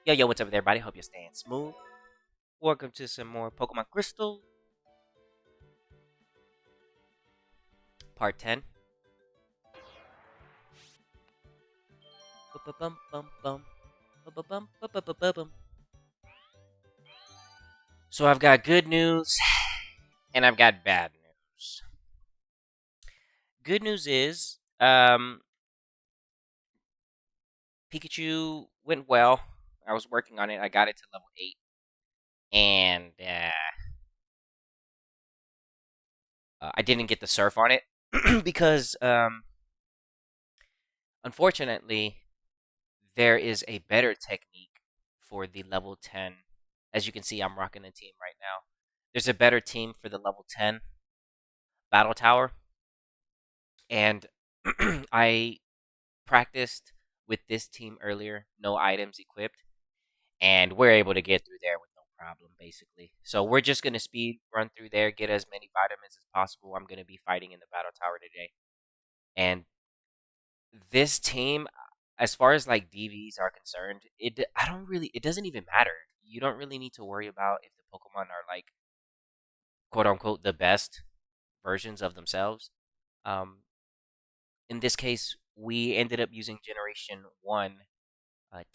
Yo, what's up, everybody? Hope you're staying smooth. Welcome to some more Pokemon Crystal, Part 10. Bum-bum-bum-bum. Bum-bum-bum-bum-bum-bum. So I've got good news, and I've got bad news. Good news is, Pikachu went well. I was working on it. I got it to level 8, and I didn't get the surf on it because, unfortunately, there is a better technique for the level 10. As you can see, I'm rocking the team right now. There's a better team for the level 10 battle tower. And I practiced with this team earlier, no items equipped. And we're able to get through there with no problem, basically. So we're just going to speed run through there, get as many vitamins as possible. I'm going to be fighting in the battle tower today. And this team, as far as like DVs are concerned, it doesn't even matter. You don't really need to worry about if the Pokemon are like quote unquote the best versions of themselves. Um, in this case, we ended up using Generation One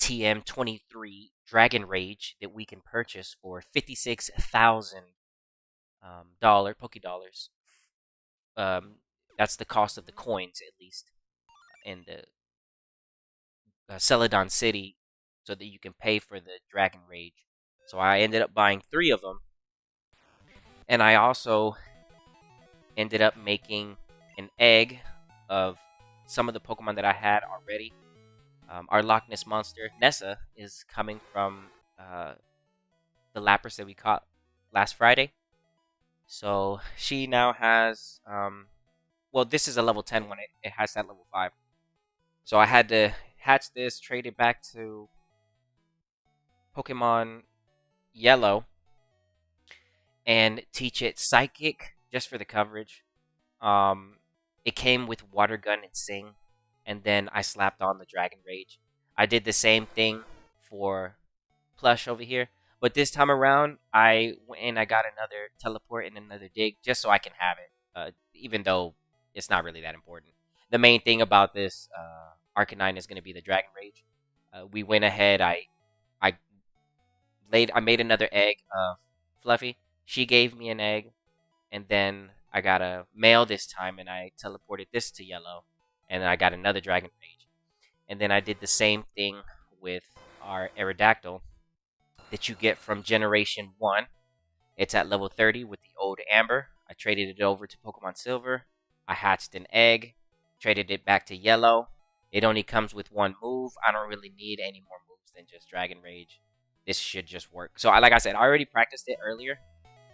TM23 Dragon Rage that we can purchase for $56,000 Poké Dollars. Um, that's the cost of the coins, at least, in the Celadon City, so that you can pay for the Dragon Rage. So I ended up buying 3 of them, and I also ended up making an egg of some of the Pokemon that I had already. Our Loch Ness monster, Nessa, is coming from the Lapras that we caught last Friday. So she now has, well, this is a level 10 one. It has that level 5. So I had to hatch this, trade it back to Pokemon Yellow, and teach it Psychic just for the coverage. It came with Water Gun and Sing, and then I slapped on the Dragon Rage. I did the same thing for Plush over here, but this time around, I went and I got another Teleport and another Dig just so I can have it, even though it's not really that important. The main thing about this Arcanine is going to be the Dragon Rage. We went ahead. I I made another egg of Fluffy. She gave me an egg, and then I got a male this time, and I teleported this to yellow, and then I got another Dragon Rage. And then I did the same thing with our Aerodactyl that you get from Generation 1. It's at level 30 with the old Amber. I traded it over to Pokemon Silver. I hatched an egg, traded it back to Yellow. It only comes with one move. I don't really need any more moves than just Dragon Rage. This should just work. So, like I said, I already practiced it earlier,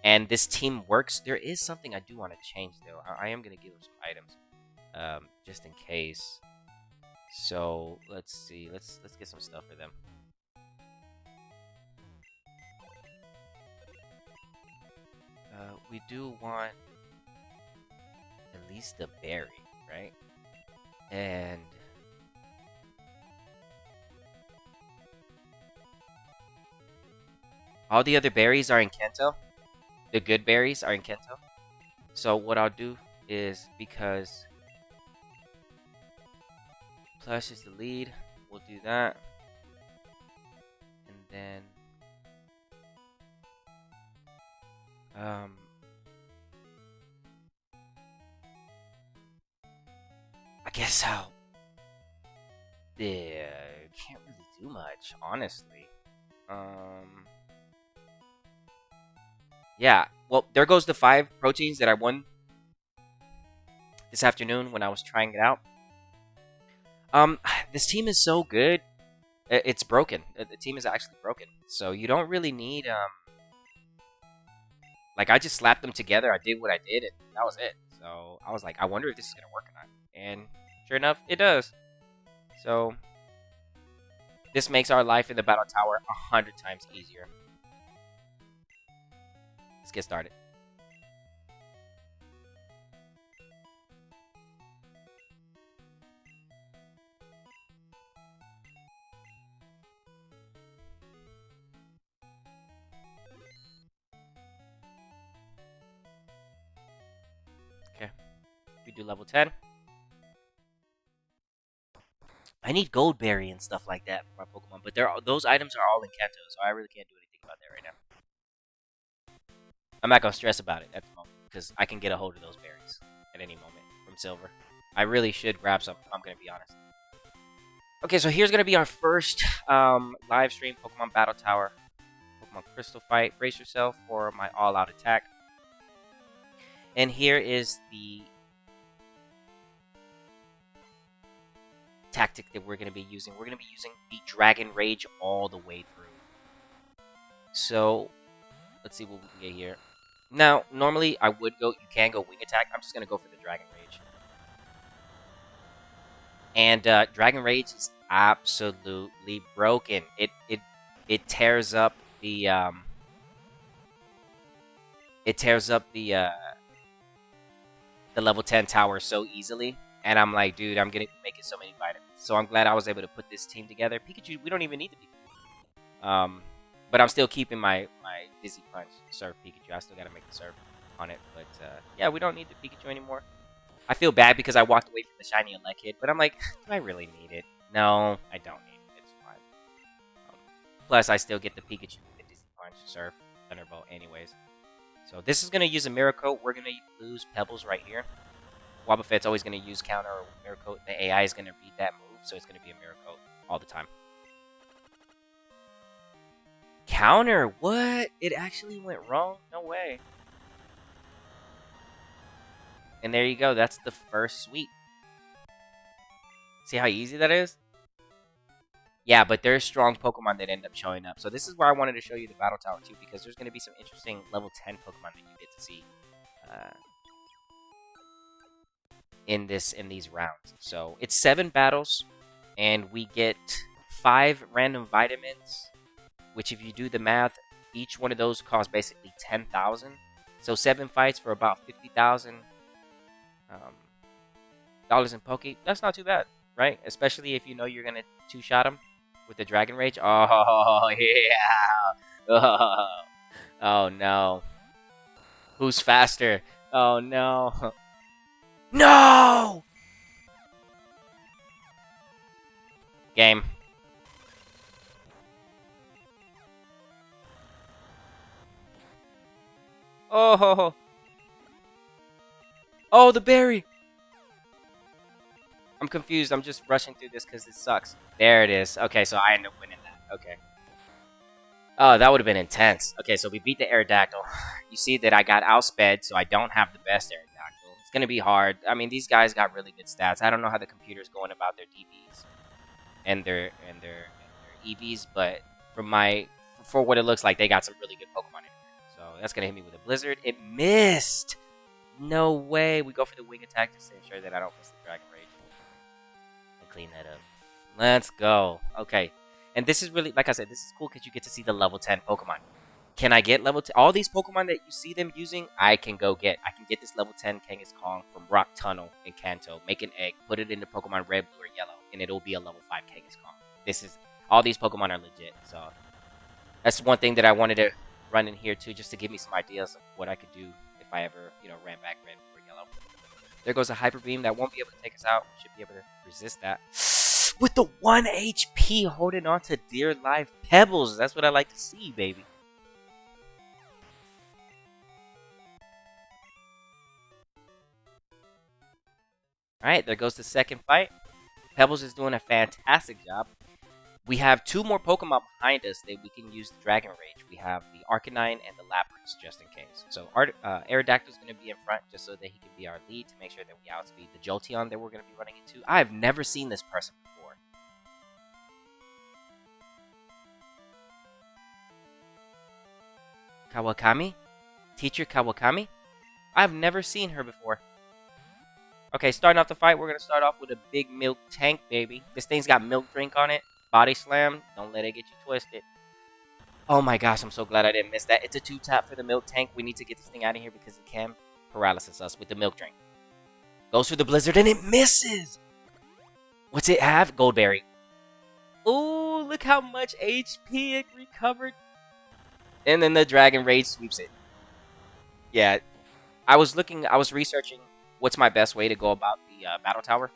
and this team works. There is something I do want to change, though. I am going to give them some items, just in case. So, let's see. Let's get some stuff for them. We do want at least a berry, right? And all the other berries are in Kanto. The good berries are in Kanto. So what I'll do is, because Plush is the lead, we'll do that. And then I guess I'll yeah, can't really do much, honestly. Yeah. Well, there goes the 5 proteins that I won this afternoon when I was trying it out. This team is so good. It's broken. The team is actually broken. So you don't really need like, I just slapped them together. I did what I did, and that was it. So I was like, I wonder if this is gonna work or not. And sure enough, it does. So this makes our life in the battle tower 100 times easier. Let's get started. We do level 10. I need Goldberry and stuff like that for my Pokemon, but those items are all in Kanto, so I really can't do anything about that right now. I'm not gonna stress about it at the moment because I can get a hold of those berries at any moment from Silver. I really should grab some. I'm gonna be honest. Okay, so here's gonna be our first live stream Pokemon Battle Tower, Pokemon Crystal Fight. Brace yourself for my all-out attack. And here is the tactic that we're gonna be using. We're gonna be using the Dragon Rage all the way through. So let's see what we can get here. Now, normally I would go. You can go Wing Attack. I'm just gonna go for the Dragon Rage. And Dragon Rage is absolutely broken. It tears up the the level 10 tower so easily, and I'm like, dude, I'm gonna be making so many vitamins. So I'm glad I was able to put this team together. Pikachu, we don't even need the Pikachu. But I'm still keeping my Dizzy Punch Surf Pikachu. I still gotta make the Surf on it, but yeah, we don't need the Pikachu anymore. I feel bad because I walked away from the shiny Elekid, but I'm like, do I really need it? No, I don't need it. It's fine. Plus, I still get the Pikachu with the Dizzy Punch, Surf, Thunderbolt anyways. So this is going to use a Mirror Coat. We're going to lose Pebbles right here. Wobbuffet's always going to use Counter or Mirror Coat. The AI is going to read that move, so it's going to be a Mirror Coat all the time. Counter? What? It actually went wrong? No way. And there you go. That's the first sweep. See how easy that is? Yeah, but there's strong Pokemon that end up showing up. So this is where I wanted to show you the Battle Tower too, because there's going to be some interesting level 10 Pokemon that you get to see in these rounds. So it's 7 battles, and we get 5 random vitamins, which if you do the math, each one of those costs basically 10,000. So 7 fights for about 50,000 dollars in Poke. That's not too bad, right? Especially if you know you're gonna 2-shot him with the Dragon Rage. Oh yeah. Oh no. Who's faster? Oh no. No! Game. Oh. Oh, the berry. I'm confused. I'm just rushing through this because it sucks. There it is. Okay, so I end up winning that. Okay. Oh, that would have been intense. Okay, so we beat the Aerodactyl. You see that I got outsped, so I don't have the best Aerodactyl. It's going to be hard. I mean, these guys got really good stats. I don't know how the computer's going about their DVs and their EVs, but for what it looks like, they got some really good Pokemon in here. So that's going to hit me with a Blizzard. It missed! No way. We go for the Wing Attack to ensure that I don't miss the Dragon Rage. And clean that up. Let's go. Okay. And this is really, like I said, this is cool because you get to see the level 10 Pokemon. Can I get level 10? All these Pokemon that you see them using, I can go get. I can get this level 10 Kangaskhan from Rock Tunnel in Kanto, make an egg, put it into Pokemon Red, Blue, or Yellow, and it'll be a level 5 Kangaskhan. All these Pokemon are legit, so that's one thing that I wanted to run in here too, just to give me some ideas of what I could do if I ever, ran back Red, Blue, or Yellow. There goes a Hyper Beam that won't be able to take us out. We should be able to resist that. With the 1 HP holding on to dear life Pebbles. That's what I like to see, baby. Alright, there goes the second fight. Pebbles is doing a fantastic job. We have 2 more Pokemon behind us that we can use the Dragon Rage. We have the Arcanine and the Lapras, just in case. So Aerodactyl is going to be in front just so that he can be our lead to make sure that we outspeed the Jolteon that we're going to be running into. I've never seen this person before. Kawakami? Teacher Kawakami? I've never seen her before. Okay, starting off the fight, we're going to start off with a big milk tank, baby. This thing's got milk drink on it. Body slam. Don't let it get you twisted. Oh my gosh, I'm so glad I didn't miss that. It's a 2-tap for the milk tank. We need to get this thing out of here because it can paralysis us with the milk drink. Goes for the Blizzard and it misses. What's it have? Goldberry. Ooh, look how much HP it recovered. And then the Dragon Rage sweeps it. Yeah, I was researching what's my best way to go about the battle tower.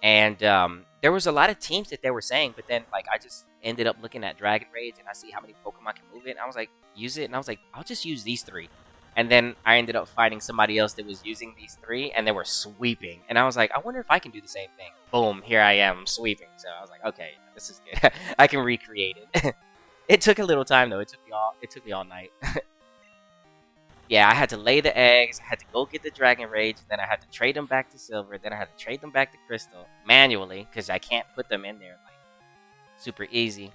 And there was a lot of teams that they were saying, but then like I just ended up looking at Dragon Rage and I see how many Pokemon can move it, and I was like, use it, and I was like, I'll just use these three. And then I ended up finding somebody else that was using these three, and they were sweeping. And I was like, I wonder if I can do the same thing. Boom, here I am sweeping. So I was like, okay, this is good. I can recreate it. It took a little time though. It took me all night. Yeah, I had to lay the eggs, I had to go get the Dragon Rage, then I had to trade them back to Silver, then I had to trade them back to Crystal manually because I can't put them in there like super easy.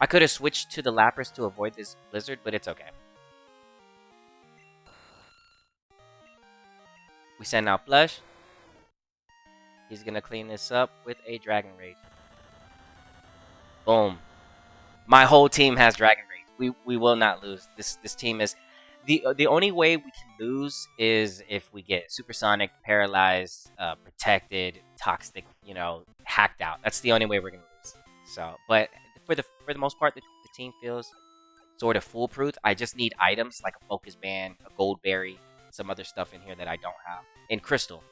I could have switched to the Lapras to avoid this blizzard, but it's okay. We send out Blush. He's gonna clean this up with a Dragon Rage. Boom. My whole team has Dragon Rage. We will not lose. This team is the only way we can lose is if we get supersonic, paralyzed, protected, toxic, hacked out. That's the only way we're gonna lose. So, but for the most part, the team feels sort of foolproof. I just need items like a focus band, a gold berry, some other stuff in here that I don't have. And crystal.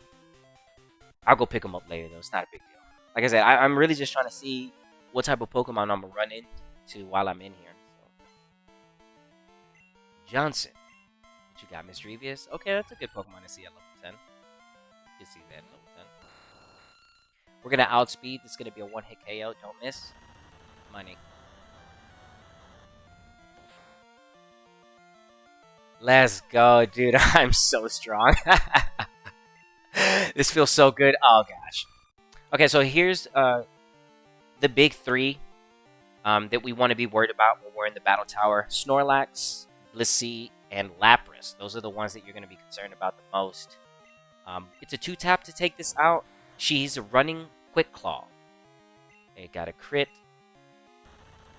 I'll go pick them up later though. It's not a big deal. Like I said, I'm really just trying to see what type of Pokemon I'm gonna run into while I'm in here. So. Johnson. What you got, Mischievous? Okay, that's a good Pokemon to see at level 10. You can see that at level 10. We're gonna outspeed. This is gonna be a one-hit KO. Don't miss. Money. Let's go, dude. I'm so strong. This feels so good. Oh, gosh. Okay, so here's the big three that we want to be worried about when we're in the battle tower. Snorlax, Blissey, and Lapras. Those are the ones that you're going to be concerned about the most. It's a 2-tap to take this out. She's running Quick Claw. It got a crit.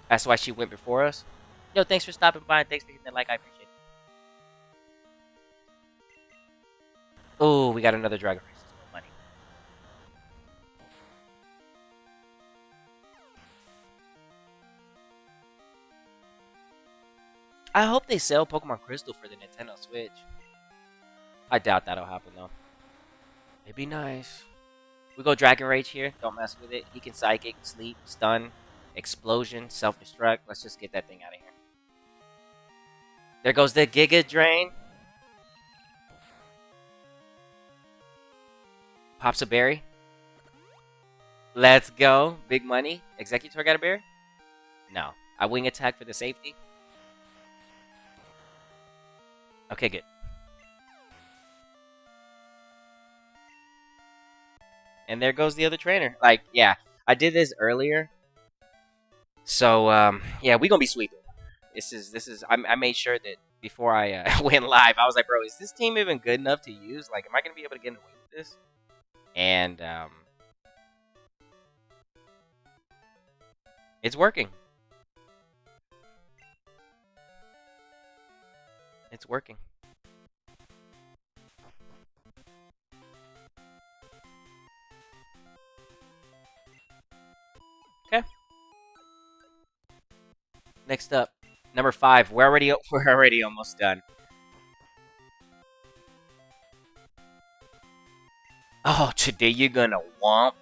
That's why she went before us. Yo, thanks for stopping by and thanks for hitting that like. I appreciate it. Oh, we got another Dragon Race. Money. I hope they sell Pokemon Crystal for the Nintendo Switch. I doubt that'll happen though. It'd be nice. We go Dragon Rage here. Don't mess with it. He can Psychic, Sleep, Stun, Explosion, Self-Destruct. Let's just get that thing out of here. There goes the Giga Drain. Pops a berry. Let's go. Big money. Executor got a berry? No. I wing attack for the safety. Okay, good. And there goes the other trainer. Like, yeah, I did this earlier. So, yeah, we gonna be sweeping. This is. I made sure that before I went live, I was like, bro, is this team even good enough to use? Like, am I gonna be able to get away with this? And it's working. It's working. Okay. Next up, number 5. We're already almost done. Oh, today you're gonna womp.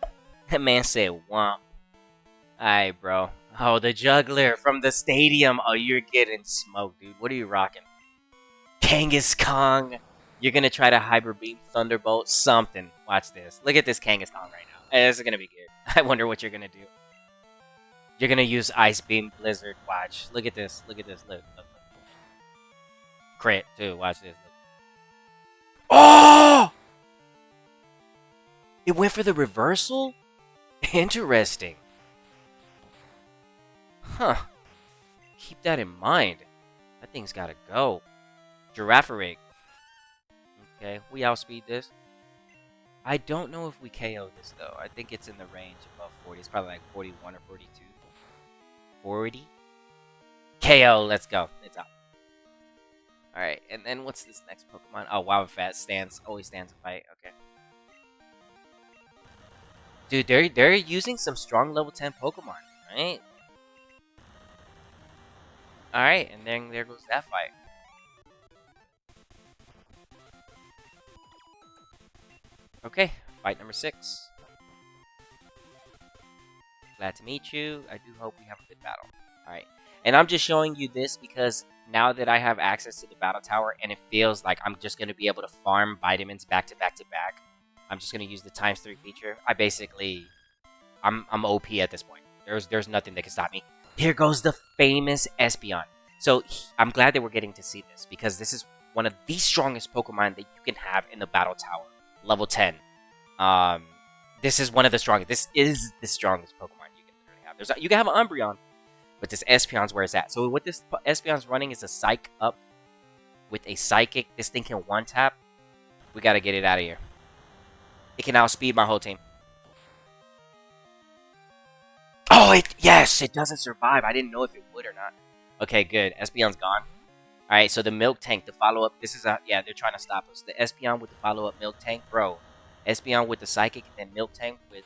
That man said womp. Alright, bro. Oh, the juggler from the stadium. Oh, you're getting smoked, dude. What are you rocking? Kangaskhan. You're gonna try to Hyper Beam, Thunderbolt, something. Watch this. Look at this Kangaskhan right now. This is gonna be good. I wonder what you're gonna do. You're gonna use Ice Beam, Blizzard. Watch. Look at this. Look at this. Look. Crit, too. Watch this. Look. Oh! It went for the reversal? Interesting. Huh. Keep that in mind. That thing's gotta go. Girafarig. Okay, we outspeed this. I don't know if we KO this, though. I think it's in the range above 40. It's probably like 41 or 42. 40? KO, let's go. It's out. Alright, and then what's this next Pokemon? Oh, Wobbuffet always stands a fight. Okay. Dude, they're using some strong level 10 Pokemon, right? Alright, and then there goes that fight. Okay, fight number 6. Glad to meet you. I do hope we have a good battle. Alright. And I'm just showing you this because now that I have access to the battle tower and it feels like I'm just going to be able to farm vitamins back to back to back. I'm just going to use the ×3 feature. I'm OP at this point. There's nothing that can stop me. Here goes the famous Espeon. So I'm glad that we're getting to see this because this is one of the strongest Pokemon that you can have in the battle tower. Level 10. This is one of the strongest. This is the strongest Pokemon you can literally have. You can have an Umbreon, but this Espeon's where it's at. So what this Espeon's running is a Psych up with a Psychic. This thing can one-tap. We got to get it out of here. It can outspeed my whole team. Oh, yes, it doesn't survive. I didn't know if it would or not. Okay, good. Espeon's gone. All right, so the Milk Tank, the follow-up. Yeah, they're trying to stop us. The Espeon with the follow-up Milk Tank, bro. Espeon with the Psychic and then Milk Tank with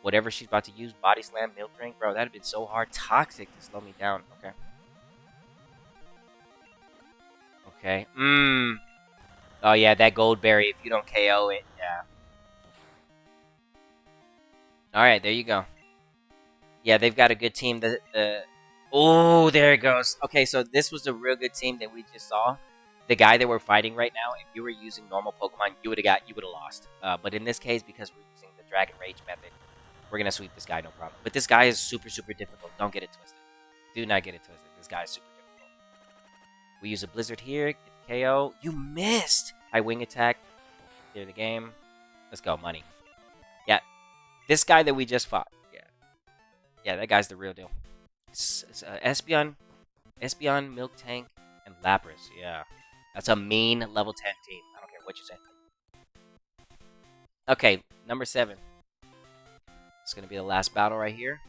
whatever she's about to use. Body Slam, Milk Drink, bro. That'd have been so hard. Toxic to slow me down. Okay. Okay. Oh yeah, that Gold Berry. If you don't KO it, yeah. All right, there you go. Yeah, they've got a good team. Oh, there it goes. Okay, so this was a real good team that we just saw. The guy that we're fighting right now, if you were using normal Pokemon, you would have lost. But in this case, because we're using the Dragon Rage method, we're gonna sweep this guy, no problem. But this guy is super, super difficult. Don't get it twisted. Do not get it twisted. This guy is super difficult. We use a Blizzard here, get the KO. You missed! I wing attack. Clear the game. Let's go, money. Yeah, this guy that we just fought. Yeah, that guy's the real deal. Espeon, Milk Tank, and Lapras. Yeah. That's a mean level 10 team. I don't care what you say. Okay, number 7. It's going to be the last battle right here.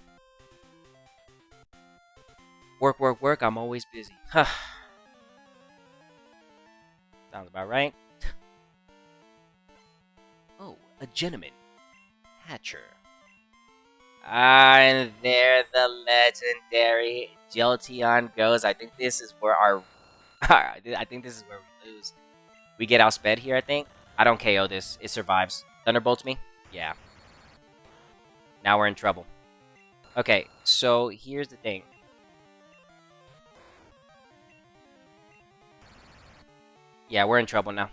Work, work, work. I'm always busy. Sounds about right. Oh, a gentleman. Hatcher. And there the legendary Jolteon goes. I think this is where I think this is where we lose. We get outsped here, I think. I don't KO this. It survives. Thunderbolts me? Yeah. Now we're in trouble. Okay, so here's the thing. Yeah, we're in trouble now.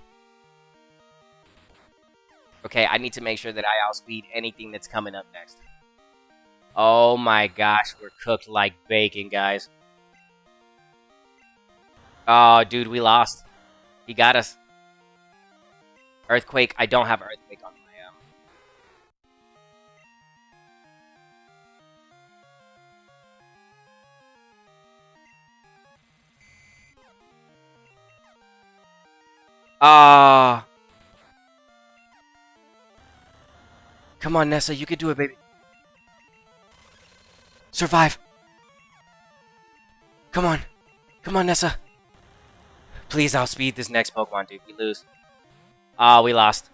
Okay, I need to make sure that I outspeed anything that's coming up next. Oh my gosh, we're cooked like bacon, guys. Oh, dude, we lost. He got us. Earthquake. I don't have Earthquake on my Come on, Nessa, you can do it, baby. Survive. Come on. Come on, Nessa. Please outspeed this next Pokemon, dude. We lose. We lost.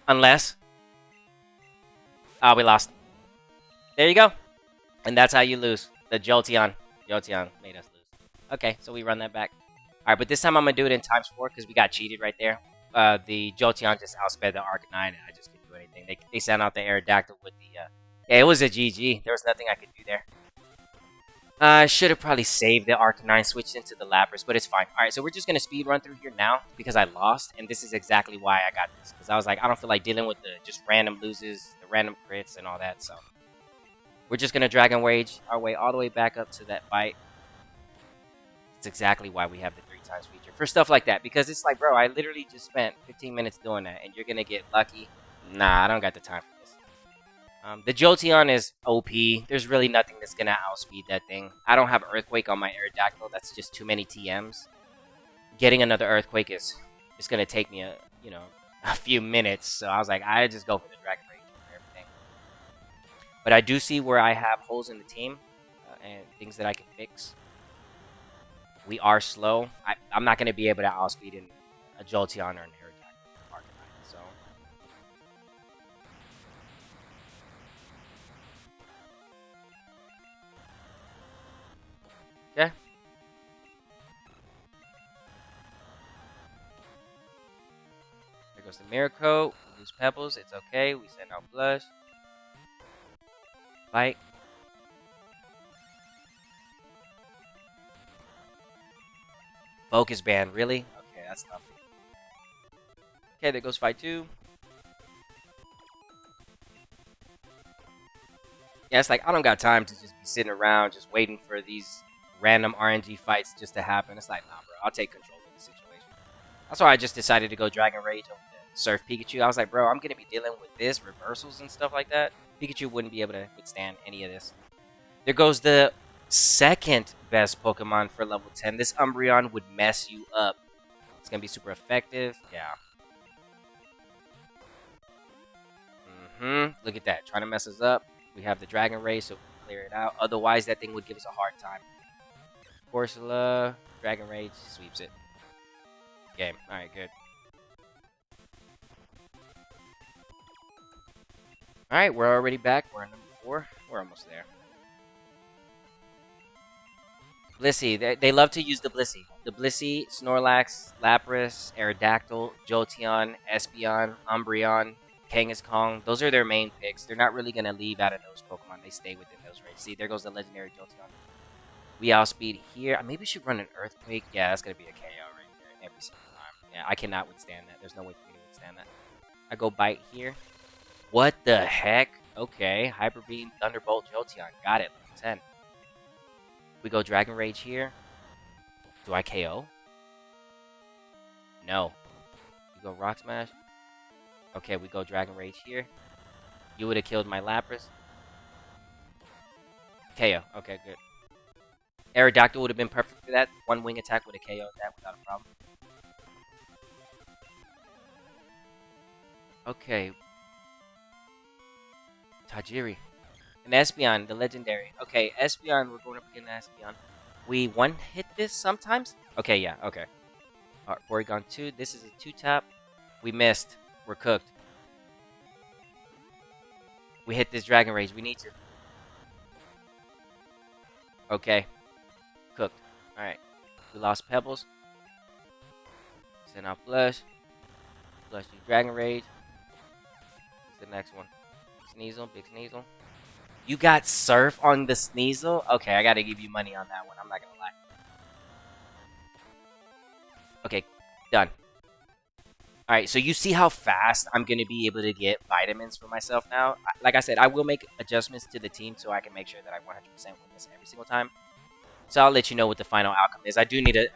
Unless. We lost. There you go. And that's how you lose. The Jolteon. Jolteon made us lose. Okay, so we run that back. Alright, but this time I'm going to do it in ×4 because we got cheated right there. The Jolteon just outsped the Arcanine and I just couldn't do anything. They sent out the Aerodactyl with the... Yeah, it was a GG. There was nothing I could do there. I should have probably saved the Arcanine, switched into the Lapras, but it's fine. Alright, so we're just going to speed run through here now because I lost, and this is exactly why I got this. Because I was like, I don't feel like dealing with the just random loses, the random crits, and all that, so... We're just going to Dragon Rage our way all the way back up to that fight. It's exactly why we have the 3× feature. For stuff like that, because it's like, bro, I literally just spent 15 minutes doing that, and you're going to get lucky. Nah, I don't got the time for this. The Jolteon is OP. There's really nothing that's going to outspeed that thing. I don't have Earthquake on my Aerodactyl. That's just too many TMs. Getting another Earthquake is going to take me a few minutes. So I was like, I just go for the Dragon Rage for everything. But I do see where I have holes in the team and things that I can fix. We are slow. I'm not going to be able to outspeed in a Jolteon or an Aerodactyl Arcanine. So. Okay. There goes the Miracle. lose Pebbles. It's okay. We send out Blush. Fight. Focus Band, really? Okay, that's tough. Okay, there goes Fight 2. Yeah, it's like, I don't got time to just be sitting around just waiting for these random RNG fights just to happen. It's like, nah, bro, I'll take control of the situation. That's why I just decided to go Dragon Rage over the Surf Pikachu. I was like, bro, I'm going to be dealing with this, reversals and stuff like that. Pikachu wouldn't be able to withstand any of this. There goes the second best Pokemon for level 10. This Umbreon would mess you up. It's going to be super effective. Yeah. Look at that. Trying to mess us up. We have the Dragon Ray, so we can clear it out. Otherwise, that thing would give us a hard time. Corsola, Dragon Rage, sweeps it. Game. Alright, good. Alright, we're already back. We're on number 4. We're almost there. Blissey. They love to use the Blissey. The Blissey, Snorlax, Lapras, Aerodactyl, Jolteon, Espeon, Umbreon, Kangaskhan. Those are their main picks. They're not really going to leave out of those Pokemon. They stay within those ranges. See, there goes the legendary Jolteon. We outspeed here. Maybe we should run an Earthquake. Yeah, that's going to be a KO right there every single time. Yeah, I cannot withstand that. There's no way for me to withstand that. I go Bite here. What the heck? Okay, Hyper Beam, Thunderbolt, Jolteon. Got it. Level 10. We go Dragon Rage here. Do I KO? No. You go Rock Smash. Okay, we go Dragon Rage here. You would have killed my Lapras. KO. Okay, good. Aerodactyl would have been perfect for that. One wing attack would have KO'd that without a problem. Okay. Tajiri. An Espeon, the legendary. Okay, Espeon, we're going up against Espeon. We one-hit this sometimes? Okay, yeah, okay. Alright, Porygon 2. This is a 2-tap. We missed. We're cooked. We hit this Dragon Rage. We need to. Okay. Cooked. Alright. We lost Pebbles. Send out Blush. Blush do Dragon Rage. What's the next one? Sneasel. Big Sneasel. You got Surf on the Sneasel? Okay, I gotta give you money on that one. I'm not gonna lie. Okay. Done. Alright, so you see how fast I'm going to be able to get vitamins for myself now? Like I said, I will make adjustments to the team so I can make sure that I 100% win this every single time. So I'll let you know what the final outcome is. I do need a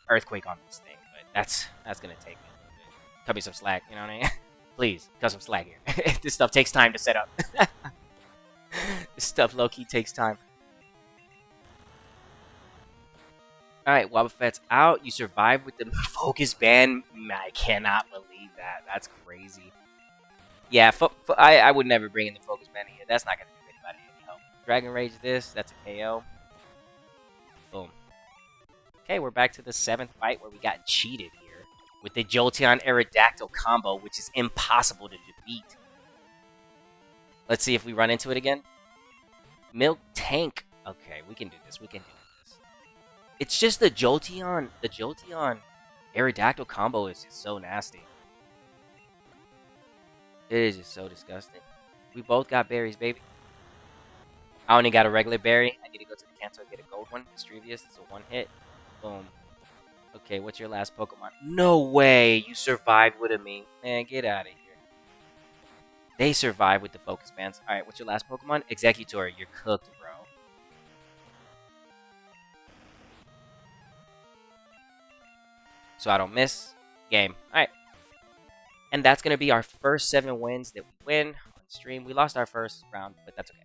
Earthquake on this thing, but that's going to take me a little bit. Cut me some slack, you know what I mean? Please, cut some slack here. This stuff takes time to set up. This stuff low-key takes time. Alright, Wobbuffet's out. You survived with the Focus Band. I cannot believe that. That's crazy. Yeah, I would never bring in the Focus Band here. That's not going to do anybody any help. Dragon Rage this. That's a KO. Boom. Okay, we're back to the 7th fight where we got cheated here with the Jolteon Aerodactyl combo, which is impossible to defeat. Let's see if we run into it again. Milk Tank. Okay, we can do this. We can do this. It's just the Jolteon Aerodactyl combo is just so nasty. It is just so disgusting. We both got berries, baby. I only got a regular berry. I need to go to the canto and get a gold one. Mischievous, it's a 1-hit. Boom. Okay, what's your last Pokemon? No way! You survived with a me. Man, get out of here. They survived with the Focus Bands. Alright, what's your last Pokemon? Executor, you're cooked, bro. So I don't miss. Game. Alright. And that's going to be our first 7 wins that we win on stream. We lost our first round, but that's okay.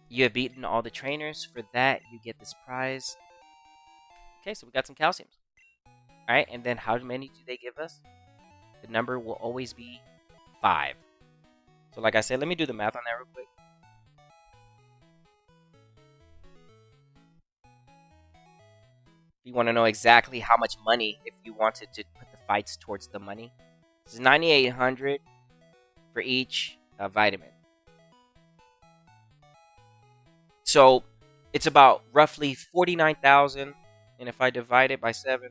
You have beaten all the trainers. For that, you get this prize. Okay, so we got some calciums. Alright, and then how many do they give us? The number will always be 5. So like I said, let me do the math on that real quick. You want to know exactly how much money, if you wanted to put the fights towards the money. This is 9,800 for each vitamin. So it's about roughly 49,000, and if I divide it by 7,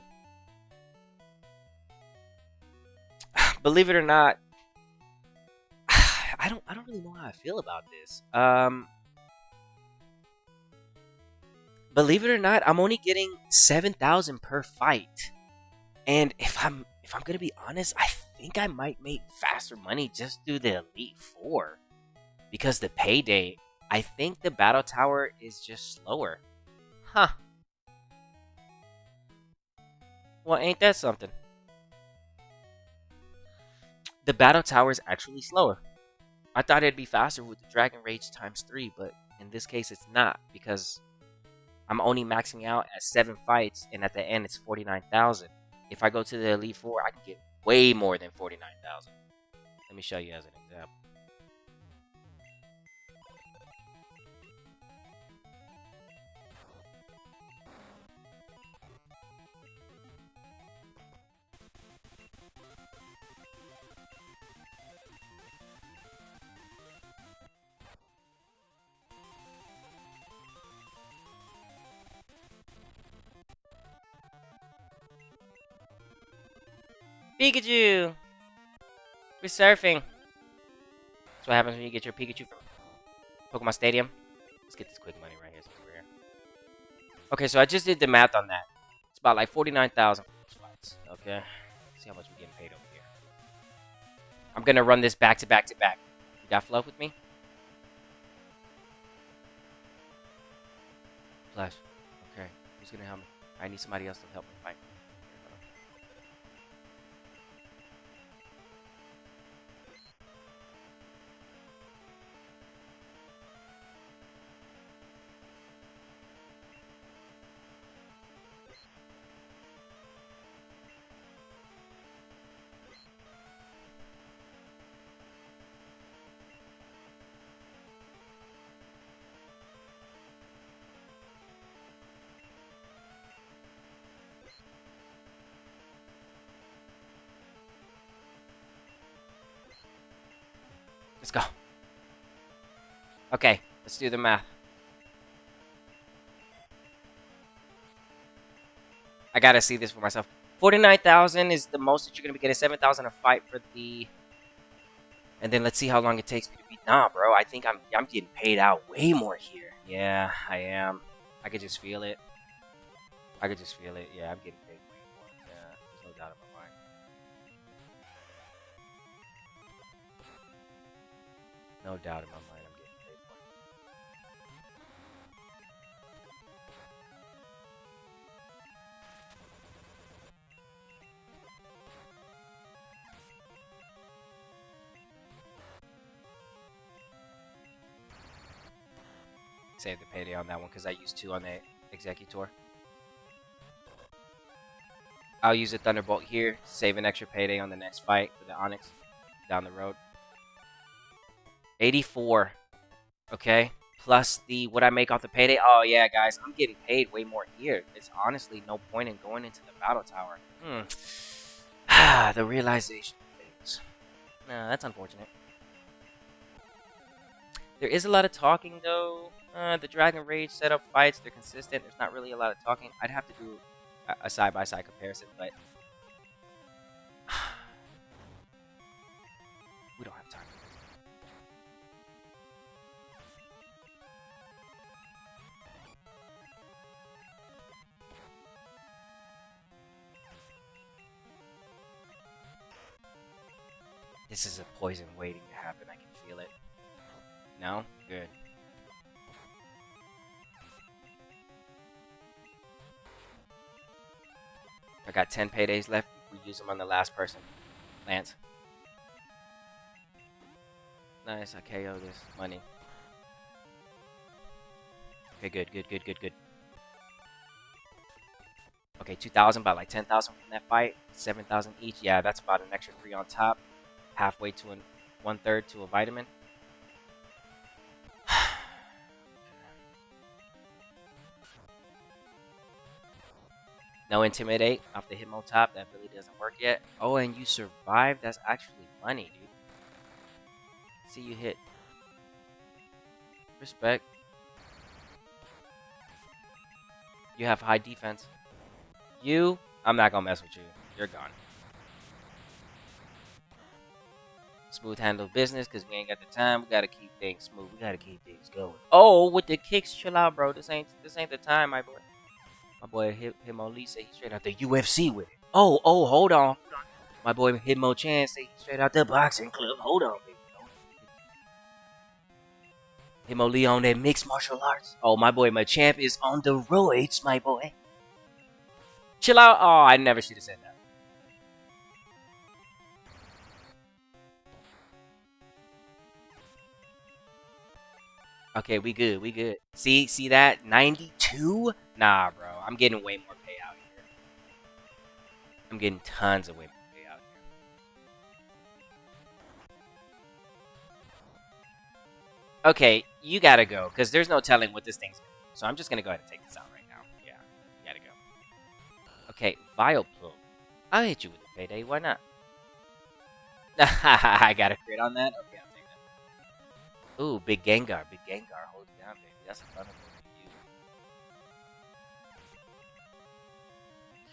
believe it or not, really know how I feel about this. Believe it or not, I'm only getting 7,000 per fight. And if I'm gonna be honest, I think I might make faster money just through the Elite Four. Because the payday, I think the battle tower is just slower. Huh. Well, ain't that something? The battle tower is actually slower. I thought it'd be faster with the Dragon Rage times 3, but in this case it's not, because I'm only maxing out at 7 fights, and at the end it's 49,000. If I go to the Elite Four, I can get way more than 49,000. Let me show you as an example. Pikachu! We're surfing. That's what happens when you get your Pikachu from Pokemon Stadium. Let's get this quick money right here since we're here. Okay, so I just did the math on that. It's about like 49,000 for those fights. Okay, let's see how much we're getting paid over here. I'm gonna run this back to back to back. You got Fluff with me? Flash. Okay, who's gonna help me? I need somebody else to help me fight. Let's go. Okay, let's do the math. I gotta see this for myself. 49,000 is the most that you're gonna be getting. 7,000 a fight for the, and then let's see how long it takes me to beat. Nah, bro, I think I'm getting paid out way more here. Yeah, I am. I could just feel it. I could just feel it. Yeah, I'm getting paid way more. Yeah, there's no doubt in my mind. No doubt in my mind, I'm getting paid more. Save the payday on that one because I used 2 on the Executor. I'll use a Thunderbolt here, save an extra payday on the next fight for the Onyx down the road. 84, okay? Plus the what I make off the payday. Oh yeah, guys, I'm getting paid way more here. It's honestly no point in going into the battle tower. The realization of things. Nah, that's unfortunate. There is a lot of talking though. The Dragon Rage setup fights, they're consistent. There's not really a lot of talking. I'd have to do a side-by-side comparison, but we don't have time. This is a poison waiting to happen. I can feel it. No? Good. I got 10 paydays left. We use them on the last person. Lance. Nice. I KO this. Money. Okay, good. Okay, 2,000, about like 10,000 from that fight. 7,000 each. Yeah, that's about an extra 3 on top. Halfway to 1/3 to a vitamin. No Intimidate off the Hitmo top. That really doesn't work yet. Oh, and you survived. That's actually money, dude. See you hit. Respect. You have high defense. I'm not gonna mess with you. You're gone. Smooth handle business because we ain't got the time. We gotta keep things smooth. We gotta keep things going. Oh, with the kicks, chill out, bro. This ain't the time, my boy. My boy Hitmo Lee said he straight out the UFC with it. Oh, hold on. My boy Hitmo Chan said he straight out the boxing club. Hold on, baby. Hitmo Lee on that mixed martial arts. Oh, my boy Machamp is on the roids, my boy. Chill out. Oh, I never should have said that. Okay, we good. We good. See that? 92? Nah, bro. I'm getting way more payout here. I'm getting tons of way more payout here. Okay, you gotta go, because there's no telling what this thing's gonna do. So I'm just gonna go ahead and take this out right now. Yeah, you gotta go. Okay, Vileplume. I'll hit you with a payday. Why not? I got a crit on that? Okay, I'll take that. Ooh, big Gengar. Big Gengar. Hold it down, baby. That's a fun one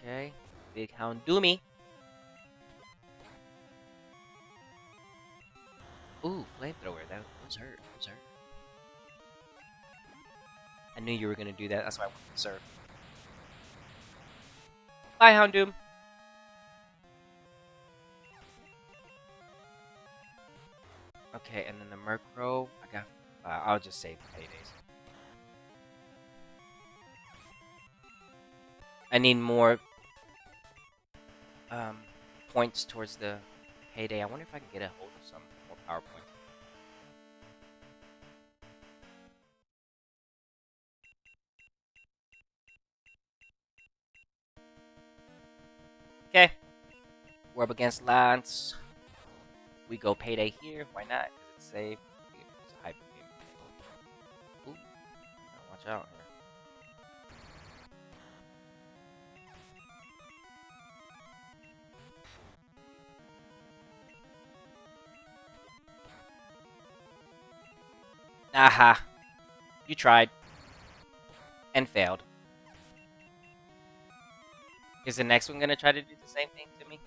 for you. Okay. Big Houndoomie. Ooh, flamethrower. Those hurt. Those hurt. I knew you were gonna do that. That's why I went to serve. Bye, Houndoom. Okay, and then the Murkrow. I got. I'll just save the paydays. I need more points towards the payday. I wonder if I can get a hold of some more power points. Okay. We're up against Lance. We go payday here. Why not? Because it's safe. It's a hyper beam. Ooh. Watch out here. Aha. You tried. And failed. Is the next one gonna try to do the same thing to me?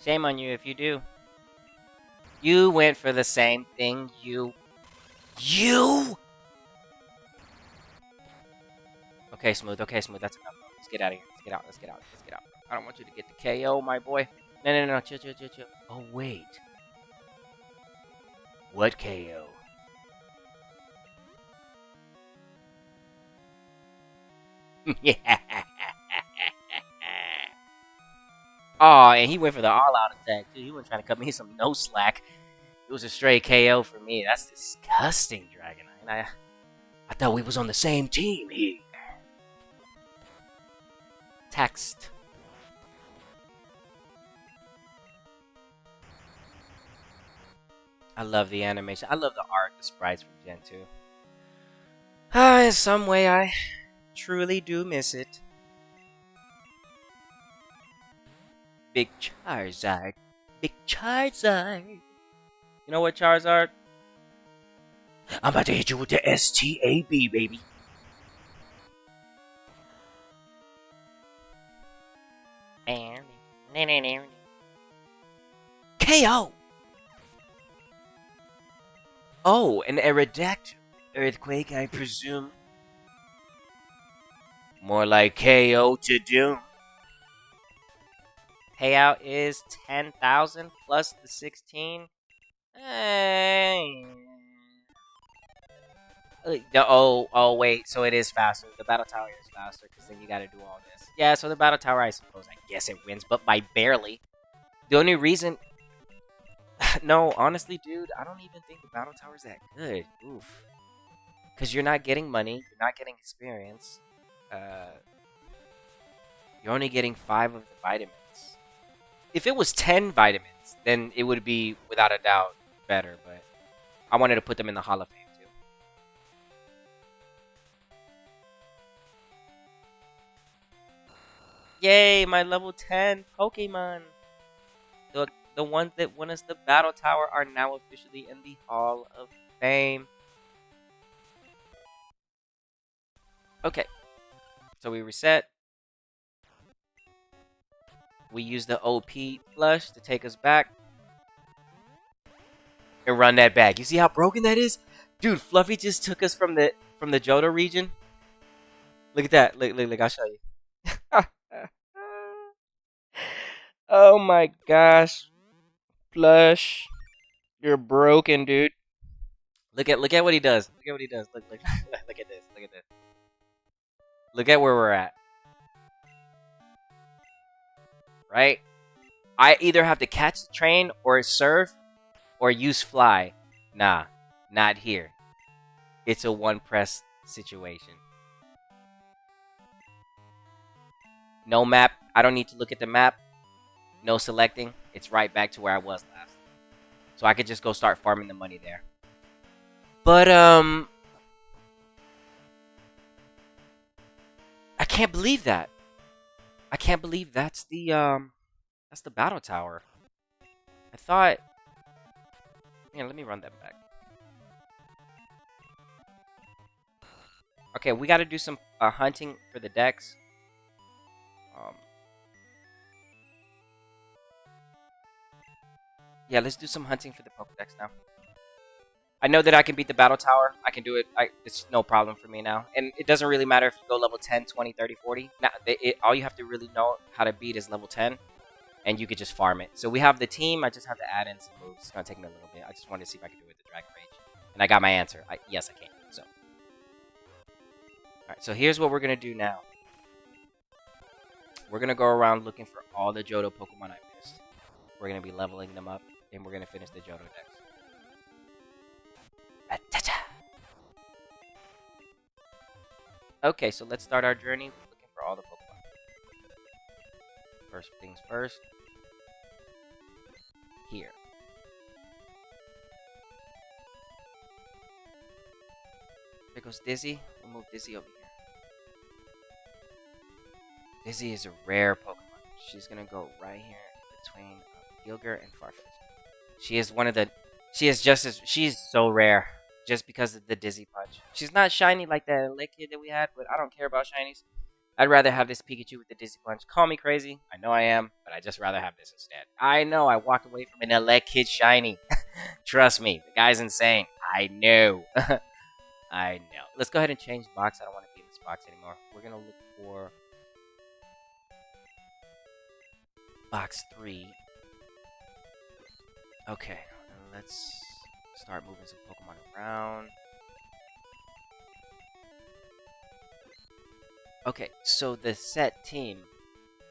Shame on you if you do. You went for the same thing, you. Okay, smooth, that's enough. Let's get out of here. Let's get out. I don't want you to get the KO, my boy. No, chill. Oh, wait. What KO? Yeah. Oh, and he went for the all-out attack, too. He wasn't trying to cut me some no slack. It was a straight KO for me. That's disgusting, Dragonite. I thought we was on the same team here. Text. I love the animation. I love the art, the sprites from Gen 2. In some way, I truly do miss it. Big Charizard. You know what, Charizard? I'm about to hit you with the STAB, baby. KO! Oh, an Aerodactyl. Earthquake, I presume. More like KO to Doom. Payout is 10,000 plus the 16. Oh, wait. So it is faster. The battle tower is faster because then you got to do all this. Yeah, so the battle tower, I suppose, I guess it wins, but by barely. The only reason. No, honestly, dude, I don't even think the battle tower is that good. Oof. Because you're not getting money, you're not getting experience. You're only getting 5 of the vitamins. If it was 10 vitamins, then it would be, without a doubt, better. But I wanted to put them in the Hall of Fame, too. Yay, my level 10 Pokemon. The ones that won us the Battle Tower are now officially in the Hall of Fame. Okay. So we reset. We use the OP flush to take us back. and run that back. You see how broken that is? Dude, Fluffy just took us from the Johto region. Look at that. Look, I'll show you. Oh my gosh. Plush. You're broken, dude. Look at what he does. Look at what he does. Look look look at this. Look at this. Look at where we're at. Right? I either have to catch the train or serve or use fly. Nah, not here. It's a one press situation. No map. I don't need to look at the map. No selecting. It's right back to where I was last. So I could just go start farming the money there. But I can't believe that. I can't believe that's the battle tower. I thought, man, let me run that back. Okay, we got to do some hunting for the decks. Yeah, let's do some hunting for the Pokedex now. I know that I can beat the battle tower. I can do it. It's no problem for me now. And it doesn't really matter if you go level 10, 20, 30, 40. Now, all you have to really know how to beat is level 10. And you could just farm it. So we have the team. I just have to add in some moves. It's going to take me a little bit. I just wanted to see if I could do it with the Dragon Rage. And I got my answer. Yes, I can. So, alright, so here's what we're going to do now. We're going to go around looking for all the Johto Pokemon I missed. We're going to be leveling them up. And we're going to finish the Johto Dex. Okay, so let's start our journey looking for all the Pokemon. First things first. Here. There goes Dizzy. We'll move Dizzy over here. Dizzy is a rare Pokemon. She's gonna go right here between Gilger and Farfetch'd. She is one of the. She's so rare. Just because of the Dizzy Punch. She's not shiny like that Lick Kid that we had, but I don't care about shinies. I'd rather have this Pikachu with the Dizzy Punch. Call me crazy. I know I am, but I'd just rather have this instead. I know, I walked away from an Lick Kid shiny. Trust me, the guy's insane. I know. I know. Let's go ahead and change box. I don't want to be in this box anymore. We're going to look for box 3. Okay, let's start moving some Pokemon around. Okay, so the set team.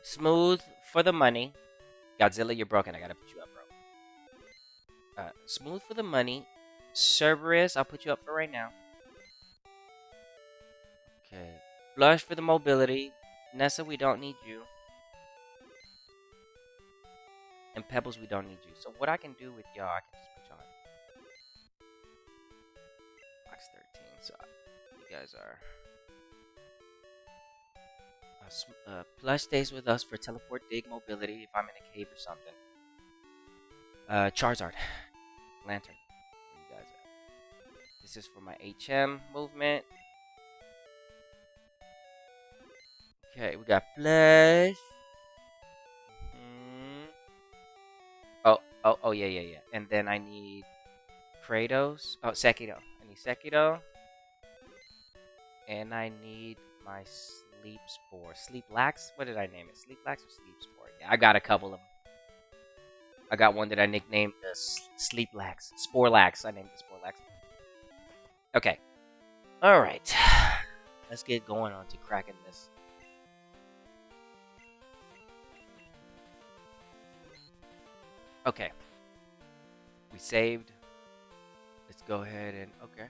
Smooth for the money. Godzilla, you're broken. I gotta put you up, bro. Smooth for the money. Cerberus, I'll put you up for right now. Okay. Blush for the mobility. Nessa, we don't need you. And Pebbles, we don't need you. So what I can do with y'all, I can just put y'all on box 13. So you guys are... Plush stays with us for teleport, dig, mobility if I'm in a cave or something. Charizard. Lantern. Where you guys at? This is for my HM movement. Okay, we got Plush. Oh, yeah. And then I need Kratos. Oh, Sekido. I need Sekido. And I need my Sleep Spore. Sleep Lax? What did I name it? Sleep Lax or Sleep Spore? Yeah, I got a couple of them. I got one that I nicknamed Sleep Lax. Spore Lax. I named it Spore Lax. Okay. Alright. Let's get going on to cracking this. Okay. We saved. Let's go ahead and... Okay.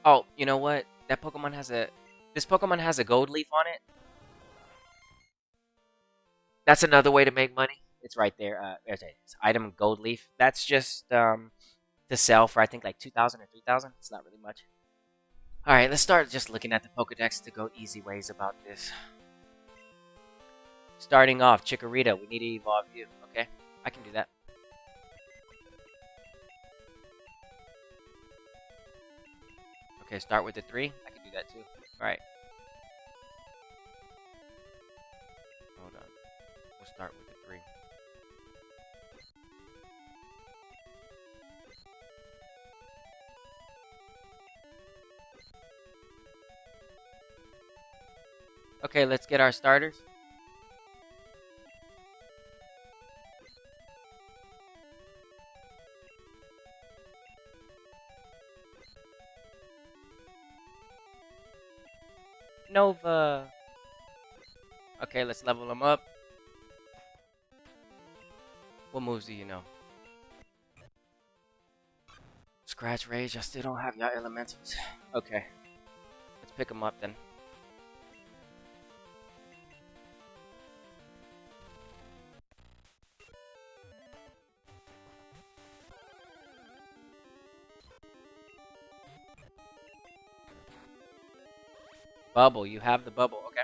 Oh, you know what? That Pokemon has a... This Pokemon has a gold leaf on it. That's another way to make money. It's right there. There's it. Item gold leaf. That's just to sell for, I think, like 2,000 or 3,000. It's not really much. Alright, let's start just looking at the Pokedex to go easy ways about this. Starting off, Chikorita. We need to evolve you. Okay, I can do that. Okay, start with the 3. I can do that too. Alright. We'll start with the 3. Okay, let's get our starters. Nova. Okay, let's level them up. What moves do you know? Scratch, Rage. I still don't have your elementals. Okay, let's pick them up then. Bubble, you have the bubble. Okay.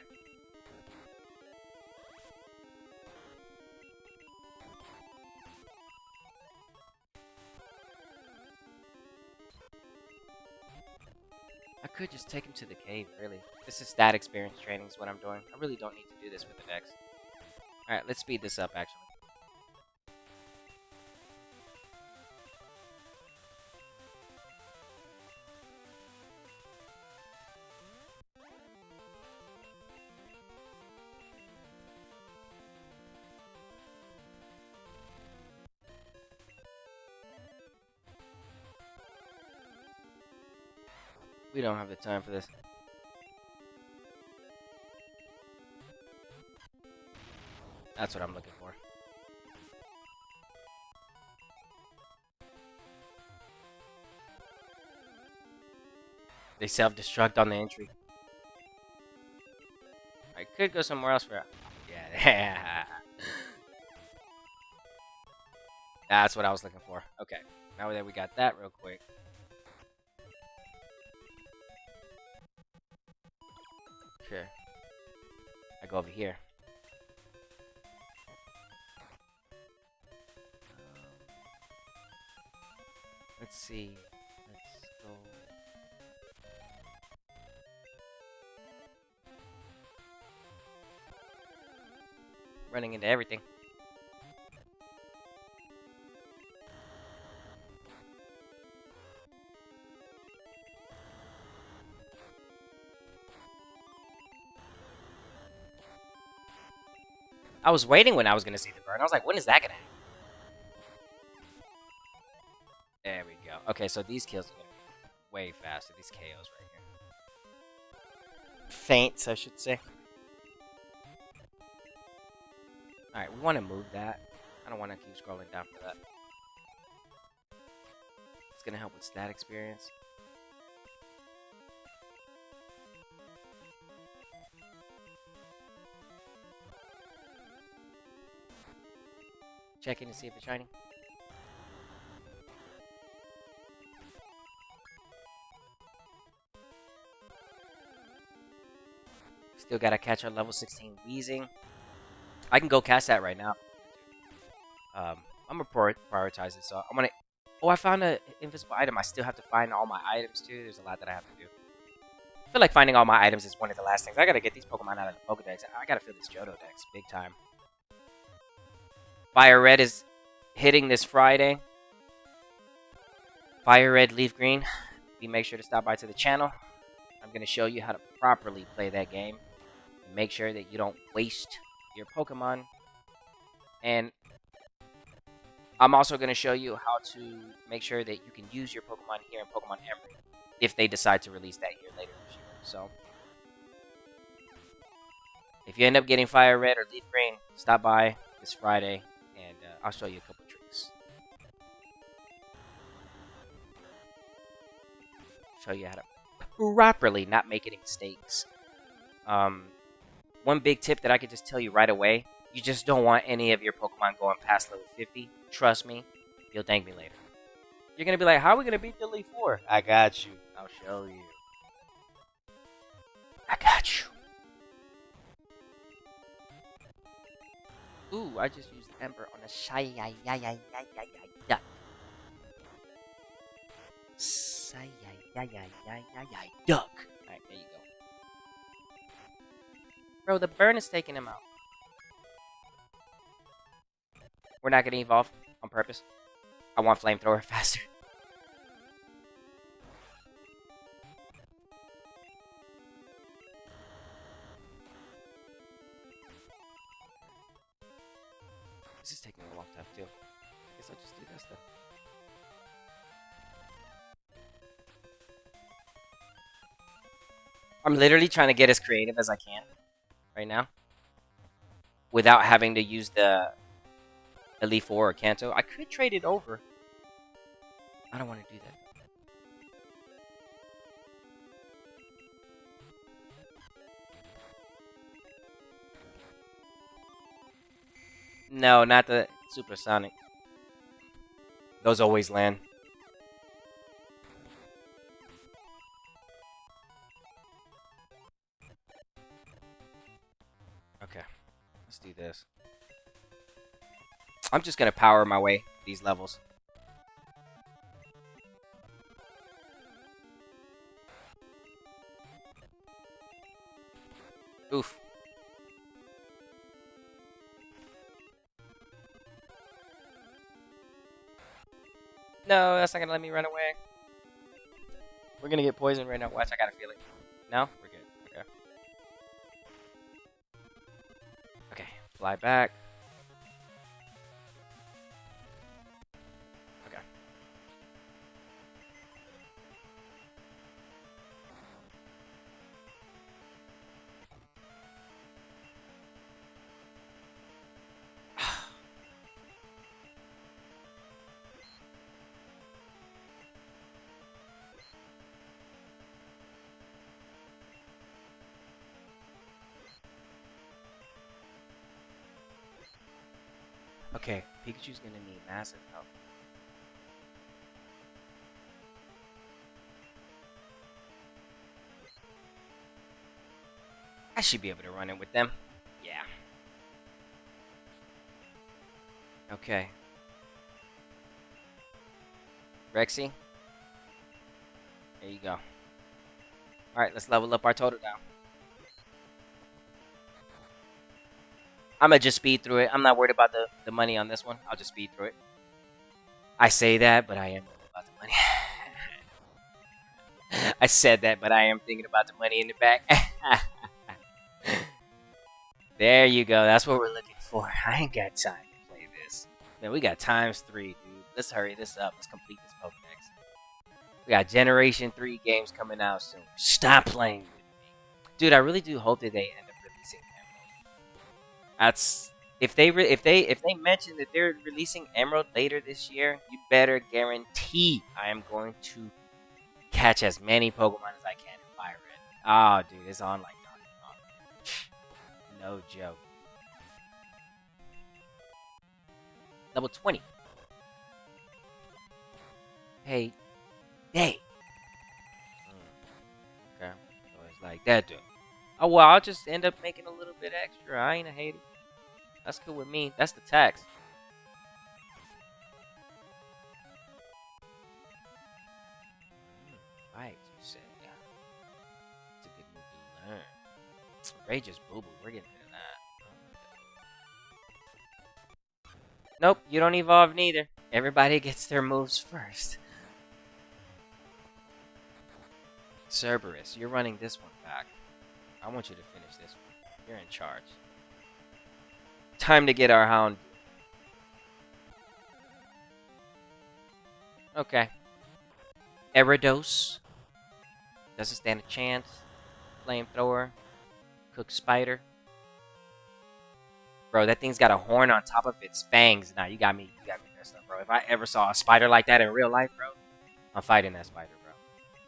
I could just take him to the cave, really. This is stat experience training is what I'm doing. I really don't need to do this with the dex. Alright, let's speed this up, actually. We don't have the time for this. That's what I'm looking for. They self-destruct on the entry. I could go somewhere else for... Yeah. That's what I was looking for. Okay. Now that we got that real quick. Okay. I go over here. Let's see. Let's go. Running into everything. I was waiting when I was going to see the burn. I was like, when is that going to happen? There we go. Okay, so these kills are going to be way faster. These KOs right here. Feints, I should say. Alright, we want to move that. I don't want to keep scrolling down for that. It's going to help with stat experience. Checking to see if it's shiny. Still gotta catch our level 16 Weezing. I can go cast that right now. I'm gonna prioritize it, so I'm gonna... Oh, I found an invisible item. I still have to find all my items, too. There's a lot that I have to do. I feel like finding all my items is one of the last things. I gotta get these Pokemon out of the Pokedex. I gotta fill this Johto Dex big time. Fire Red is hitting this Friday. Fire Red, Leaf Green. You make sure to stop by to the channel. I'm going to show you how to properly play that game. And make sure that you don't waste your Pokemon. And I'm also going to show you how to make sure that you can use your Pokemon here in Pokemon Emerald. If they decide to release that here later this year. So, if you end up getting Fire Red or Leaf Green, stop by this Friday. And I'll show you a couple tricks. Show you how to properly not make any mistakes. One big tip that I could just tell you right away. You just don't want any of your Pokemon going past level 50. Trust me. You'll thank me later. You're going to be like, how are we going to beat the Elite Four? I got you. I'll show you. I got you. Ooh, I just used Ember on a shy duck. Duck. Alright, there you go. Bro, the burn is taking him out. We're not gonna evolve on purpose. I want flamethrower faster. This is taking a long time too. I guess I'll just do this then. I'm literally trying to get as creative as I can right now without having to use the Elite Four or Kanto. I could trade it over. I don't want to do that. No, not the Supersonic. Those always land. Okay, let's do this. I'm just gonna power my way these levels. Oof. No, that's not gonna let me run away. We're gonna get poisoned right now. Watch, I got a feeling. No? We're good. Okay. Okay, fly back. Okay. Okay, Pikachu's gonna need massive help. I should be able to run it with them. Yeah. Okay. Rexy. There you go. Alright, let's level up our total now. I'm gonna just speed through it. I'm not worried about the money on this one. I'll just speed through it. I say that, but I am worried about the money. I said that, but I am thinking about the money in the back. There you go. That's what we're looking for. I ain't got time to play this. Man, we got ×3, dude. Let's hurry this up. Let's complete this Pokedex. We got Generation 3 games coming out soon. Stop playing with me. Dude, I really do hope that they end up releasing Emerald. That's if they mention that they're releasing Emerald later this year, you better guarantee I am going to catch as many Pokemon as I can in Fire Red. Oh, dude, it's on like no joke. Level 20. Hey, day. Okay, so it's like that, dude. Oh well, I'll just end up making a little bit extra. I ain't a hater. That's cool with me. That's the tax. Right, you said. It's a good move to learn. Rage's boo boo. We're getting rid of that. Nope, you don't evolve neither. Everybody gets their moves first. Cerberus, you're running this one back. I want you to finish this one. You're in charge. Time to get our hound. Okay. Eridos. Doesn't stand a chance. Flamethrower. Cook Spider. Bro, that thing's got a horn on top of its fangs. Nah, you got me messed up, bro. If I ever saw a spider like that in real life, bro, I'm fighting that spider, bro.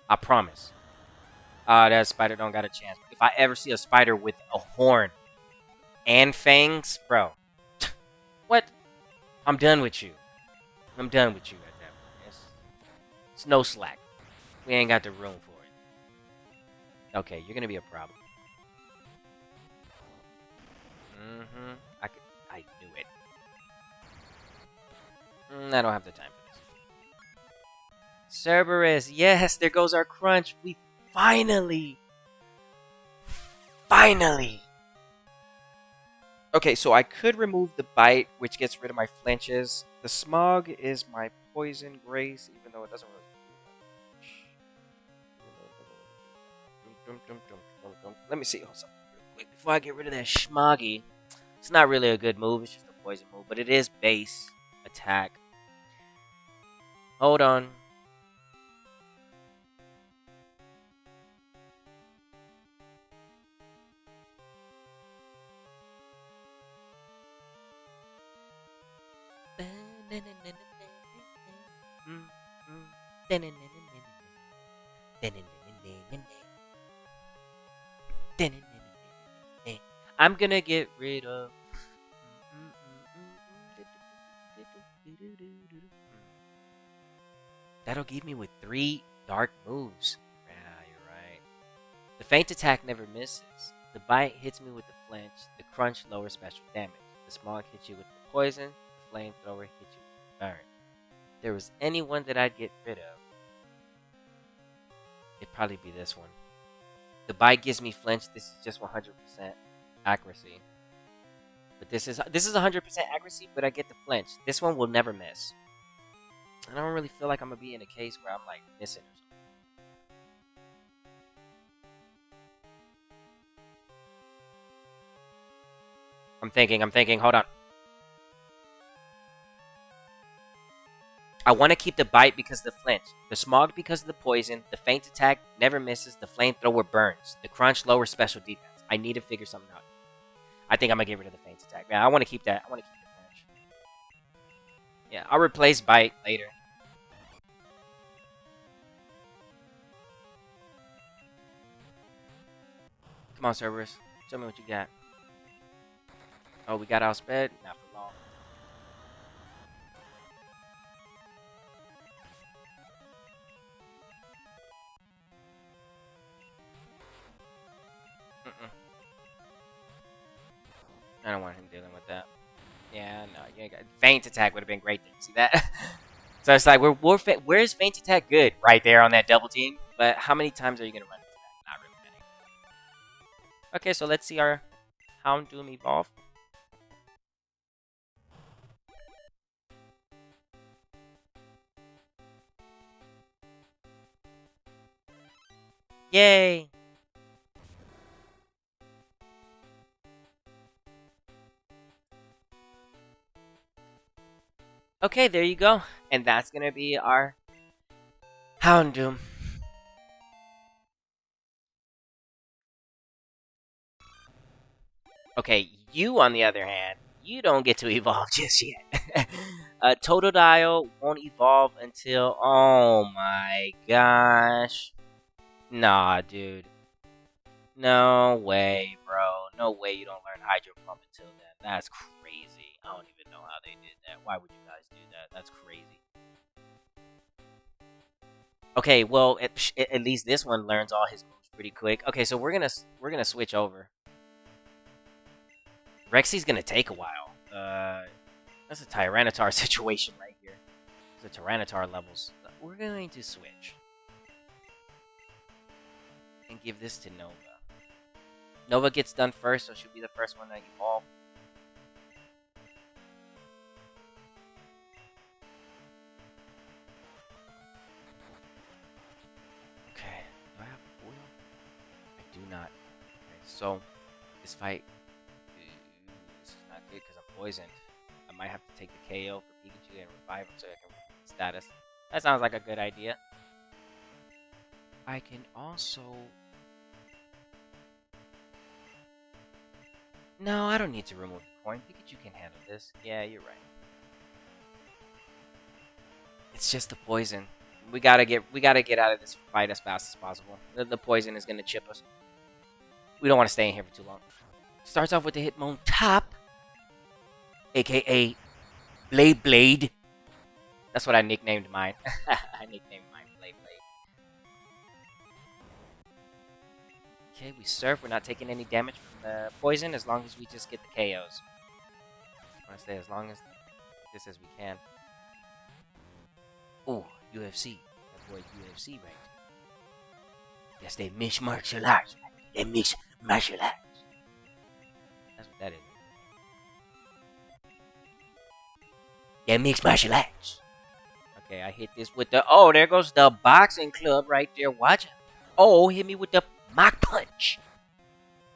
I promise. That spider don't got a chance. If I ever see a spider with a horn and fangs, bro, what? I'm done with you. I'm done with you at that point. It's no slack. We ain't got the room for it. Okay, you're gonna be a problem. I knew it. I don't have the time for this. Cerberus, yes, there goes our crunch. We finally Okay, so I could remove the bite, which gets rid of my flinches. The smog is my poison grace, even though it doesn't really do much. Let me see something real quick before I get rid of that smoggy. It's not really a good move, it's just a poison move, but it is base attack. Hold on. I'm gonna get rid of. That'll give me with 3 dark moves. Yeah, you're right. The feint attack never misses. The bite hits me with the flinch. The crunch lowers special damage. The smog hits you with the poison. The flamethrower hits you with the burn. If there was anyone that I'd get rid of, it'd probably be this one. The bite gives me flinch. This is just 100% accuracy. But this is 100% accuracy, but I get the flinch. This one will never miss. I don't really feel like I'm gonna be in a case where I'm like missing or something. I'm thinking, hold on. I want to keep the bite because of the flinch, the smog because of the poison, the feint attack never misses, the flamethrower burns, the crunch lowers special defense. I need to figure something out. I think I'm gonna get rid of the feint attack. Yeah, I want to keep that. I want to keep the flinch. Yeah, I'll replace bite later. Come on, Cerberus. Show me what you got. Oh, we got outsped? Not for long. I don't want him dealing with that. Yeah, no. Yeah, feint attack would have been great. Did you see that? So it's like, where's feint attack good? Right there on that double team. But how many times are you going to run into that? Not really many. Okay, so let's see our Houndoom evolve. Yay! Okay, there you go. And that's going to be our Houndoom. Okay, you on the other hand, you don't get to evolve just yet. Totodile won't evolve until... Oh my gosh. Nah, dude. No way, bro. No way you don't learn Hydro Pump until then. That's crazy. I don't even know how they did that. Why would you guys do that? That's crazy. Okay, well, at least this one learns all his moves pretty quick. Okay, so we're gonna switch over. Rexy's gonna take a while. That's a Tyranitar situation right here. The Tyranitar levels. We're going to switch and give this to Nova. Nova gets done first, so she'll be the first one to evolve. Okay, do I have a foil? I do not. Okay, so this fight, this is not good because I'm poisoned. I might have to take the KO for Pikachu and revive him so I can status. That sounds like a good idea. I can also... No, I don't need to remove the coin. Pikachu can handle this. Yeah, you're right. It's just the poison. We gotta get out of this fight as fast as possible. The poison is gonna chip us. We don't want to stay in here for too long. Starts off with the Hitmon Top, aka Blade. That's what I nicknamed mine. I nicknamed mine Blade. Okay, we surf. We're not taking any damage from the poison as long as we just get the KOs. I want to stay as long as this as we can. Oh, UFC. That boy UFC right. Yes, they mix martial arts. They mix martial arts. That's what that is. That mixed martial arts. Okay, I hit this with the. Oh, there goes the boxing club right there. Watch it. Oh, hit me with the Mach punch.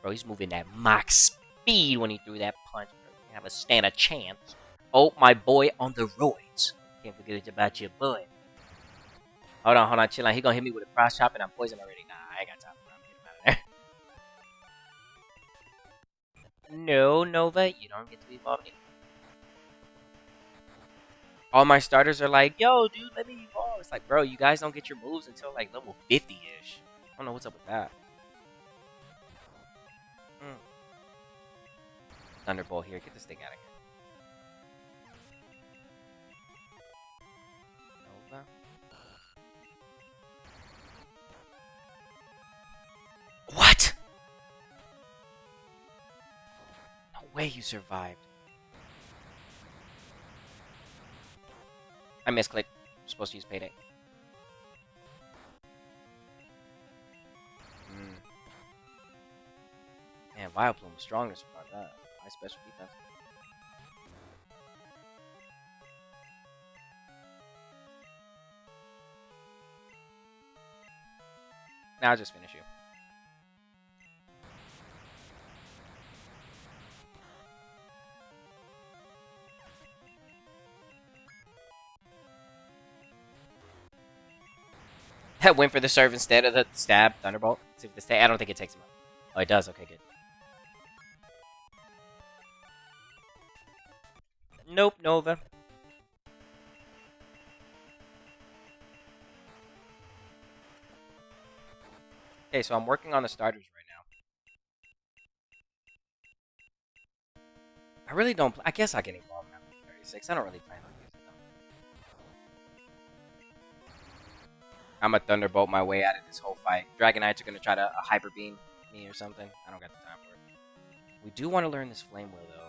Bro, he's moving at Mach speed when he threw that punch. Bro, you have a stand a chance. Oh, my boy on the roids. Can't forget about your boy. Hold on, chill out. He gonna hit me with a cross chop and I'm poisoned already. Nah, I ain't got time for him. Get him out of there. No, Nova, you don't get to evolve anymore. All my starters are like, yo, dude, let me evolve. It's like, bro, you guys don't get your moves until like level 50-ish. I don't know what's up with that. Thunderbolt here. Get this thing out of here. Nova. What? No way you survived. I misclicked. I'm supposed to use Payday. Man, Vileplume was strong to survive that. High special defense. Now I'll just finish you. Went for the serve instead of the stab. Thunderbolt. See if the stab. I don't think it takes him out. Oh, it does. Okay, good. Nope, Nova. Okay, so I'm working on the starters right now. I really don't. I guess I can evolve now. 36. I don't really plan on using them. I'm a Thunderbolt my way out of this whole fight. Dragonites are going to try to Hyper Beam me or something. I don't got the time for it. We do want to learn this Flame Wheel, though.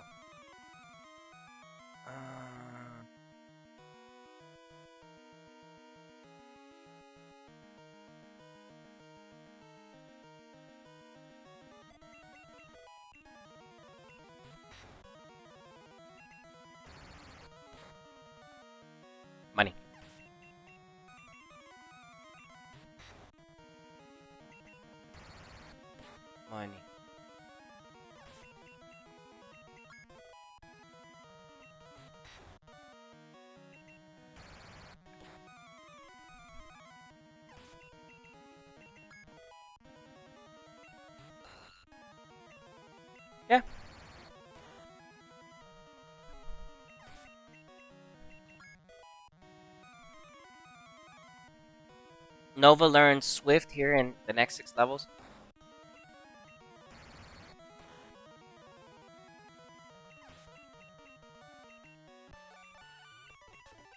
Money. Money. Yeah. Nova learns Swift here in the next 6 levels.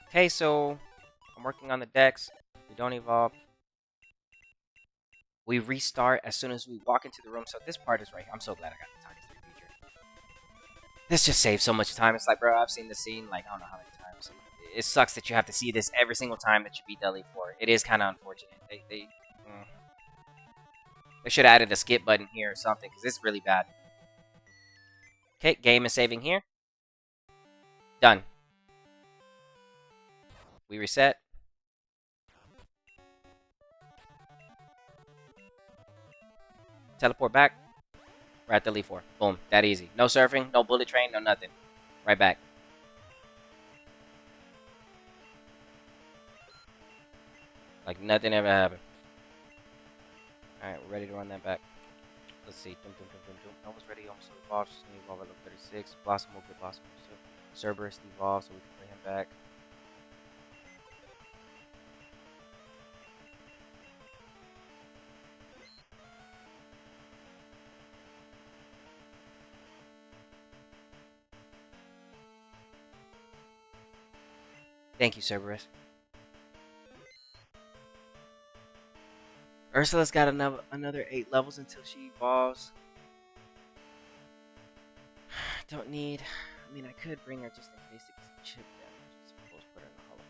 Okay, so I'm working on the Dex. We don't evolve. We restart as soon as we walk into the room. So this part is right here. I'm so glad I got the Times 3 feature. This just saves so much time. It's like, bro, I've seen this scene like I don't know how many times. It sucks that you have to see this every single time that you beat Dudley 4. It is kind of unfortunate. They should have added a skip button here or something because it's really bad. Okay, game is saving here. Done. We reset. Teleport back. We're at Dudley 4. Boom. That easy. No surfing, no bullet train, no nothing. Right back. Like nothing ever happened. Alright, we're ready to run that back. Let's see. Almost ready. Almost evolved. Just gonna evolve at level 36. Blossom will get Blossom. Cerberus evolved, so we can bring him back. Thank you, Cerberus. Ursula's got another 8 levels until she evolves. Don't need. I mean, I could bring her just in case to get some chip damage. I suppose put her in the Hall of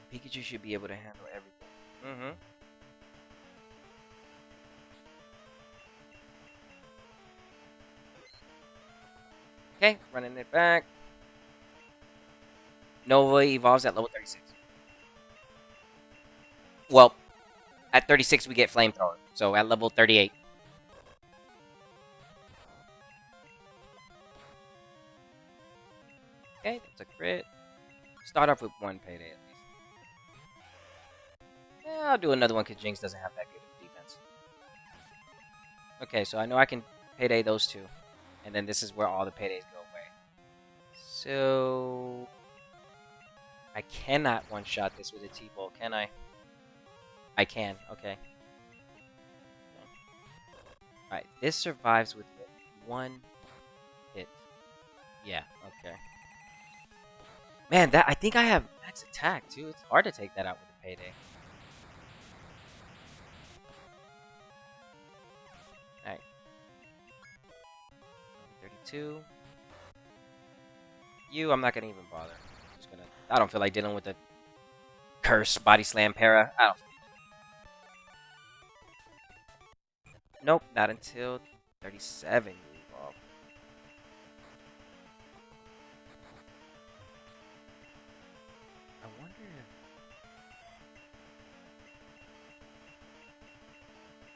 Fame. Pikachu should be able to handle everything. Okay, running it back. Nova evolves at level 36. Well, at 36 we get Flamethrower. So at level 38. Okay, that's a crit. Start off with one payday at least. Yeah, I'll do another one because Jinx doesn't have that good of defense. Okay, so I know I can payday those two. And then this is where all the paydays go away. So... I cannot one-shot this with a T-Bolt, can I? I can, okay. Alright, this survives with one hit. Yeah, okay. Man, that I think I have max attack, too. It's hard to take that out with a payday. Alright. 32. I'm not gonna even bother. I don't feel like dealing with the curse body slam para. I don't. Nope, not until 37 you evolve.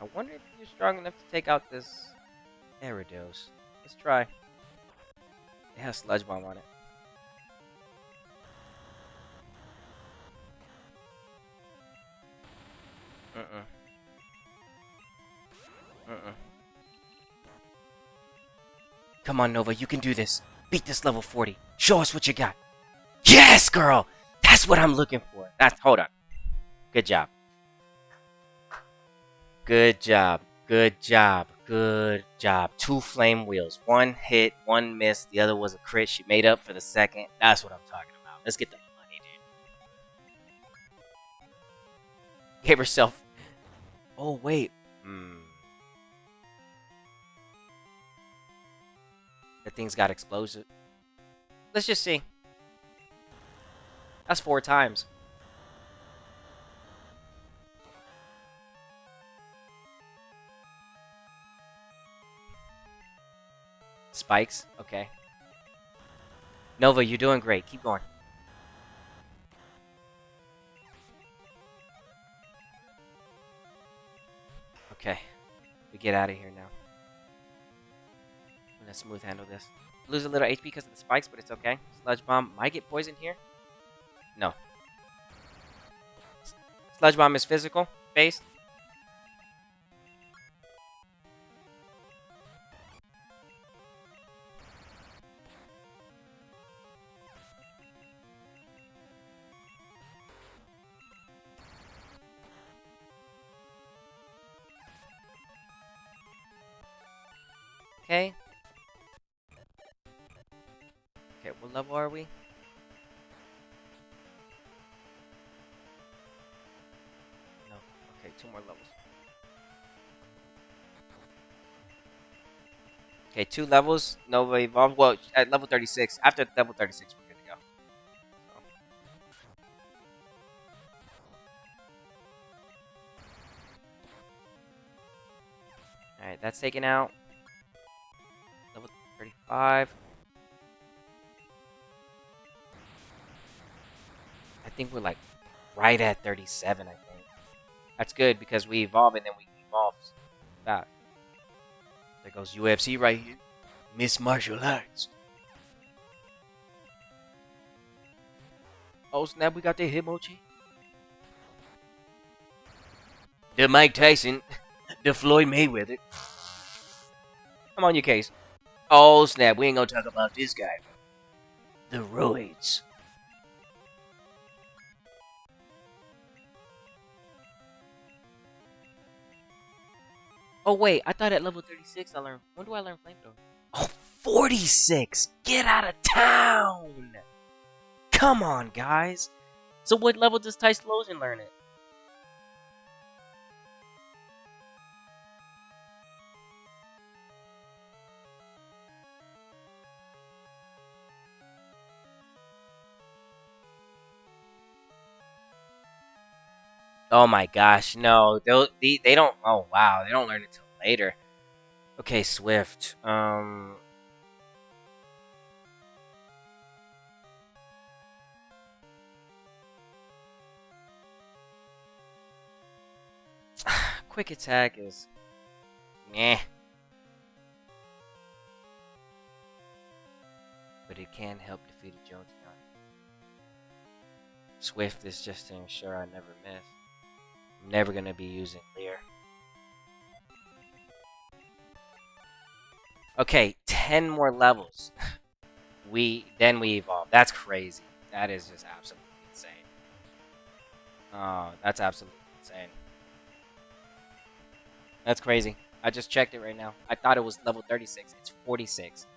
I wonder if you're strong enough to take out this Gyarados. Let's try. It has Sludge Bomb on it. Come on, Nova, you can do this. Beat this level 40. Show us what you got. Yes, girl! That's what I'm looking for. Hold on. Good job. Good job. Good job. Good job. 2 flame wheels. 1 hit, 1 miss. The other was a crit. She made up for the second. That's what I'm talking about. Let's get the money, dude. Gave herself... Oh, wait. The thing's got explosive. Let's just see. That's 4 times. Spikes? Okay. Nova, you're doing great. Keep going. Okay. We get out of here now. I'm gonna smooth handle this. Lose a little HP because of the spikes, but it's okay. Sludge Bomb might get poisoned here. No. Sludge Bomb is physical based. Okay. Okay, what level are we? No. Okay, 2 more levels. Okay, 2 levels. Nova evolve. Well, at level 36. After level 36, we're good to go. Alright, that's taken out. Level 35. I think we're like right at 37, I think. That's good because we evolve and then we evolve back. There goes UFC right here. Miss Martial Arts. Oh snap, we got the Himochi. The Mike Tyson. The Floyd Mayweather. Come on, your case. Oh snap, we ain't gonna talk about this guy. The roids. Oh wait, I thought at level 36 I learned. When do I learn Flamethrower? Oh, 46! Get out of town! Come on, guys. So what level does Typhlosion learn it? Oh my gosh, no. They don't... Oh wow, they don't learn it till later. Okay, Swift. quick attack is meh. But it can help defeat a Jolteon. Swift is just to ensure I never miss. I'm never gonna be using Leer. Okay, 10 more levels. Then we evolve. That's crazy. That is just absolutely insane. Oh, that's absolutely insane. That's crazy. I just checked it right now. I thought it was level 36. It's 46.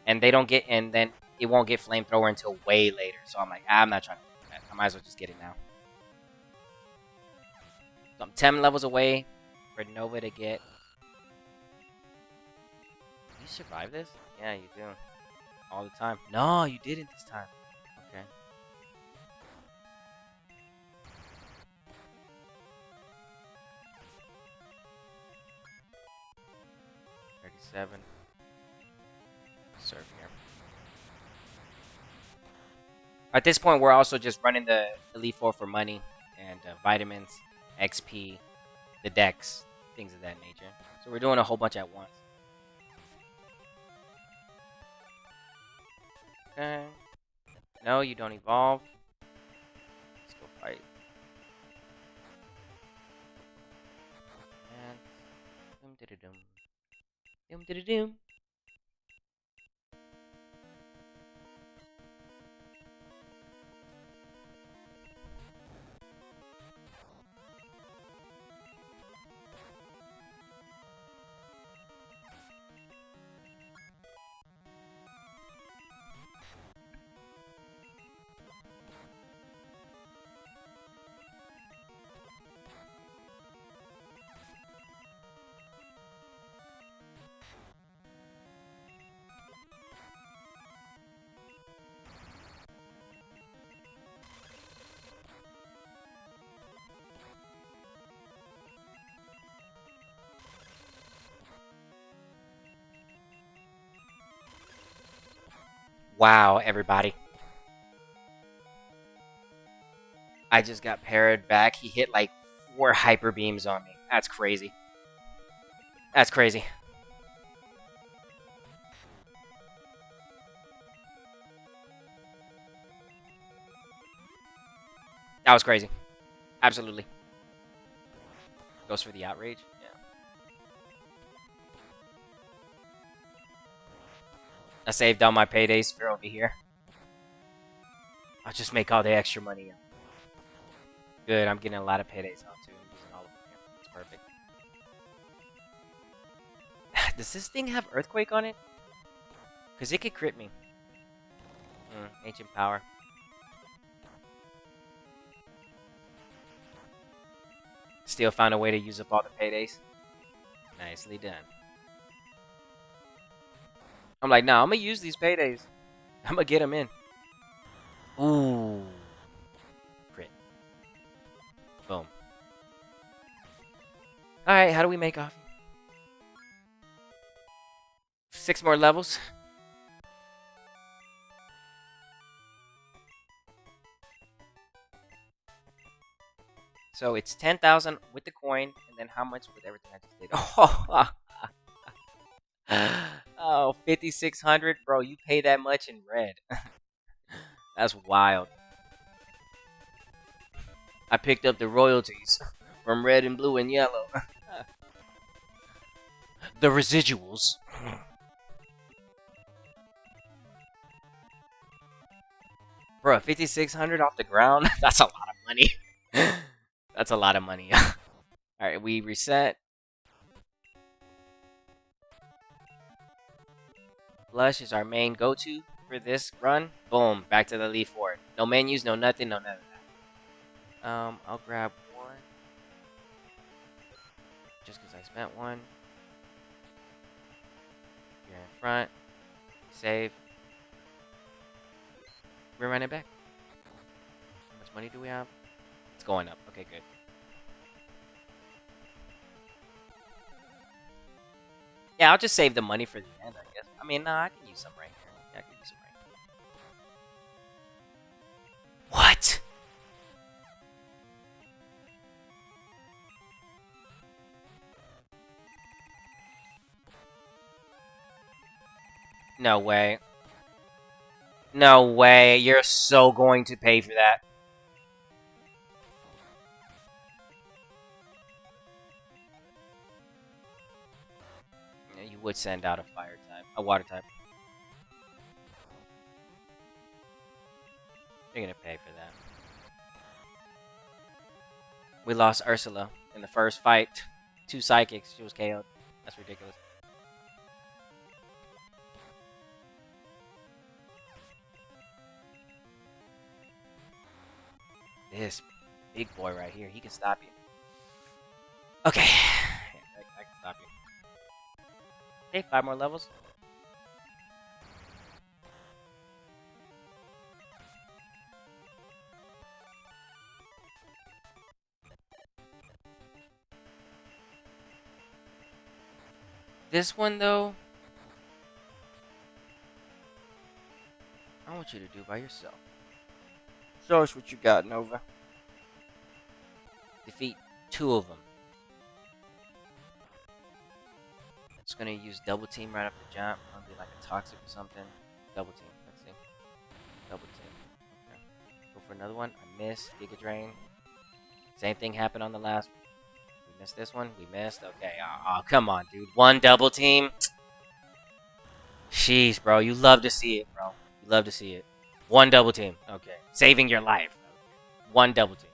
And they don't get, and then it won't get flamethrower until way later. So I'm like, I'm not trying to do that. I might as well just get it now. So I'm 10 levels away for Nova to get. You survive this? Yeah, you do. All the time. No, you didn't this time. Okay. $37. Serve here. At this point, we're also just running the Elite Four for money and vitamins, XP, the Dex, things of that nature. So we're doing a whole bunch at once. Okay. No, you don't evolve. Let's go fight. And dum-da-da-dum. Dum-da-da-dum. Wow, everybody. I just got parried back. He hit like 4 hyper beams on me. That's crazy. That's crazy. That was crazy. Absolutely. Goes for the outrage. Yeah. I saved all my paydays for over here. I'll just make all the extra money. Good, I'm getting a lot of paydays now too. I'm using all of them here. It's perfect. Does this thing have Earthquake on it? Because it could crit me. Ancient Power. Still found a way to use up all the paydays. Nicely done. I'm like, nah, I'm going to use these paydays. I'm going to get them in. Ooh. Crit. Boom. Alright, how do we make off? 6 more levels. So it's 10,000 with the coin, and then how much with everything I just did? Oh, 5,600, bro. You pay that much in red. That's wild. I picked up the royalties from red and blue and yellow. The residuals. Bro, 5,600 off the ground? That's a lot of money. That's a lot of money. Alright, we reset. Blush is our main go-to for this run. Boom, back to the Elite Four. No menus, no nothing, no none of that. I'll grab one. Just because I spent one. You're in front. Save. We're running back. How much money do we have? It's going up. Okay, good. Yeah, I'll just save the money for the end, I guess. I mean, nah, I can use some right here. Yeah, I can use some right here. What? No way. No way. You're so going to pay for that. Yeah, you would send out a fire type, a water type. You're gonna pay for that. We lost Ursula in the first fight. 2 psychics. She was KO'd. That's ridiculous. This big boy right here, he can stop you. Okay. I can stop you. Okay, 5 more levels. This one, though, I want you to do by yourself. Show us what you got, Nova. Defeat 2 of them. It's gonna use double team right off the jump. Gonna be like a toxic or something. Double team. Let's see. Double team. Okay. Go for another one. I missed. Giga Drain. Same thing happened on the last one. We missed this one. We missed. Okay. Oh, come on, dude. 1 double team. Jeez, bro. You love to see it, bro. You love to see it. 1 double team. Okay. Saving your life. 1 double team.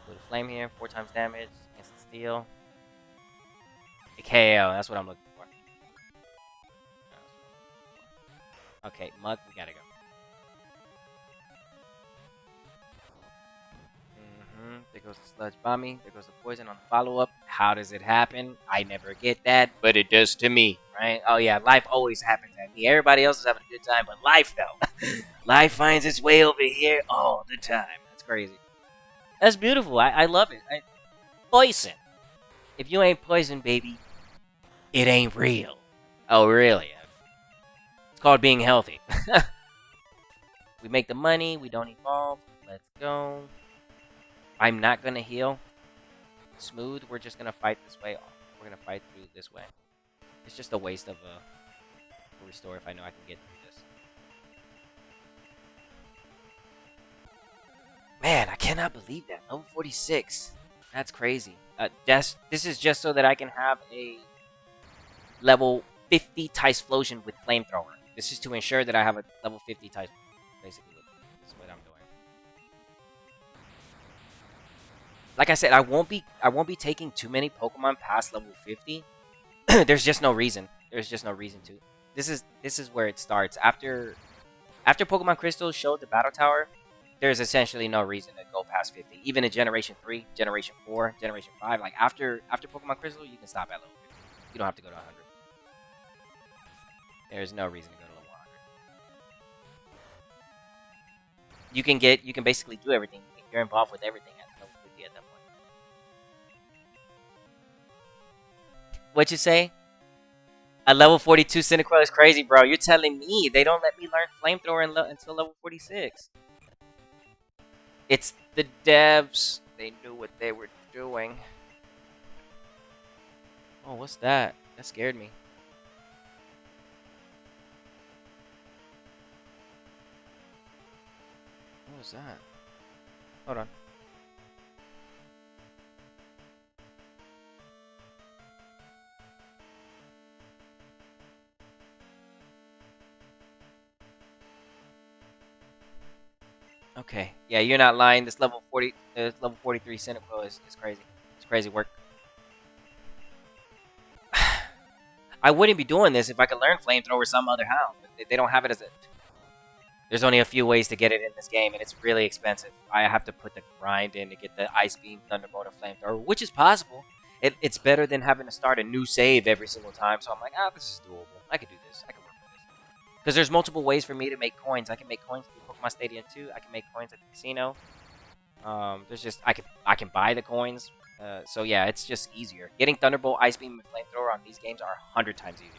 Put a flame here. 4 times damage. Instant steal. A KO. That's what I'm looking for. Okay, Mug. We gotta go. There goes the sludge bombing. There goes the poison on the follow-up. How does it happen? I never get that, but it does to me, right? Oh yeah, life always happens at me. Everybody else is having a good time, but life though, life finds its way over here all the time. That's crazy. That's beautiful. I love it. Poison. If you ain't poison, baby, it ain't real. Oh really? It's called being healthy. We make the money. We don't evolve. Let's go. I'm not going to heal. Smooth. We're just going to fight this way. We're going to fight through this way. It's just a waste of a restore if I know I can get through this. Man, I cannot believe that. Level 46. That's crazy. This is just so that I can have a level 50 Typhlosion with Flamethrower. This is to ensure that I have a level 50 Typhlosion. Basically, this is what I'm doing. Like I said, I won't be taking too many Pokemon past level 50. There's just no reason. There's just no reason to. This is where it starts. After Pokemon Crystal showed the Battle Tower, there's essentially no reason to go past 50. Even in Generation 3, Generation 4, Generation 5, like after Pokemon Crystal, you can stop at level 50. You don't have to go to 100. There's no reason to go to level 100. You can basically do everything. You're involved with everything at level 50 at that point. What you say? A level 42 Cyndaquil is crazy, bro. You're telling me they don't let me learn Flamethrower until level 46. It's the devs. They knew what they were doing. Oh, what's that? That scared me. What was that? Hold on. Okay. Yeah, you're not lying. This level 43 Cyndaquil is crazy. It's crazy work. I wouldn't be doing this if I could learn Flamethrower some other how. They don't have it as a... There's only a few ways to get it in this game, and it's really expensive. I have to put the grind in to get the Ice Beam, Thunderbolt, or Flamethrower, which is possible. It's better than having to start a new save every single time, so I'm like, this is doable. I can do this. I can work with this. Because there's multiple ways for me to make coins. I can make coins through Pokemon Stadium 2. I can make coins at the casino. There's just... I can buy the coins. So yeah, it's just easier. Getting Thunderbolt, Ice Beam, and Flamethrower on these games are 100 times easier.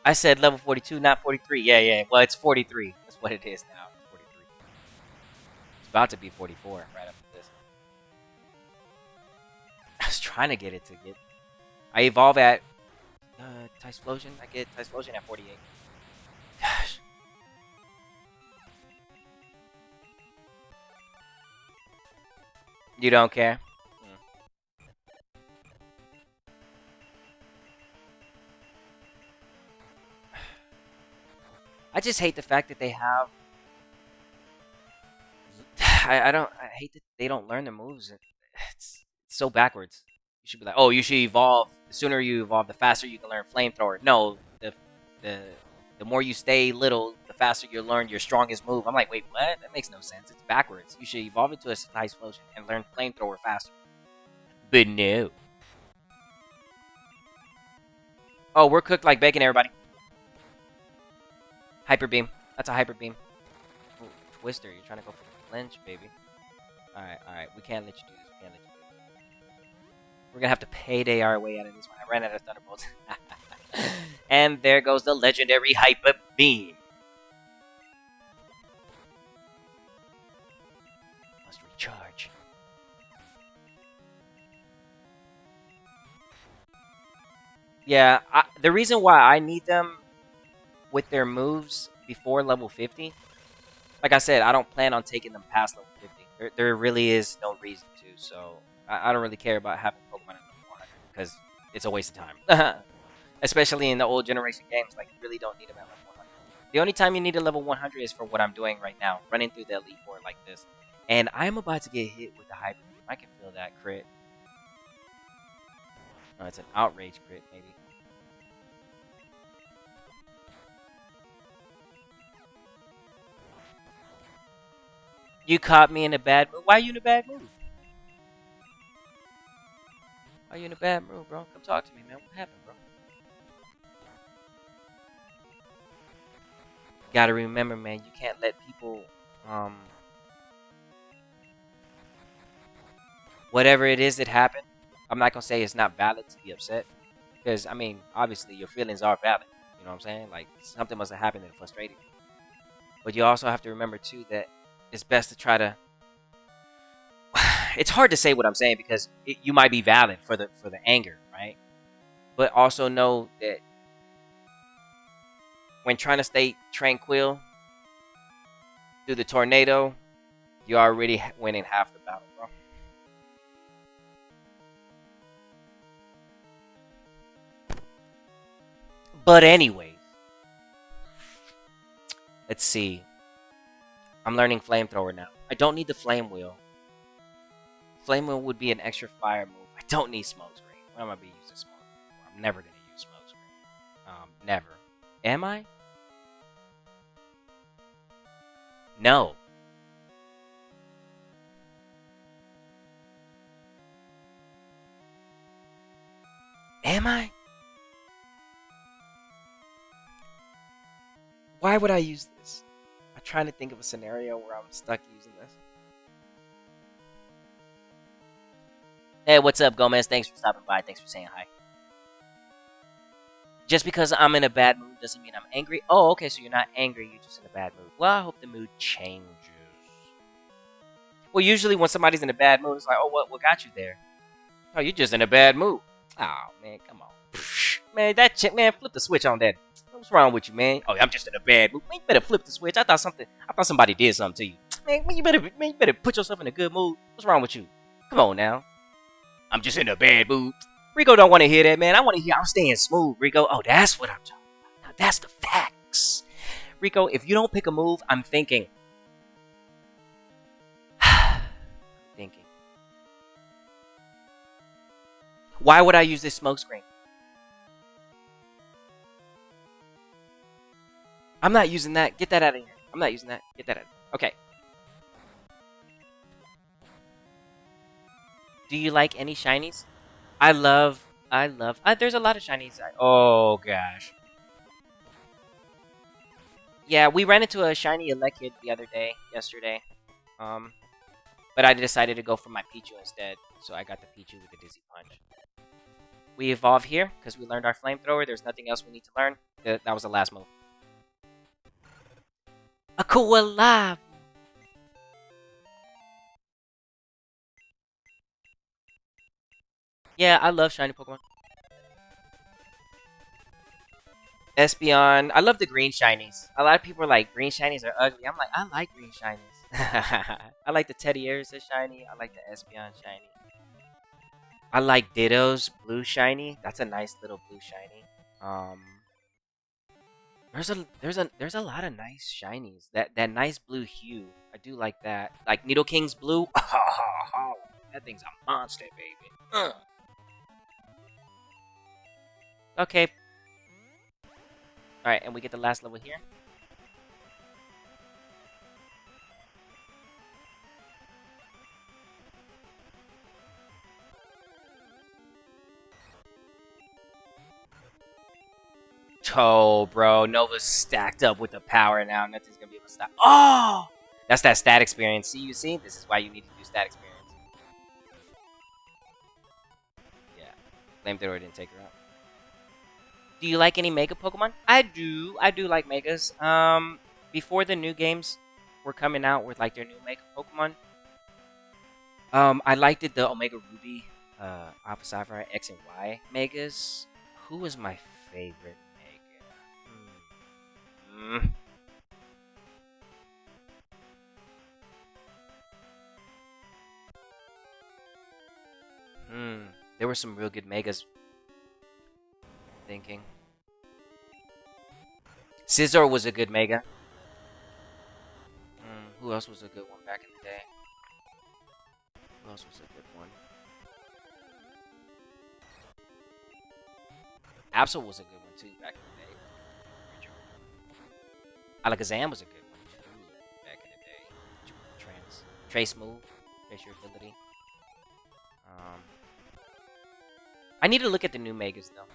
I said level 42, not 43. Yeah. Well, it's 43. That's what it is now. It's 43. It's about to be 44 right after this. was trying to get it to get. I evolve at Typhlosion. I get Typhlosion at 48. Gosh. You don't care? I just hate the fact that they have. I don't. I hate that they don't learn the moves. It's so backwards. You should be like, oh, you should evolve. The sooner you evolve, the faster you can learn flamethrower. No, the the more you stay little, the faster you learn your strongest move. I'm like, wait, what? That makes no sense. It's backwards. You should evolve into a Ice Explosion and learn flamethrower faster. But no. Oh, we're cooked like bacon, everybody. Hyper Beam. That's a Hyper Beam. Ooh, Twister, you're trying to go for the flinch, baby. Alright. We can't let you do this. We can't let you do this. We're gonna have to payday our way out of this one. I ran out of Thunderbolts. And there goes the legendary Hyper Beam. Must recharge. Yeah, the reason why I need them with their moves before level 50, like I said, I don't plan on taking them past level 50. There really is no reason to, so I don't really care about having Pokemon at level 100 because it's a waste of time. Especially in the old generation games, like, you really don't need them at level 100. The only time you need a level 100 is for what I'm doing right now, running through the Elite Four like this. And I'm about to get hit with the Hyper Beam. I can feel that crit. Oh, it's an Outrage crit, maybe. You caught me in a bad mood. Why are you in a bad mood? Why are you in a bad mood, bro? Come talk to me, man. What happened, bro? Gotta remember, man, you can't let people, whatever it is that happened, I'm not gonna say it's not valid to be upset. Because, I mean, obviously, your feelings are valid. You know what I'm saying? Like, something must have happened that frustrated you. But you also have to remember, too, that it's best to try to... It's hard to say what I'm saying because you might be valid for the anger, right? But also know that when trying to stay tranquil through the tornado, you're already winning half the battle, bro. But anyways, let's see. I'm learning Flamethrower now. I don't need the Flame Wheel. Flame Wheel would be an extra fire move. I don't need Smoke Screen. What am I be using Smoke Screen for? I'm never going to use Smoke Screen. Never. Am I? No. Am I? Why would I use this? I'm trying to think of a scenario where I'm stuck using this. Hey, what's up, Gomez? Thanks for stopping by. Thanks for saying hi. Just because I'm in a bad mood doesn't mean I'm angry. Oh, okay, so you're not angry, you're just in a bad mood. Well, I hope the mood changes. Well, usually when somebody's in a bad mood, it's like, oh, what got you there? Oh, you're just in a bad mood. Oh, man, come on. Man, that chick, man, flip the switch on that. What's wrong with you, man? Oh, I'm just in a bad mood. Man, you better flip the switch. I thought somebody did something to you. Man, you better put yourself in a good mood. What's wrong with you? Come on now. I'm just in a bad mood. Rico don't want to hear that, man. I want to hear I'm staying smooth, Rico. Oh, that's what I'm talking about. Now, that's the facts. Rico, if you don't pick a move, I'm thinking. Thinking. Why would I use this smoke screen? I'm not using that. Get that out of here. I'm not using that. Get that out. Okay. Do you like any shinies? I love. There's a lot of shinies. Oh gosh. Yeah, we ran into a shiny Elekid the other day, yesterday. But I decided to go for my Pichu instead, so I got the Pichu with the Dizzy Punch. We evolve here because we learned our Flamethrower. There's nothing else we need to learn. That was the last move. A Koala. Yeah, I love shiny Pokemon. Espeon. I love the green shinies. A lot of people are like, green shinies are ugly. I'm like, I like green shinies. I like the Teddy Ursa shiny. I like the Espeon shiny. I like Ditto's blue shiny. That's a nice little blue shiny. Um, there's a lot of nice shinies. That nice blue hue. I do like that. Like Needle King's blue. That thing's a monster, baby. Okay. All right, and we get the last level here. Oh, bro, Nova's stacked up with the power now. Nothing's gonna be able to stop. Oh, that's that stat experience. See, you see, this is why you need to do stat experience. Yeah, Flamethrower didn't take her out. Do you like any Mega Pokemon? I do. I do like Megas. Before the new games were coming out with like their new Mega Pokemon, I liked it the Omega Ruby, Alpha Sapphire, X and Y Megas. Who was my favorite Mega? Hmm. Hmm. There were some real good Megas. Thinking. Scizor was a good Mega. Who else was a good one back in the day? Who else was a good one? Absol was a good one too back in the day. Alakazam was a good one too back in the day. Trace move, trace your ability. Um, I need to look at the new Megas though.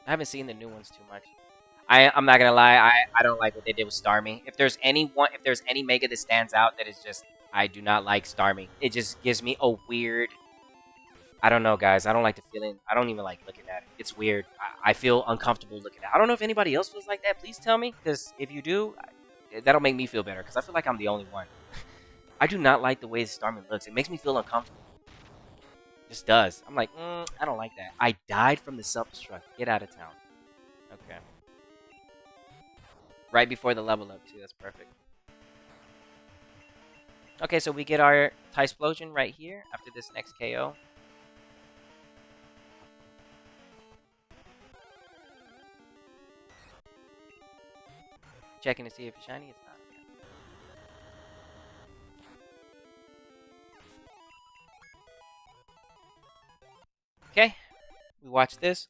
I haven't seen the new ones too much. I'm not gonna lie, I don't like what they did with Starmie. If there's any Mega that stands out that is just I do not like Starmie. It just gives me a weird I don't know, guys. I don't like the feeling. I don't even like looking at it. It's weird. I feel uncomfortable looking at it. I don't know if anybody else feels like that. Please tell me, because if you do, that'll make me feel better, because I feel like I'm the only one. I do not like the way Starmie looks. It makes me feel uncomfortable. It just does. I'm like, I don't like that. I died from the self-destruct. Get out of town. Okay. Right before the level up, too. That's perfect. Okay, so we get our Tysplosion right here after this next KO. Checking to see if it's shiny. It's not. Okay, we watch this.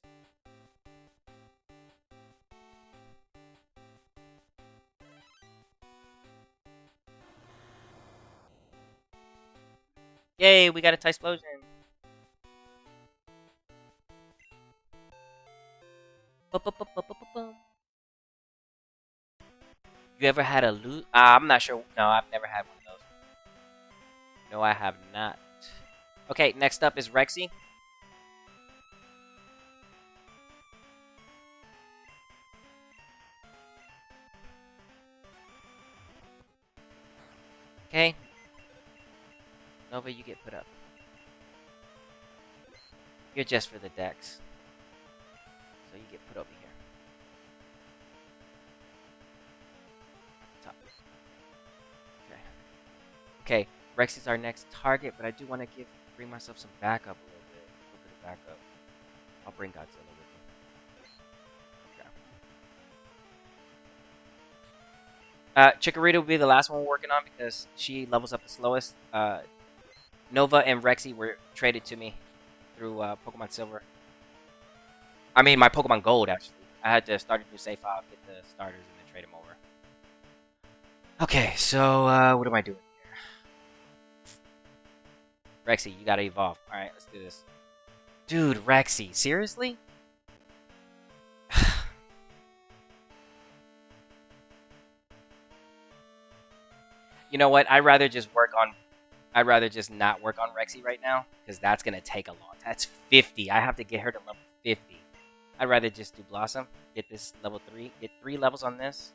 Yay, we got a Tysplosion. You ever had a loot? I'm not sure. No, I've never had one of those. No, I have not. Okay, next up is Rexy. Okay. Nova, you get put up. You're just for the decks. So you get put over here. Top. Okay. Okay, Rexy's our next target, but I do want to bring myself some backup a little bit. A little bit of backup. I'll bring Godzilla with me. Okay. Chikorita will be the last one we're working on because she levels up the slowest. Nova and Rexy were traded to me through Pokemon Silver. I mean, my Pokemon Gold, actually. I had to start a new save file, get the starters, and then trade them over. Okay, so what am I doing here? Rexy, you gotta evolve. Alright, let's do this. Dude, Rexy, seriously? You know what? I'd rather just not work on Rexy right now, because that's gonna take a long time. That's 50. I have to get her to level 50. I'd rather just do Blossom, get this level 3, get 3 levels on this,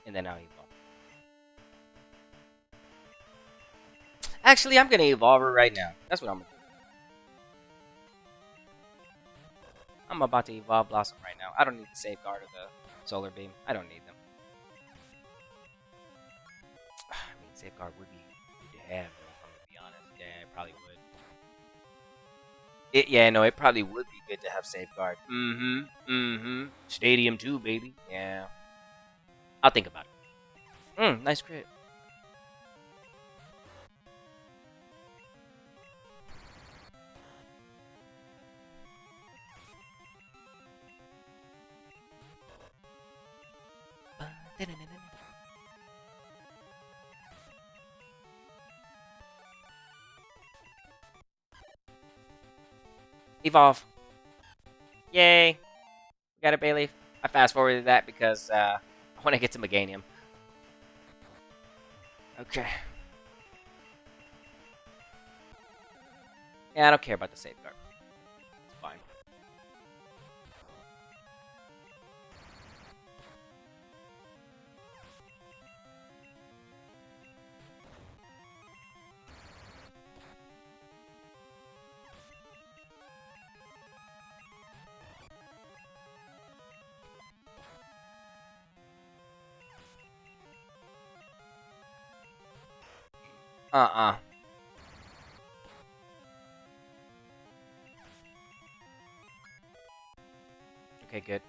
and then I'll evolve. Actually, I'm gonna evolve her right now. That's what I'm gonna do. I'm about to evolve Blossom right now. I don't need the Safeguard or the Solar Beam. I don't need them. I mean, Safeguard would be good to have, if I'm gonna be honest. Yeah, it probably would. Yeah, no, it probably would be good to have Safeguard. Stadium 2, baby. Yeah. I'll think about it. Nice crit. Evolve. Yay. We got a Bayleaf. I fast forwarded that because I want to get to Meganium. Okay. Yeah, I don't care about the Safeguard. It's fine. Uh-uh. Okay, good.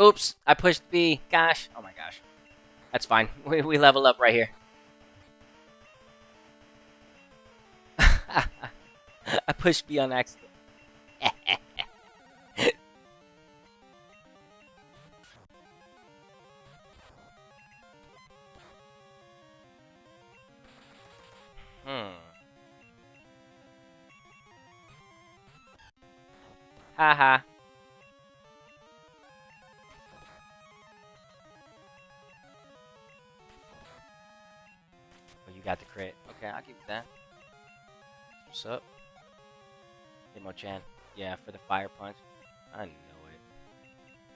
Oops, I pushed B. Gosh. Oh my gosh. That's fine. We level up right here. I pushed B on accident. Haha. Oh, you got the crit. Okay, I'll give you that. What's up? Demo-chan. Yeah, for the fire punch. I know it.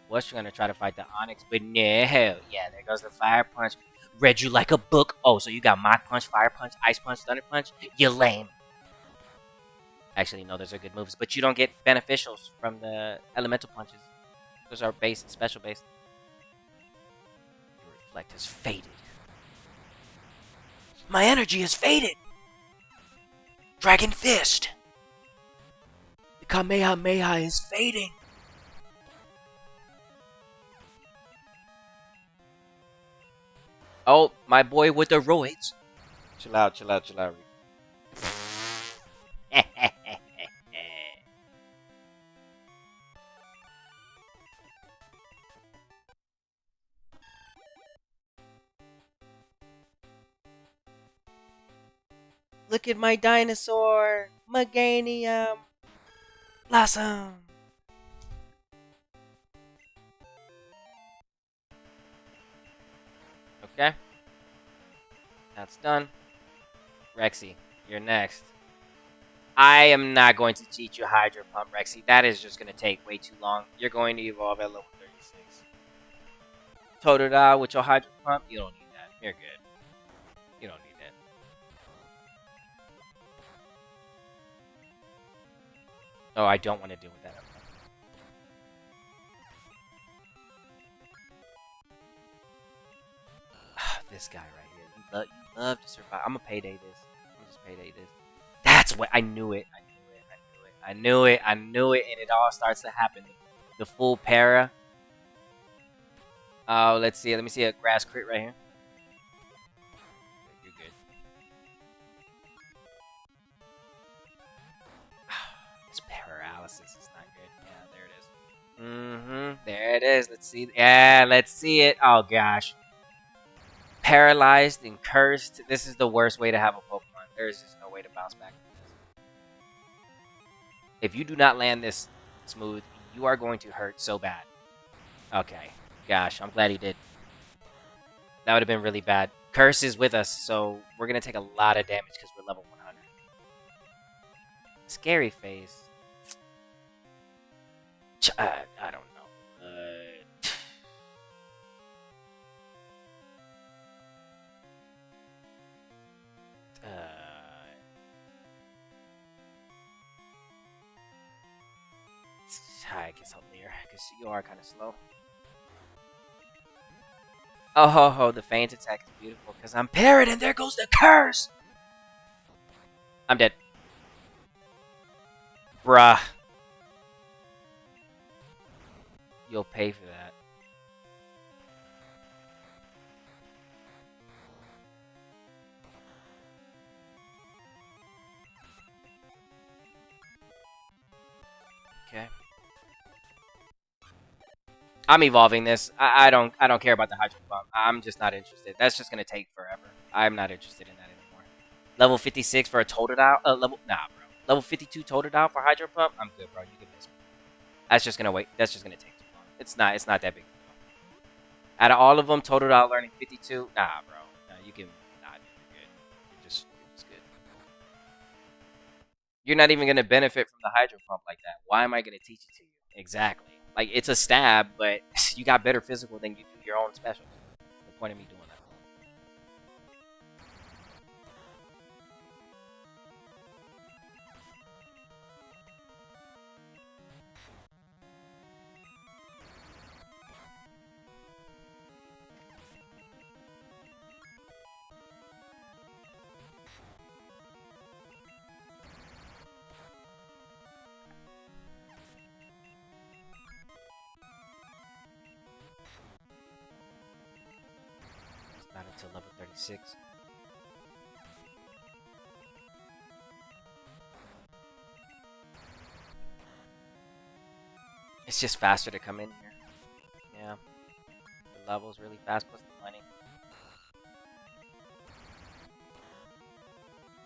Was gonna try to fight the Onyx, but no. Yeah, there goes the fire punch. Read you like a book. Oh, so you got Mach Punch, Fire Punch, Ice Punch, Thunder Punch? You lame. Actually, no, those are good moves, but you don't get beneficials from the elemental punches. Those are base, special base. Your reflect has faded. My energy has faded. Dragon Fist. The Kamehameha is fading. Oh, my boy with the roids. Chill out, chill out, chill out. Look at my dinosaur, Meganium Blossom. Okay, that's done. Rexy, you're next. I am not going to teach you Hydro Pump, Rexy. That is just going to take way too long. You're going to evolve at level 36. Totodile with your Hydro Pump, you don't need that. You're good. You don't need that. Oh, I don't want to deal with that. This guy right here. You love to survive. I'm gonna payday this. I'm just payday this. That's what I knew it. I knew it, and it all starts to happen. The full para. Oh, let's see. Let me see a grass crit right here. You're good. This paralysis is not good. Yeah, there it is. There it is. Let's see. Yeah, let's see it. Oh gosh. Paralyzed and cursed. This is the worst way to have a Pokemon. There is just no way to bounce back from this. If you do not land this smooth, you are going to hurt so bad. Okay. Gosh, I'm glad he did. That would have been really bad. Curse is with us, so we're going to take a lot of damage because we're level 100. Scary face. I don't know. Uh, I guess help me here, because you are kind of slow. Oh ho ho, the feint attack is beautiful, because I'm parried, and there goes the curse! I'm dead. Bruh. You'll pay for that. Okay. I'm evolving this. I don't care about the Hydro Pump. I'm just not interested. That's just gonna take forever. I'm not interested in that anymore. Level 56 for a Totodile. Nah, bro. Level 52 Totodile for Hydro Pump. I'm good, bro. You can miss me. That's just gonna wait. That's just gonna take too long. It's not. It's not that big. Out of all of them, Totodile learning 52. Nah, bro. Nah, you can. Nah, you're good. You're just good. You're not even gonna benefit from the Hydro Pump like that. Why am I gonna teach it to you? Exactly. Like, it's a stab, but you got better physical than you do your own specials. What's the point of me doing that? It's not until level 36. It's just faster to come in here. Yeah. The level's really fast, plus the money.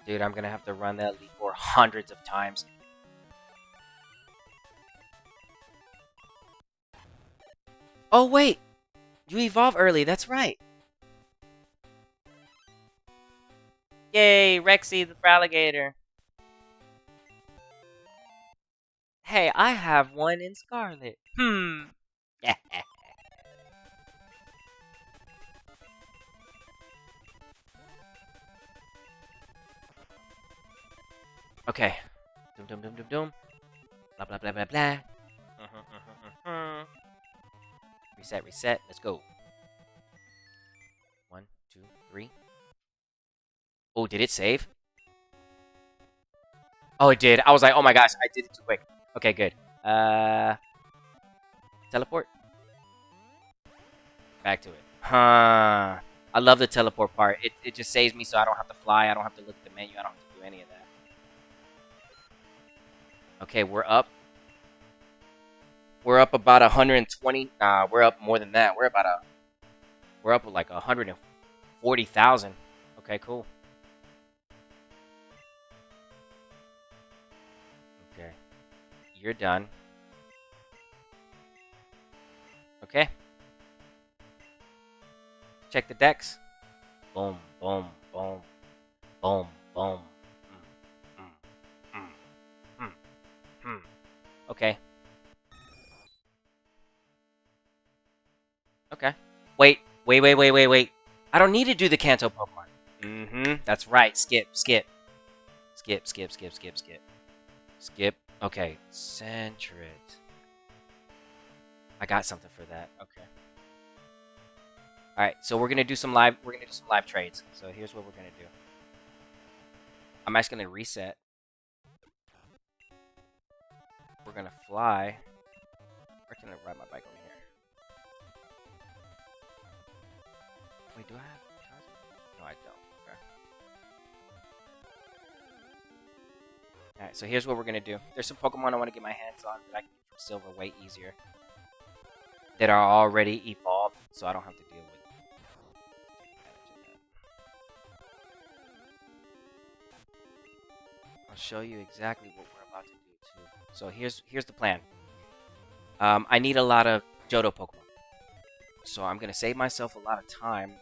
Dude, I'm gonna have to run that Elite Four hundreds of times. Oh, wait! You evolve early, that's right. Yay, Rexy the Fraligator. Hey, I have one in Scarlet. Okay. Dum dum dum dum dum. Blah blah blah blah blah. Reset, reset. Let's go. 1, 2, 3. Oh, did it save? Oh, it did. I was like, oh my gosh, I did it too quick. Okay, good. Teleport. Back to it. Huh. I love the teleport part. It just saves me so I don't have to fly. I don't have to look at the menu. I don't have to do any of that. Okay, we're up. We're up about 120. We're up more than that. We're up like 140,000. Okay, cool. Okay. You're done. Okay. Check the decks. Boom, boom, boom, boom, boom. Okay. Okay. Wait. I don't need to do the Kanto Pokemon. That's right. Skip. Skip. Okay. Centret. I got something for that. Okay. All right. So we're gonna do some live. We're gonna do some live trades. So here's what we're gonna do. I'm actually gonna reset. We're gonna fly. Or can I ride my bike over here? Wait, do I have no, I don't. Okay. Alright, so here's what we're gonna do. There's some Pokemon I want to get my hands on that I can get from Silver way easier. That are already evolved, so I don't have to deal with I'll show you exactly what we're about to do too. So here's the plan. I need a lot of Johto Pokemon. So I'm gonna save myself a lot of time.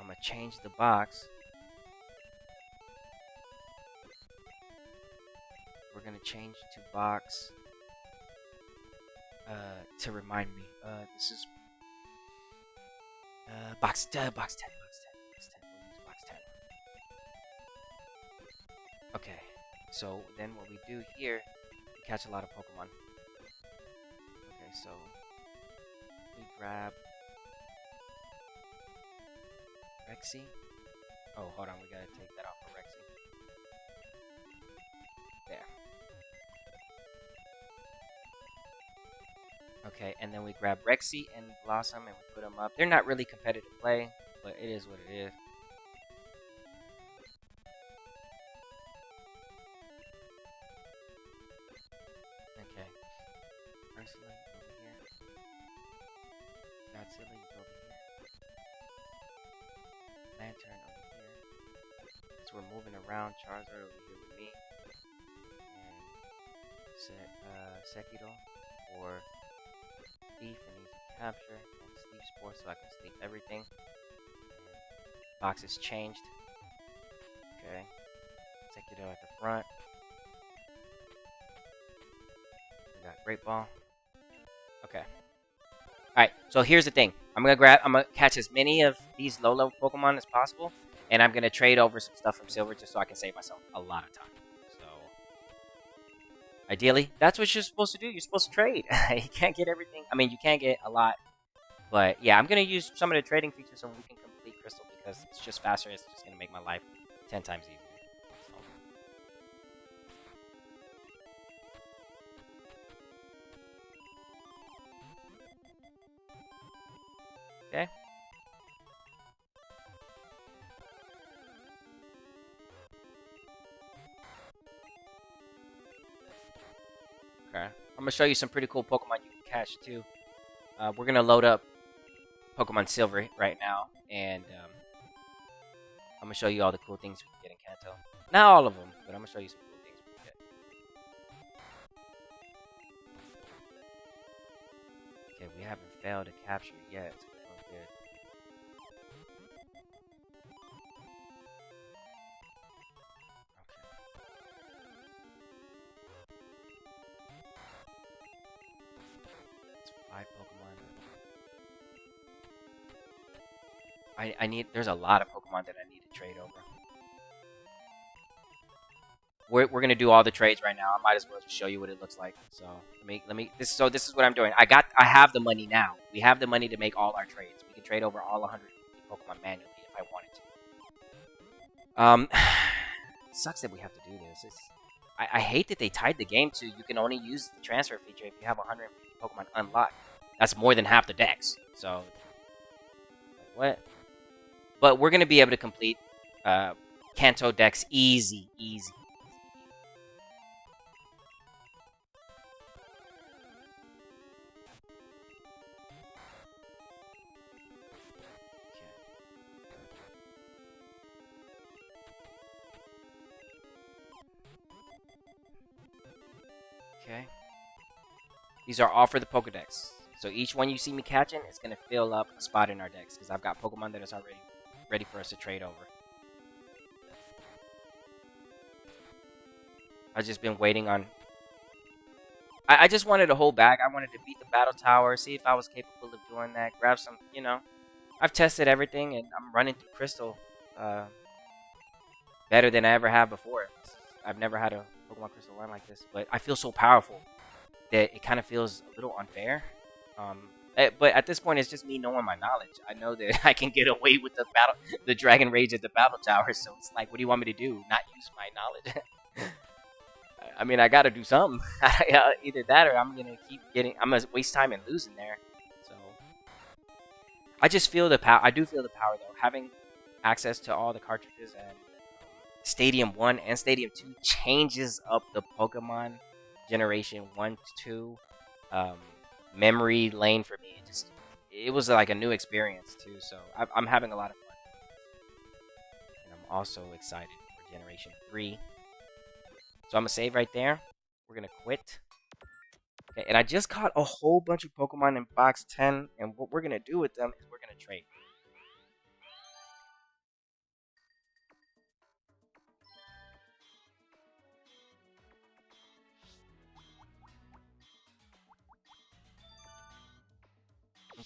I'm gonna change the box. We're gonna change to box to remind me. This is box 10, box 10, box 10, box 10. We'll use box 10. Okay, so then what we do here, we catch a lot of Pokemon. Okay, so we grab Rexy. Oh, hold on, we gotta take that off for Rexy. There. Okay, and then we grab Rexy and Blossom and we put them up. They're not really competitive play, but it is what it is. Okay. Ursula, you over here. Godzilla, you over here. Lantern over here. So we're moving around. Charizard over here with me. And Sekiro for Thief and Easy Capture. And Sleep Sport so I can sleep everything. And box is changed. Okay. Sekiro at the front. We got Great Ball. Okay. Alright, so here's the thing. I'm gonna catch as many of these low-level Pokemon as possible, and I'm gonna trade over some stuff from Silver just so I can save myself a lot of time. So ideally, that's what you're supposed to do. You're supposed to trade. You can't get everything. I mean, you can't get a lot, but yeah, I'm gonna use some of the trading features so we can complete Crystal because it's just faster. It's just gonna make my life 10 times easier. So. Okay. Okay. I'm gonna show you some pretty cool Pokemon you can catch too. We're gonna load up Pokemon Silver right now, and I'm gonna show you all the cool things we can get in Kanto. Not all of them, but I'm gonna show you some cool things we can get. Okay, we haven't failed to capture yet, so we're doing good. It's 5 Pokemon. I need. There's a lot of Pokemon that I need to trade over. We're gonna do all the trades right now. I might as well just show you what it looks like. So let me. This is what I'm doing. I have the money now. We have the money to make all our trades. We can trade over all 150 Pokemon manually if I wanted to. It sucks that we have to do this. I hate that they tied the game to you can only use the transfer feature if you have 150 Pokemon unlocked. That's more than half the decks. So what? But we're gonna be able to complete Kanto decks easy. Okay. These are all for the Pokedex. So each one you see me catching is going to fill up a spot in our decks because I've got Pokemon that is already ready for us to trade over. I've just been waiting on... I just wanted a whole bag. I wanted to beat the Battle Tower, see if I was capable of doing that, grab some, you know. I've tested everything, and I'm running through Crystal better than I ever have before. I've never had a Pokemon Crystal run like this, but I feel so powerful that it kind of feels a little unfair. But at this point, it's just me knowing my knowledge. I know that I can get away with the Dragon Rage at the Battle Tower. So it's like, what do you want me to do? Not use my knowledge? I mean, I got to do something. Either that, or I'm gonna I'm gonna waste time and losing there. So I just feel the power. I do feel the power though. Having access to all the cartridges and Stadium 1 and Stadium 2 changes up the Pokemon generation 1 to 2 memory lane for me. It was like a new experience too, so I'm having a lot of fun. And I'm also excited for generation 3. So I'm gonna save right there. We're gonna quit. Okay, and I just caught a whole bunch of Pokemon in box 10, and what we're gonna do with them is we're gonna trade.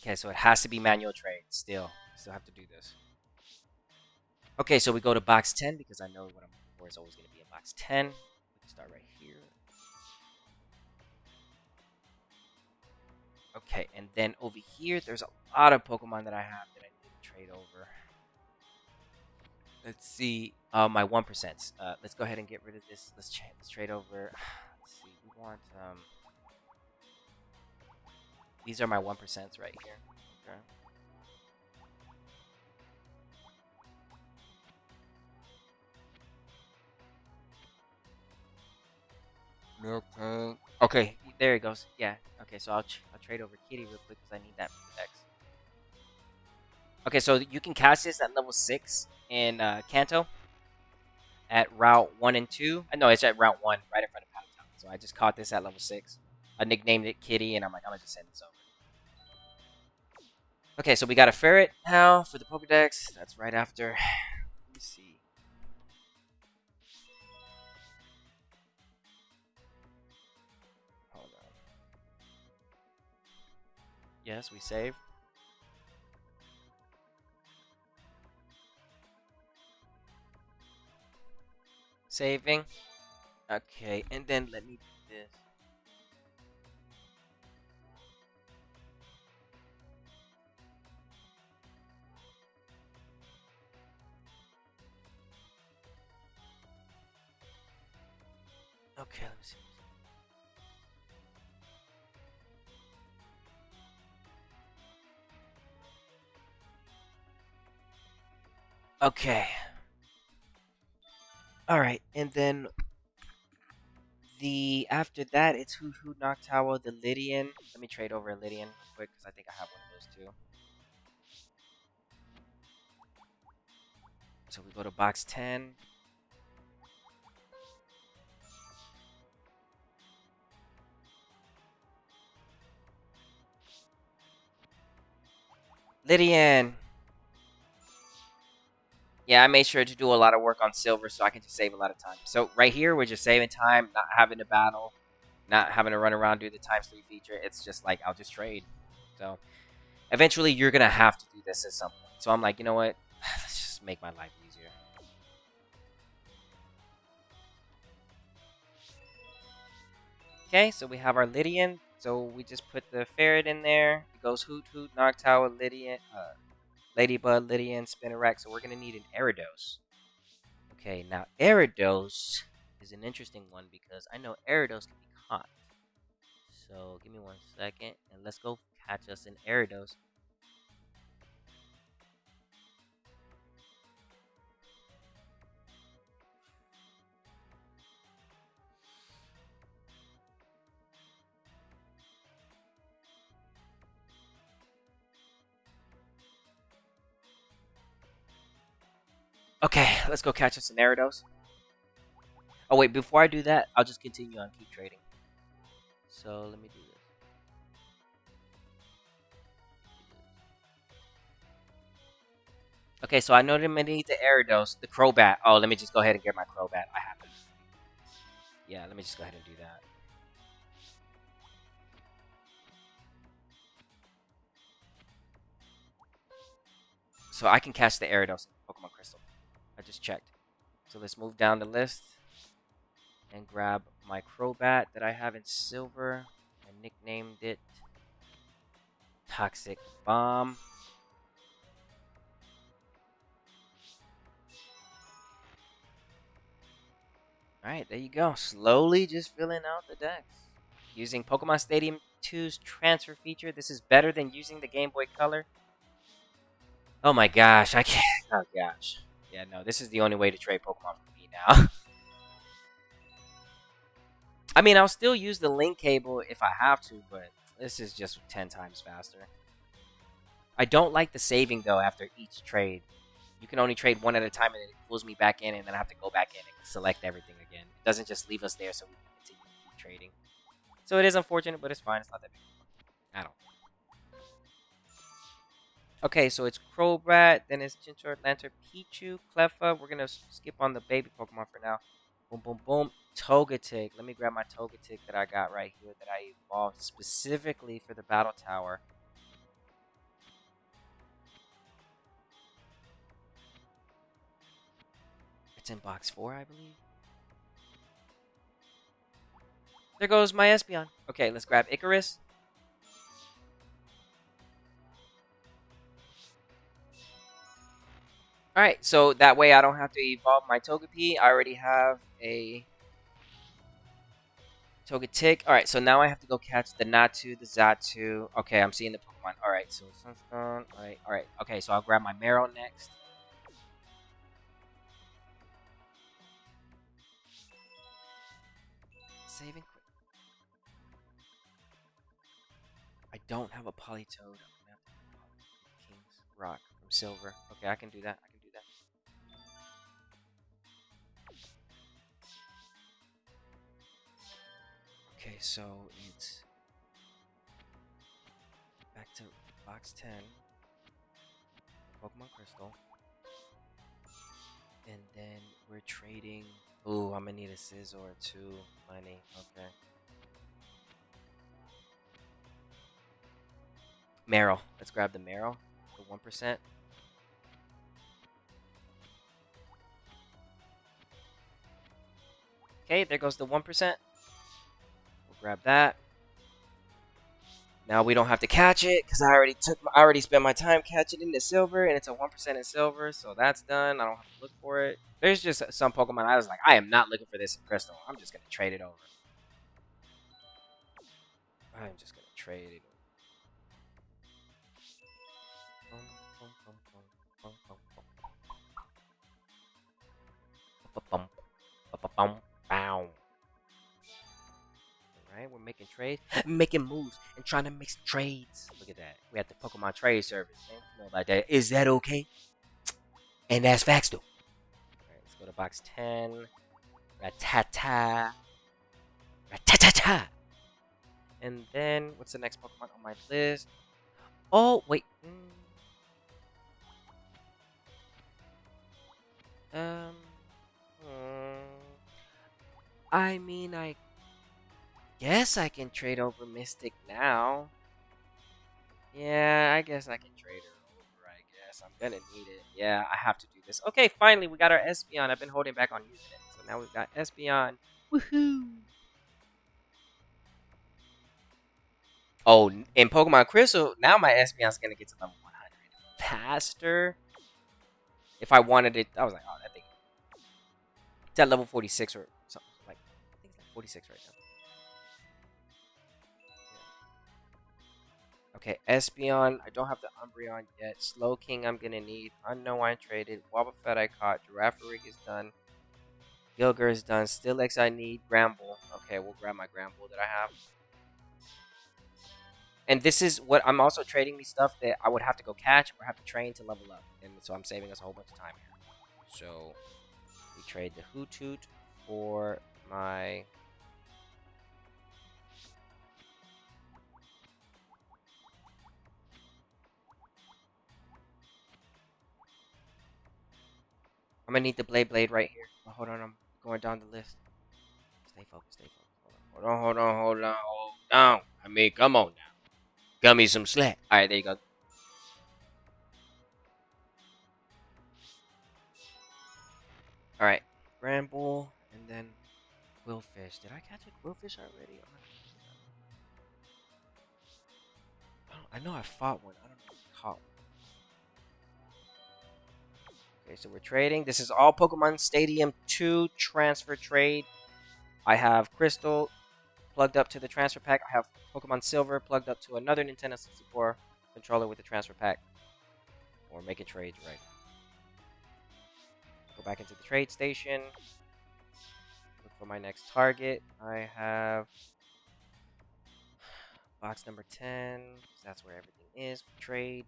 Okay, so it has to be manual trade. Still have to do this. Okay, so we go to box 10 because I know what I'm looking for is always going to be in box 10. We can start right here. Okay, and then over here, there's a lot of Pokemon that I have that I need to trade over. Let's see. My 1%. Let's go ahead and get rid of this. Let's trade over. Let's see. We want these are my 1% right here. Okay. Okay, there it goes. Yeah. Okay, so I'll trade over Kitty real quick because I need that Pokedex. Okay, so you can catch this at level 6 in Kanto at Route 1 and 2. No, it's at Route 1, right in front of Paddle Town. So I just caught this at level 6. I nicknamed it Kitty, and I'm like, I'm going to just send this over. Okay, so we got a ferret now for the Pokedex. That's right after. Let me see. Hold on. Yes, we save. Saving. Okay, and then let me do this. Okay, let me see. Okay. All right, and then the after that it's Hoot Hoot Noctowl, the Lydian. Let me trade over a Lydian real quick because I think I have one of those too. So we go to box 10. Lydian. Yeah, I made sure to do a lot of work on silver so I can just save a lot of time. So right here, we're just saving time, not having to battle, not having to run around do the times 3 feature. It's just like I'll just trade. So eventually, you're gonna have to do this at some point. So I'm like, you know what? Let's just make my life easier. Okay, so we have our Lydian. So we just put the ferret in there. It goes Hoot Hoot, Noctowl, Lydian, Ladybug, Lydian, Spinnerack. So we're gonna need an Aridos. Okay, now Aridos is an interesting one because I know Aridos can be caught. So give me 1 second and let's go catch us an Aridos. Okay, let's go catch us an Aridos. Oh wait, before I do that, I'll just continue on keep trading. So let me do this. Okay, so I know that I need the Aridos, the Crobat. Oh, let me just go ahead and get my Crobat. I have it. Yeah, let me just go ahead and do that. So I can catch the Aridos in Pokemon Crystal. I just checked. So let's move down the list and grab my Crobat that I have in silver. I nicknamed it Toxic Bomb. Alright, there you go. Slowly just filling out the decks. Using Pokemon Stadium 2's transfer feature. This is better than using the Game Boy Color. Oh my gosh, I can't. Oh gosh. Yeah, no, this is the only way to trade Pokemon for me now. I mean, I'll still use the link cable if I have to, but this is just 10 times faster. I don't like the saving, though, after each trade. You can only trade one at a time, and it pulls me back in, and then I have to go back in and select everything again. It doesn't just leave us there so we can continue to keep trading. So it is unfortunate, but it's fine. It's not that big. I don't. Okay, so it's Crobat, then it's Chinchor, Lancer, Pichu, Cleffa. We're gonna skip on the baby Pokemon for now. Boom, boom, boom. Togetic. Let me grab my Togetic that I got right here that I evolved specifically for the Battle Tower. It's in box 4, I believe. There goes my Espeon. Okay, let's grab Icarus. Alright, so that way I don't have to evolve my Togepi. I already have a Togetic. Alright, so now I have to go catch the Natu, the Zatu. Okay, I'm seeing the Pokemon. Alright, so Sunstone. Alright. Okay, so I'll grab my Marrow next. Saving quick. I don't have a Politoed. I'm gonna have to get King's Rock from Silver. Okay, I can do that. I can do that. Okay, so it's back to box 10. Pokemon Crystal. And then we're trading. Ooh, I'm gonna need a Scizor too. Money. Okay. Marrow. Let's grab the Marrow. The 1%. Okay, there goes the 1%. We'll grab that. Now we don't have to catch it because I already spent my time catching it in the silver, and it's a 1% in silver, so that's done. I don't have to look for it. There's just some Pokemon I was like, I am not looking for this in Crystal. I'm just gonna trade it over. I'm just gonna trade it over. Bow. Right, we're making trades, making moves, and trying to make some trades. Look at that. We have the Pokemon trade service. Man. You know about that. Is that okay? And that's facts, though. Alright, let's go to box 10. Ratata. Ratatata. And then, what's the next Pokemon on my list? Oh, wait. Um. I mean, I guess I can trade over Mystic now. Yeah, I guess I can trade her over, I guess. I'm gonna need it. Yeah, I have to do this. Okay, finally, we got our Espeon. I've been holding back on using it. So now we've got Espeon. Woohoo! Oh, in Pokemon Crystal, now my Espeon's gonna get to level 100 faster. If I wanted it, I was like, oh, that thing. It's at level 46 or something. Like, I think it's like 46 right now. Okay, Espeon. I don't have the Umbreon yet. Slowking I'm gonna need. Unknown traded. Wobbuffet I caught. Girafarig is done. Gilgar is done. Steelix I need. Gramble. Okay, we'll grab my Gramble that I have. And this is what I'm also trading me stuff that I would have to go catch or have to train to level up. And so I'm saving us a whole bunch of time here. So we trade the Hoothoot for my... I'm gonna need the Blade right here. Oh, hold on, I'm going down the list. Stay focused, stay focused. Hold on. I mean, come on now. Got me some slack. Alright, there you go. Alright. Gramble, and then Quillfish. Did I catch a Quillfish already? I know I fought one. I don't know if I caught one. Okay, so we're trading. This is all Pokemon Stadium 2 transfer trade. I have Crystal plugged up to the transfer pack. I have Pokemon Silver plugged up to another Nintendo 64 controller with the transfer pack. We're making trades right now. Go back into the trade station. Look for my next target. I have box number 10. That's where everything is for trade.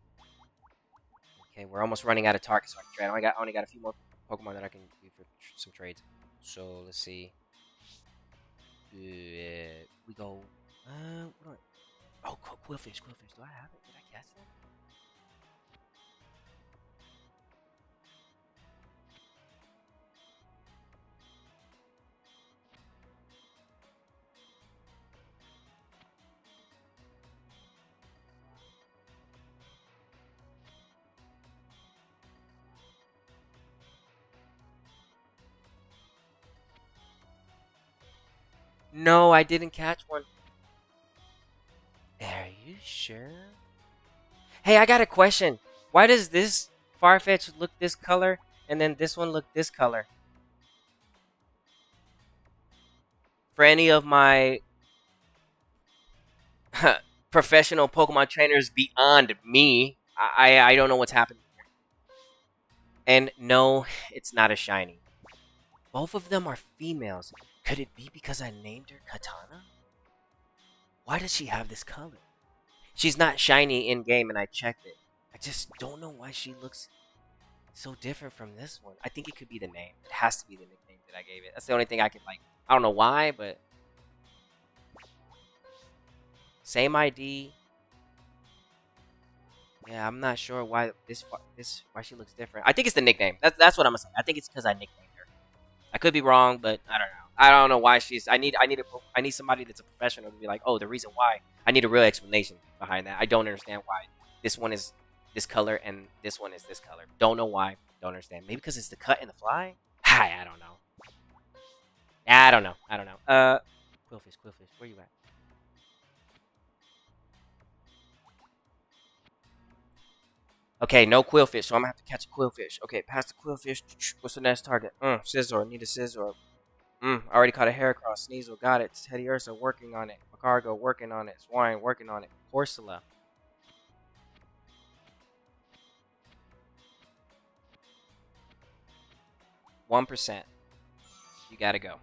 Okay, we're almost running out of targets so I can trade. I only got a few more Pokemon that I can do for some trades. So let's see. We go. What do I... Oh, Quillfish. Do I have it? Did I catch that? No, I didn't catch one. Are you sure? Hey, I got a question. Why does this Farfetch look this color and then this one look this color? For any of my professional Pokemon trainers beyond me, I don't know what's happening. And no, it's not a shiny. Both of them are females. Could it be because I named her Katana? Why does she have this color? She's not shiny in game, and I checked it. I just don't know why she looks so different from this one. I think it could be the name. It has to be the nickname that I gave it. That's the only thing I can like. I don't know why, but same ID. Yeah, I'm not sure why why she looks different. I think it's the nickname. That's what I'm gonna say. I think it's because I nicknamed her. I could be wrong, but I don't know. I don't know why she's. I need somebody that's a professional to be like, oh, the reason why. I need a real explanation behind that. I don't understand why this one is this color and this one is this color. Don't know why. Don't understand. Maybe because it's the cut and the fly. Hi, I don't know. I don't know. I don't know. Quillfish, Quillfish, where you at? Okay, no Quillfish, so I'm gonna have to catch a Quillfish. Okay, past the Quillfish. What's the next target? Scizor. Need a Scizor. I already caught a Heracross. Sneasel, got it. Teddy Ursa, working on it. Macargo, working on it. Swine, working on it. Corsola. 1%. You gotta go.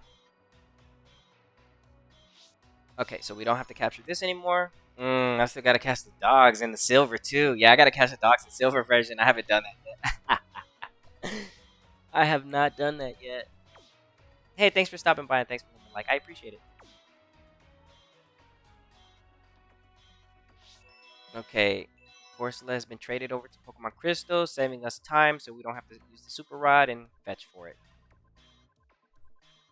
Okay, so we don't have to capture this anymore. I still gotta catch the dogs in the silver too. Yeah, I gotta catch the dogs in the silver version. I haven't done that yet. I have not done that yet. Hey, thanks for stopping by and thanks for the like. I appreciate it. Okay, Corsola has been traded over to Pokemon Crystal, saving us time so we don't have to use the Super Rod and fetch for it.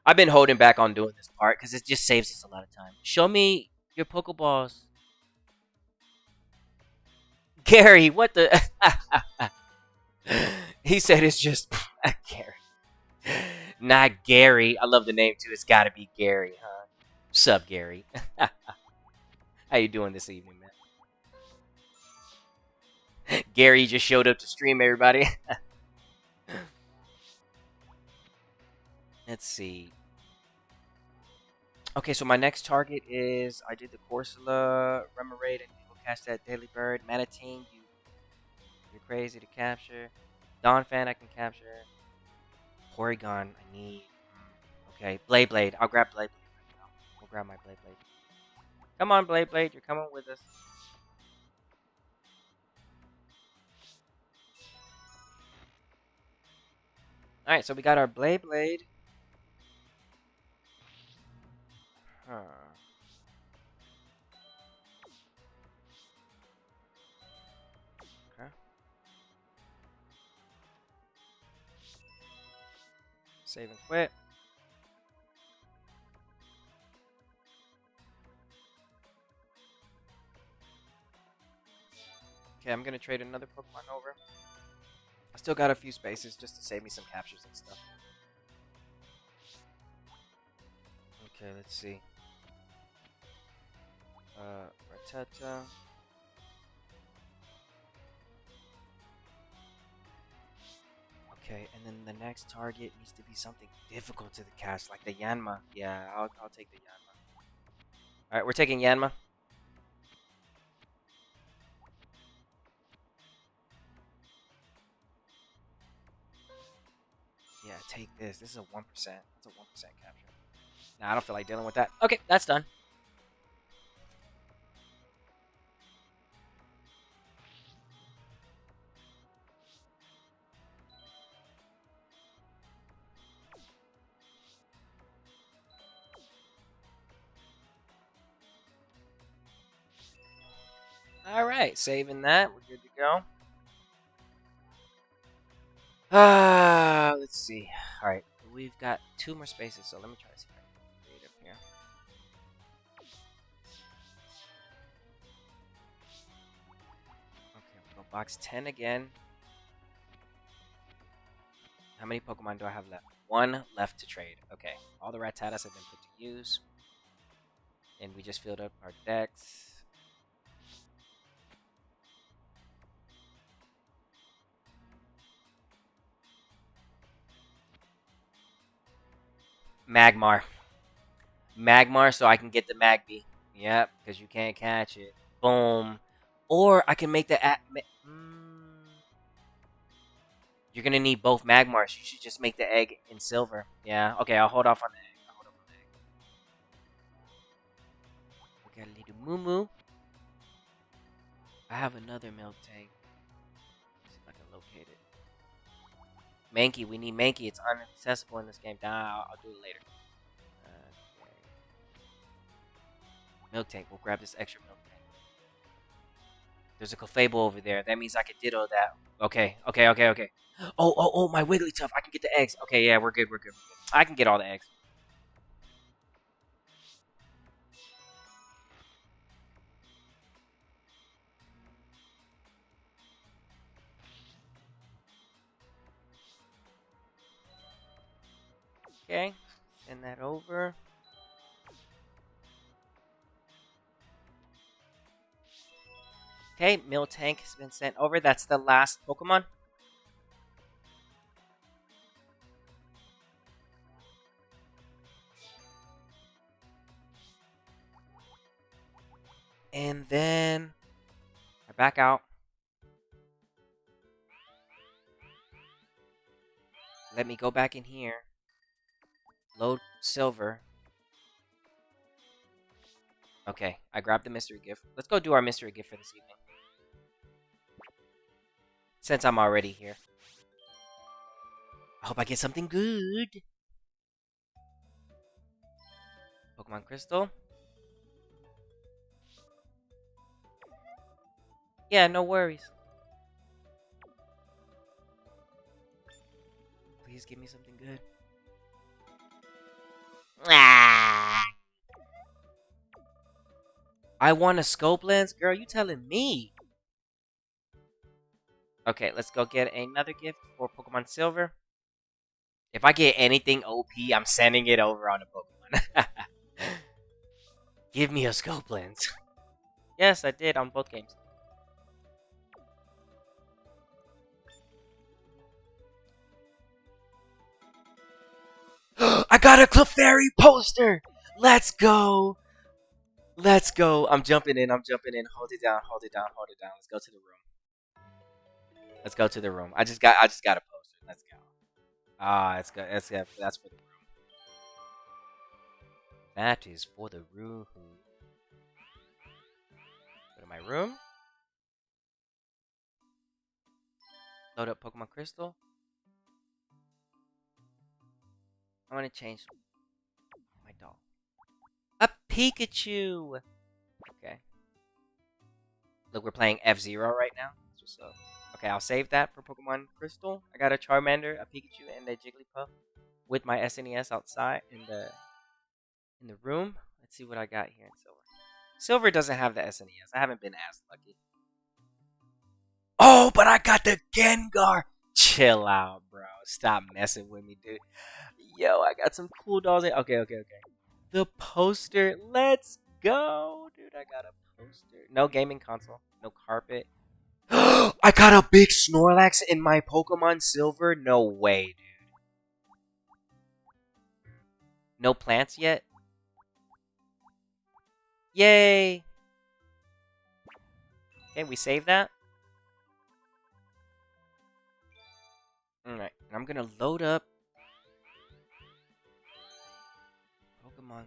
I've been holding back on doing this part because it just saves us a lot of time. Show me your Pokeballs. Gary, what the? He said it's just Gary. Not Gary. I love the name too. It's gotta be Gary, huh? Sup, Gary? How you doing this evening, man? Gary just showed up to stream, everybody. Let's see. Okay, so my next target is I did the Corsola, Remoraid, and go catch that Daily Bird. Manatine, you're crazy to capture. Donphan, I can capture. Porygon, I need. Okay, Blade. I'll grab Blade right now. We'll grab my Blade. Come on, Blade. You're coming with us. Alright, so we got our Blade. Huh. Okay. Save and quit. Okay, I'm gonna trade another Pokemon over. I still got a few spaces just to save me some captures and stuff. Okay, let's see. Rattata. Okay, and then the next target needs to be something difficult to the cast, like the Yanma. Yeah, I'll take the Yanma. Alright, we're taking Yanma. Yeah, take this. This is a 1%. That's a 1% capture. Nah, I don't feel like dealing with that. Okay, that's done. Alright, saving that. We're good to go. Let's see. Alright, we've got 2 more spaces, so let me try to see if I can create up here. Okay, we'll go box 10 again. How many Pokemon do I have left? 1 left to trade. Okay, all the Rattatas have been put to use. And we just filled up our decks. Magmar. Magmar so I can get the Magby. Yep, because you can't catch it. Boom. Or I can make the... You're going to need both Magmars. You should just make the egg in silver. Yeah, okay, I'll hold off on the egg. We got a little Moo. I have another milk tank. Let's see if I can locate it. Mankey, we need Mankey. It's unaccessible in this game. Nah, I'll do it later. Okay. Milk tank. We'll grab this extra milk tank. There's a Clefable over there. That means I can ditto that. Okay. Oh, my Wigglytuff. I can get the eggs. Okay, yeah, we're good. I can get all the eggs. Okay, send that over. Okay, Miltank has been sent over. That's the last Pokemon. And then I back out. Let me go back in here. Load silver. Okay, I grabbed the mystery gift. Let's go do our mystery gift for this evening. Since I'm already here. I hope I get something good. Pokemon Crystal. Yeah, no worries. Please give me something good. Ah. I want a scope lens? Girl, you telling me? Okay, let's go get another gift for Pokemon Silver. If I get anything OP, I'm sending it over on a Pokemon. Give me a scope lens. Yes, I did on both games. I got a Clefairy poster! Let's go! Let's go. I'm jumping in. Hold it down. Let's go to the room. I just got a poster. Let's go. Ah, it's good. That's for the room. That is for the room. Go to my room. Load up Pokemon Crystal. I want to change my doll. A Pikachu! Okay. Look, we're playing F-Zero right now. So, okay, I'll save that for Pokemon Crystal. I got a Charmander, a Pikachu, and a Jigglypuff with my SNES outside in the room. Let's see what I got here in Silver. Silver doesn't have the SNES. I haven't been as lucky. Oh, but I got the Gengar! Chill out, bro. Stop messing with me, dude. Yo, I got some cool dolls. Okay. The poster. Let's go, dude. I got a poster. No gaming console. No carpet. I got a big Snorlax in my Pokemon Silver? No way, dude. No plants yet? Yay! Okay, we save that. Alright, I'm gonna load up Pokemon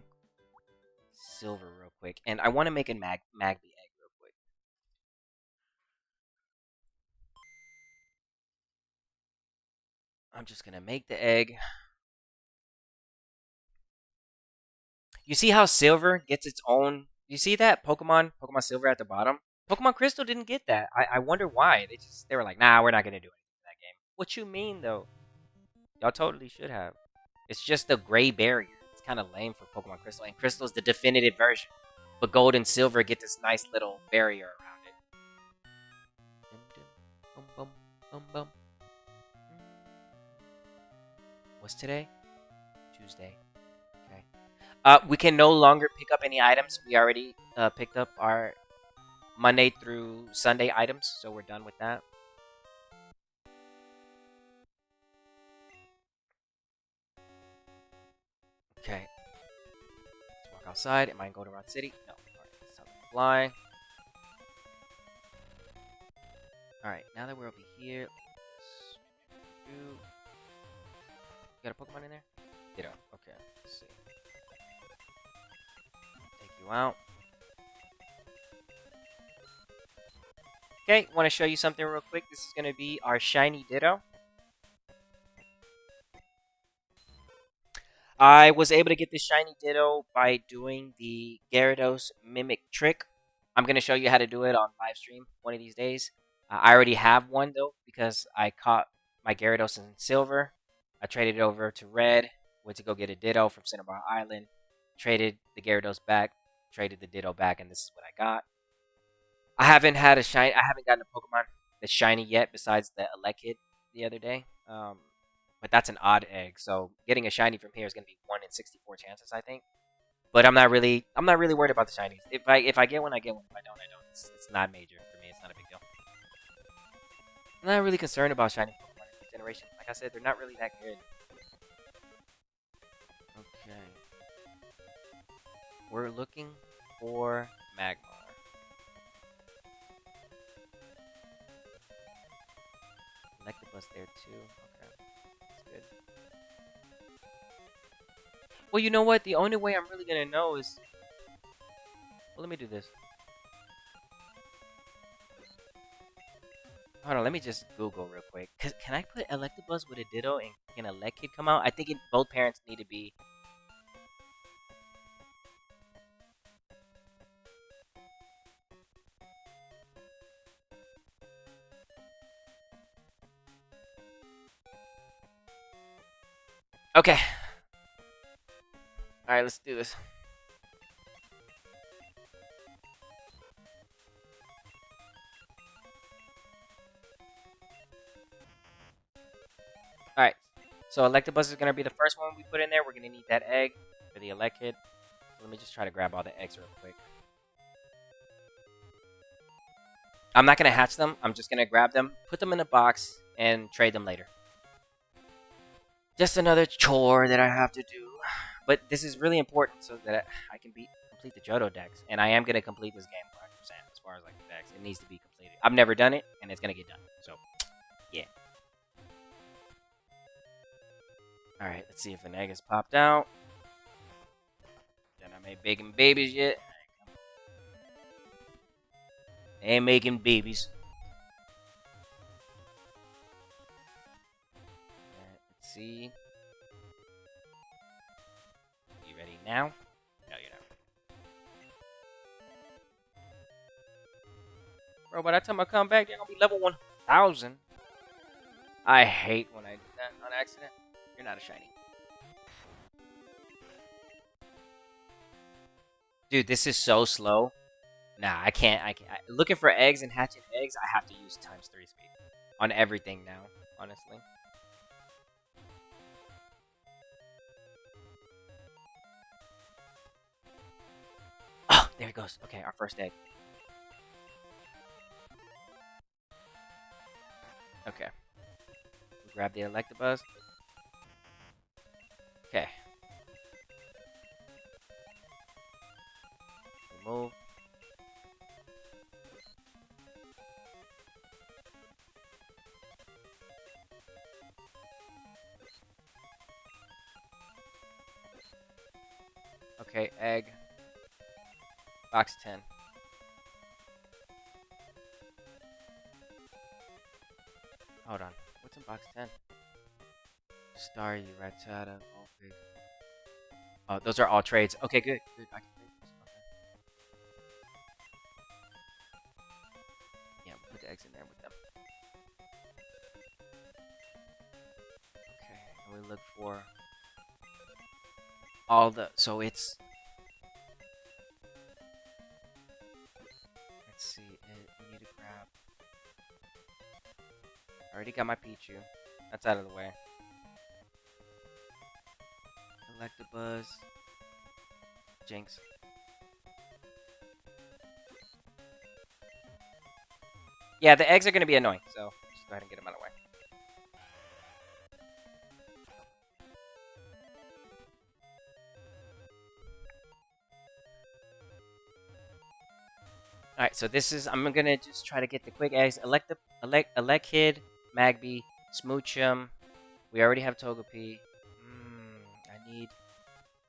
Silver real quick. And I want to make a Magby egg real quick. I'm just gonna make the egg. You see how Silver gets its own... You see that? Pokemon Silver at the bottom? Pokemon Crystal didn't get that. I wonder why. They were like, nah, we're not gonna do anything in that game. What you mean, though? Y'all totally should have. It's just a gray barrier. It's kind of lame for Pokemon Crystal. And Crystal is the definitive version. But Gold and Silver get this nice little barrier around it. What's today? Tuesday. Okay. We can no longer pick up any items. We already picked up our Monday through Sunday items, so we're done with that. Okay. Let's walk outside. Am I going to Rod City? No. Alright, it's time to fly. Alright, now that we're over here, you got a Pokemon in there? Ditto. Okay, let's see. Take you out. Okay, want to show you something real quick. This is going to be our shiny Ditto. I was able to get this shiny Ditto by doing the Gyarados Mimic trick. I'm going to show you how to do it on live stream one of these days. I already have one, though, because I caught my Gyarados in silver. I traded it over to red, went to go get a Ditto from Cinnabar Island, traded the Gyarados back, traded the Ditto back, and this is what I got. I haven't had a shiny. I haven't gotten a Pokemon that's shiny yet, besides the Elekid the other day. But that's an odd egg, so getting a shiny from here is gonna be 1 in 64 chances, I think. But I'm not really worried about the shinies. If I get one, I get one. If I don't, I don't. It's not major for me. It's not a big deal. I'm not really concerned about shiny Pokemon in this generation. Like I said, they're not really that good. Okay, we're looking for Magmar. Electabuzz there too. Okay, that's good. Well, you know what? The only way I'm really gonna know is... Well, let me do this. Hold on, let me just Google real quick. Can I put Electabuzz with a Ditto and can Elekid come out? I think both parents need to be... Okay. Alright, let's do this. Alright, so Electabuzz is going to be the first one we put in there. We're going to need that egg for the Elekid. Let me just try to grab all the eggs real quick. I'm not going to hatch them. I'm just going to grab them, put them in a box, and trade them later. Just another chore that I have to do. But this is really important so that I can complete the Johto Dex. And I am going to complete this game 100% as far as like the Dex. It needs to be completed. I've never done it, and it's going to get done. So, yeah. Alright, let's see if an egg has popped out. Then I ain't making babies yet. They ain't making babies. Alright, let's see. You ready now? No, you're not. Bro, by the time I come back, you're gonna be level 1000. I hate when I do that on accident. You're not a shiny. Dude, this is so slow. Nah, I can't. Looking for eggs and hatching eggs, I have to use ×3 speed on everything now, honestly. Oh, there it goes. Okay, our first egg. Okay. We grab the Electabuzz. Okay. Remove. Okay, egg. Box 10. Hold on. What's in box 10? Staryu, Rattata, Vulpix. Oh, those are all trades. Okay, good. Good. I can trade this. Okay. Yeah, we'll put the eggs in there with them. Okay, and we look for all the... So it's... Let's see. We need to grab... I already got my Pichu. That's out of the way. Electabuzz. Jinx. Yeah, the eggs are going to be annoying, so just go ahead and get them out of the way. Alright, so this is, I'm going to just try to get the quick eggs. Elekid, Magby, Smoochum. We already have Togepi.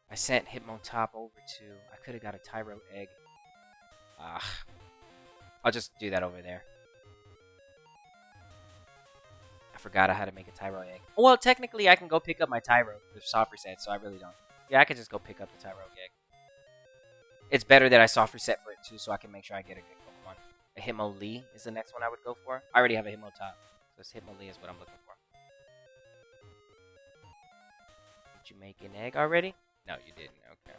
I sent Hitmontop over to, I could have got a Tyro egg. I'll just do that over there. I forgot I had to make a Tyro egg. Well, technically, I can go pick up my Tyro with soft reset, so I really don't. Yeah, I could just go pick up the Tyro egg. It's better that I soft reset for it, too, so I can make sure I get a good Pokemon. A Hitmonlee is the next one I would go for. I already have a Hitmontop, so this Hitmonlee is what I'm looking for. Did you make an egg already? No, you didn't. Okay.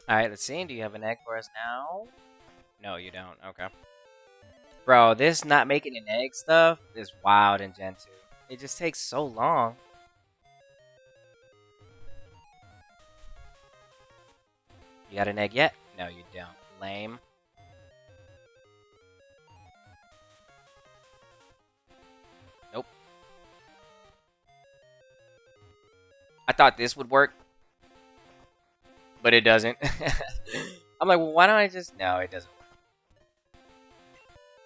Alright, let's see. Do you have an egg for us now? No, you don't. Okay. Bro, this not making an egg stuff is wild in Gen 2. It just takes so long. You got an egg yet? No, you don't. Lame. Nope. I thought this would work, but it doesn't. I'm like, well, why don't I just... No, it doesn't.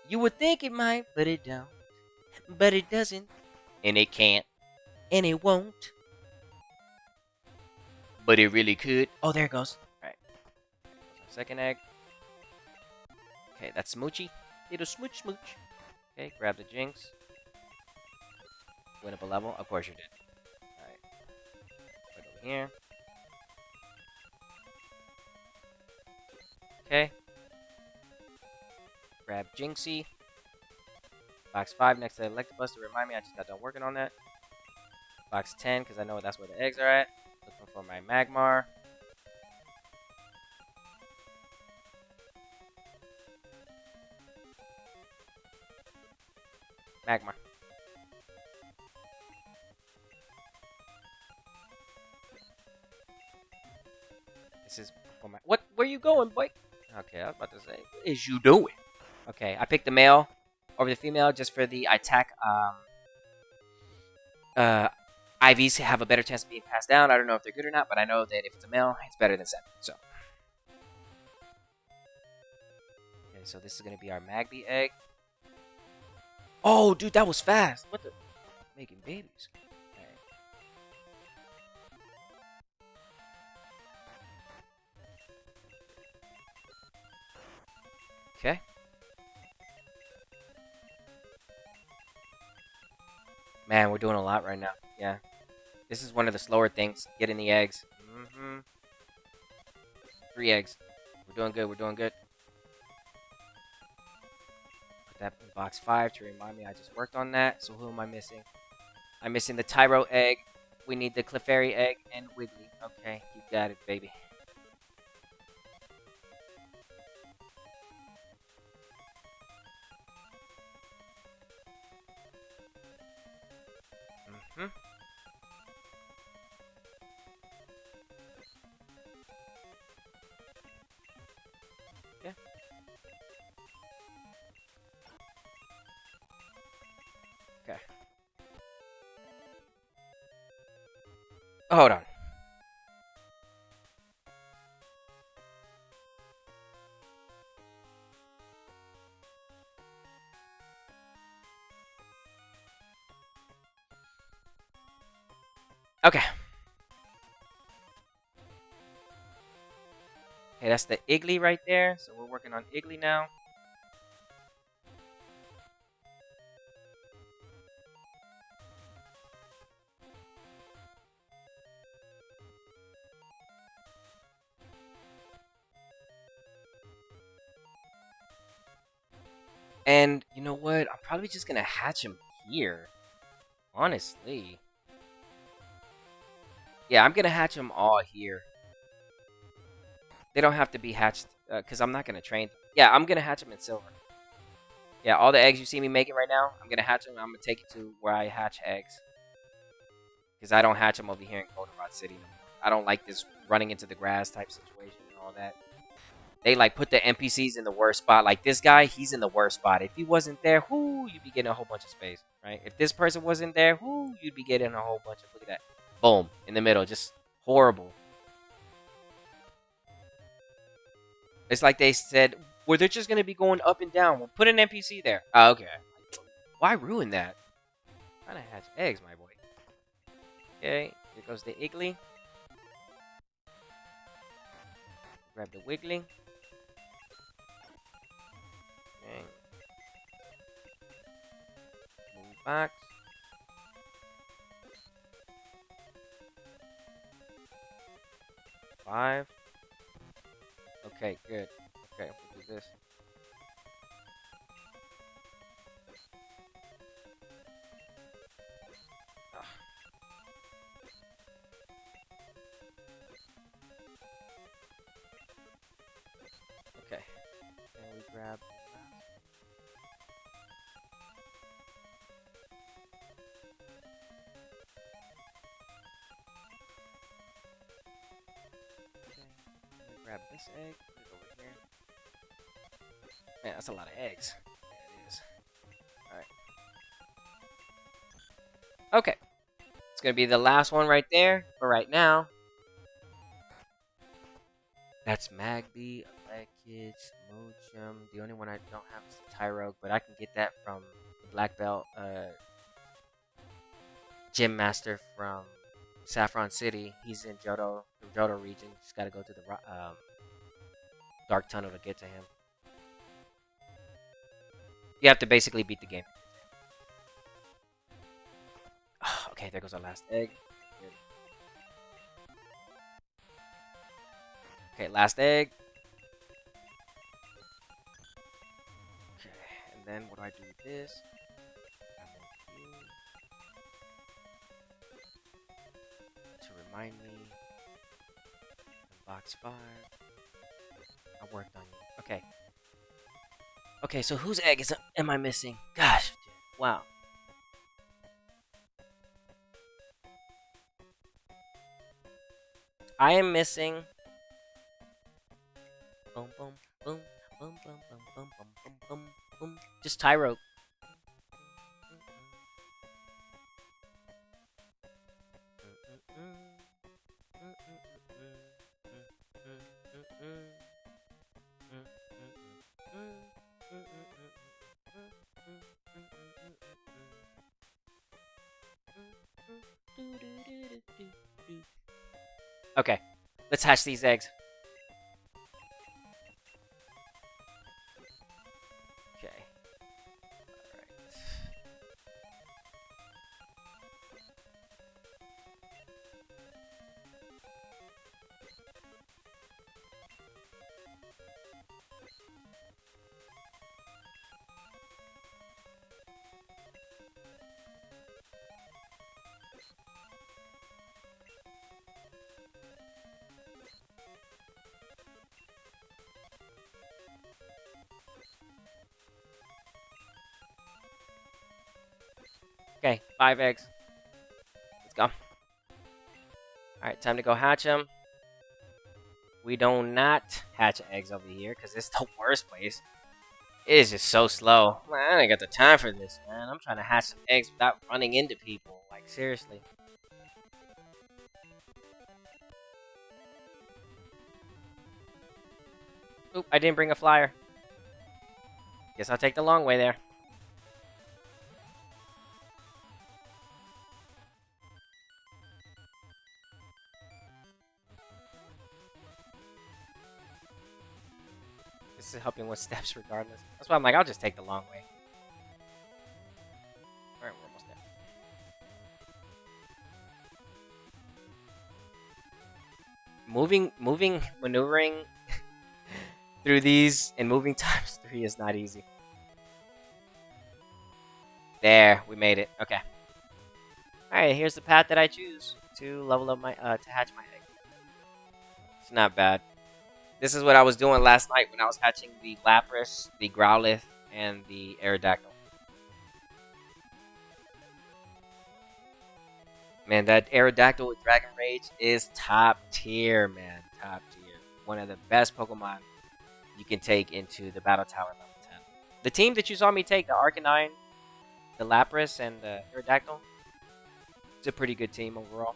You would think it might, but it don't. But it doesn't. And it can't. And it won't. But it really could. Oh, there it goes. Alright. Second egg. Okay, that's Smoochy. Little smooch smooch. Okay, grab the Jinx. Went up a level. Of course you did. Alright. Put it over here. Okay. Grab Jinxie. Box 5 next to the Electabuzz to remind me I just got done working on that. Box 10 because I know that's where the eggs are at. Looking for my Magmar. Magmar. This is for my... What? Where you going, boy? Okay, I was about to say, what is you doing? Okay, I picked the male over the female just for the attack. IVs have a better chance of being passed down. I don't know if they're good or not, but I know that if it's a male, it's better than 7. So, okay, so this is gonna be our Magby egg. Oh, dude, that was fast. What the? Making babies. Right. Okay. Man, we're doing a lot right now. Yeah. This is one of the slower things. Getting the eggs. 3 eggs. We're doing good. We're doing good. Put that in box 5 to remind me I just worked on that. So who am I missing? I'm missing the Tyro egg. We need the Clefairy egg and Wiggly. Okay, you got it, baby. Yeah. Okay. Hold on. Okay. Okay, that's the Iggly right there. So we're working on Iggly now. And you know what? I'm probably just gonna hatch him here. Honestly. Yeah, I'm gonna hatch them all here. They don't have to be hatched, because I'm not gonna train. Yeah, I'm gonna hatch them in silver. Yeah, all the eggs you see me making right now, I'm gonna hatch them. I'm gonna take it to where I hatch eggs. Because I don't hatch them over here in Goldenrod City no more. I don't like this running into the grass type situation and all that. They like put the NPCs in the worst spot. Like this guy, he's in the worst spot. If he wasn't there, whoo, you'd be getting a whole bunch of space, right? If this person wasn't there, whoo, you'd be getting a whole bunch of, look at that. Boom, in the middle, just horrible. It's like they said, well, they're just going to be going up and down. We'll put an NPC there. Oh, okay. Why ruin that? I'm trying to hatch eggs, my boy. Okay, here goes the Iggly. Grab the Wiggly. Okay. Move back. Five. Okay, good. Okay, we'll do this. Ugh. Okay. And we grab. Grab this egg, put it over here. Man, that's a lot of eggs. Yeah, it is. Alright. Okay. It's gonna be the last one right there for right now. That's Magby, Alekid, Mochum. The only one I don't have is Tyrogue, but I can get that from the Black Belt Gym Master from Saffron City. He's in Johto, the Johto region. Just gotta go to the Dark Tunnel to get to him. You have to basically beat the game. Okay, there goes our last egg. Good. Okay, last egg. Okay, and then what do I do with this? To remind me. Box 5. I worked on you. Okay. Okay, so whose egg am I missing? Gosh, wow. I am missing. Boom, boom, boom, boom, boom, boom, boom, boom, boom, boom, boom. Just Tyrogue. Okay, let's hatch these eggs. Okay. Alright. Okay, 5 eggs. Let's go. Alright, time to go hatch them. We do not hatch eggs over here because it's the worst place. It is just so slow. Man, I ain't got the time for this, man. I'm trying to hatch some eggs without running into people. Like, seriously. Oop, I didn't bring a flyer. Guess I'll take the long way there. This is helping with steps regardless. That's why I'm like, I'll just take the long way. Alright, we're almost there. Maneuvering through these and moving times 3 is not easy. There, we made it. Okay. Alright, here's the path that I choose to level up my, to hatch my egg. It's not bad. This is what I was doing last night when I was hatching the Lapras, the Growlithe, and the Aerodactyl. Man, that Aerodactyl with Dragon Rage is top tier, man. Top tier. One of the best Pokemon you can take into the Battle Tower level 10. The team that you saw me take, the Arcanine, the Lapras, and the Aerodactyl, it's a pretty good team overall.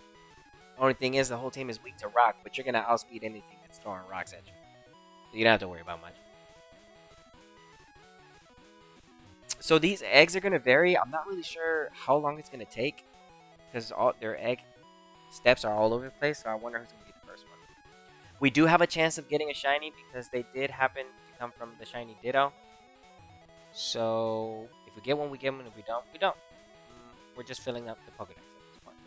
The only thing is the whole team is weak to rock, but you're going to outspeed anything that's throwing rocks at you. So you don't have to worry about much. So these eggs are going to vary. I'm not really sure how long it's going to take because all their egg steps are all over the place. So I wonder who's going to be the first one. We do have a chance of getting a shiny because they did happen to come from the shiny Ditto. So if we get one, we get one. If we don't, we don't. We're just filling up the Pokedex at this point.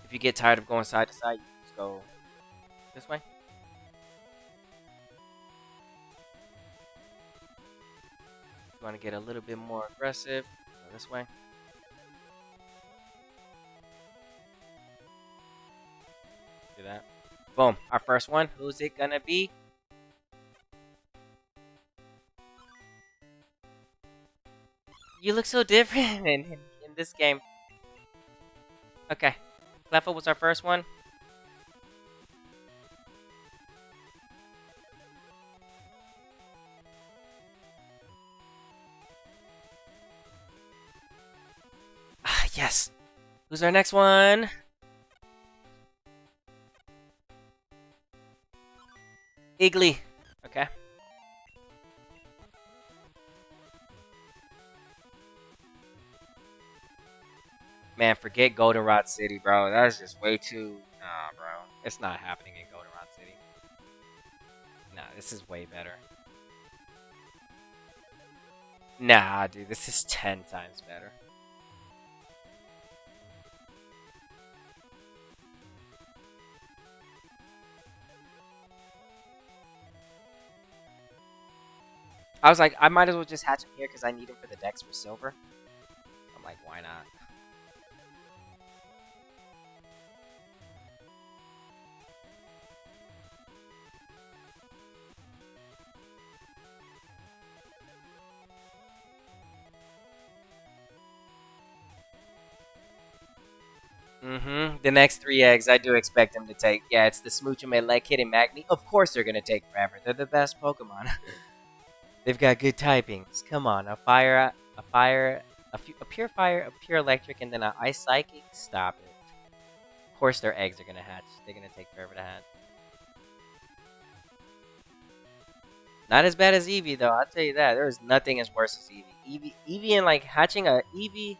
If you get tired of going side to side, you just go this way. If you want to get a little bit more aggressive, go this way. Do that. Boom. Our first one. Who's it gonna be? You look so different in this game. Okay. Cleffa was our first one. Ah, yes. Who's our next one? Iggly. Okay. Man, forget Goldenrod City, bro. That's just way too... Nah, bro. It's not happening in Goldenrod City. Nah, this is way better. Nah, dude. This is 10 times better. I was like, I might as well just hatch him here because I need him for the Dex for silver. I'm like, why not? The next 3 eggs, I do expect them to take. Yeah, it's the Smoochum, Elekid, and Magni. Of course they're going to take forever. They're the best Pokemon. They've got good typings. Come on, a pure fire, a pure electric, and then an ice psychic. Stop it. Of course their eggs are going to hatch. They're going to take forever to hatch. Not as bad as Eevee, though. I'll tell you that. There is nothing as worse as Eevee. Eevee and, like, hatching an Eevee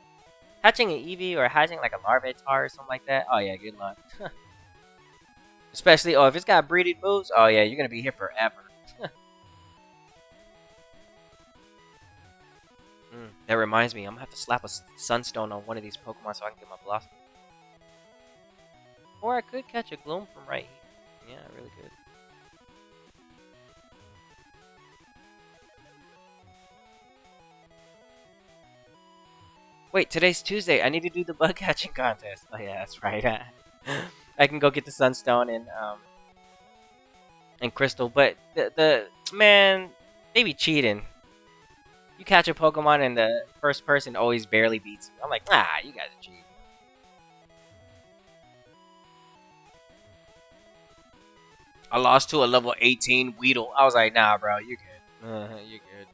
or hatching, like, a Larvitar or something like that. Oh, yeah, good luck. Especially, if it's got breeded moves, oh, yeah, you're going to be here forever. That reminds me, I'm going to have to slap a Sunstone on one of these Pokemon so I can get my Blossom. Or I could catch a Gloom from right here. Yeah, I really could. Wait, today's Tuesday. I need to do the bug catching contest. Oh yeah, that's right. I can go get the Sunstone and Crystal, but the man, they be cheating. You catch a Pokemon and the first person always barely beats you. I'm like, you guys are cheating. I lost to a level 18 Weedle. I was like, nah, bro, you're good. You're good.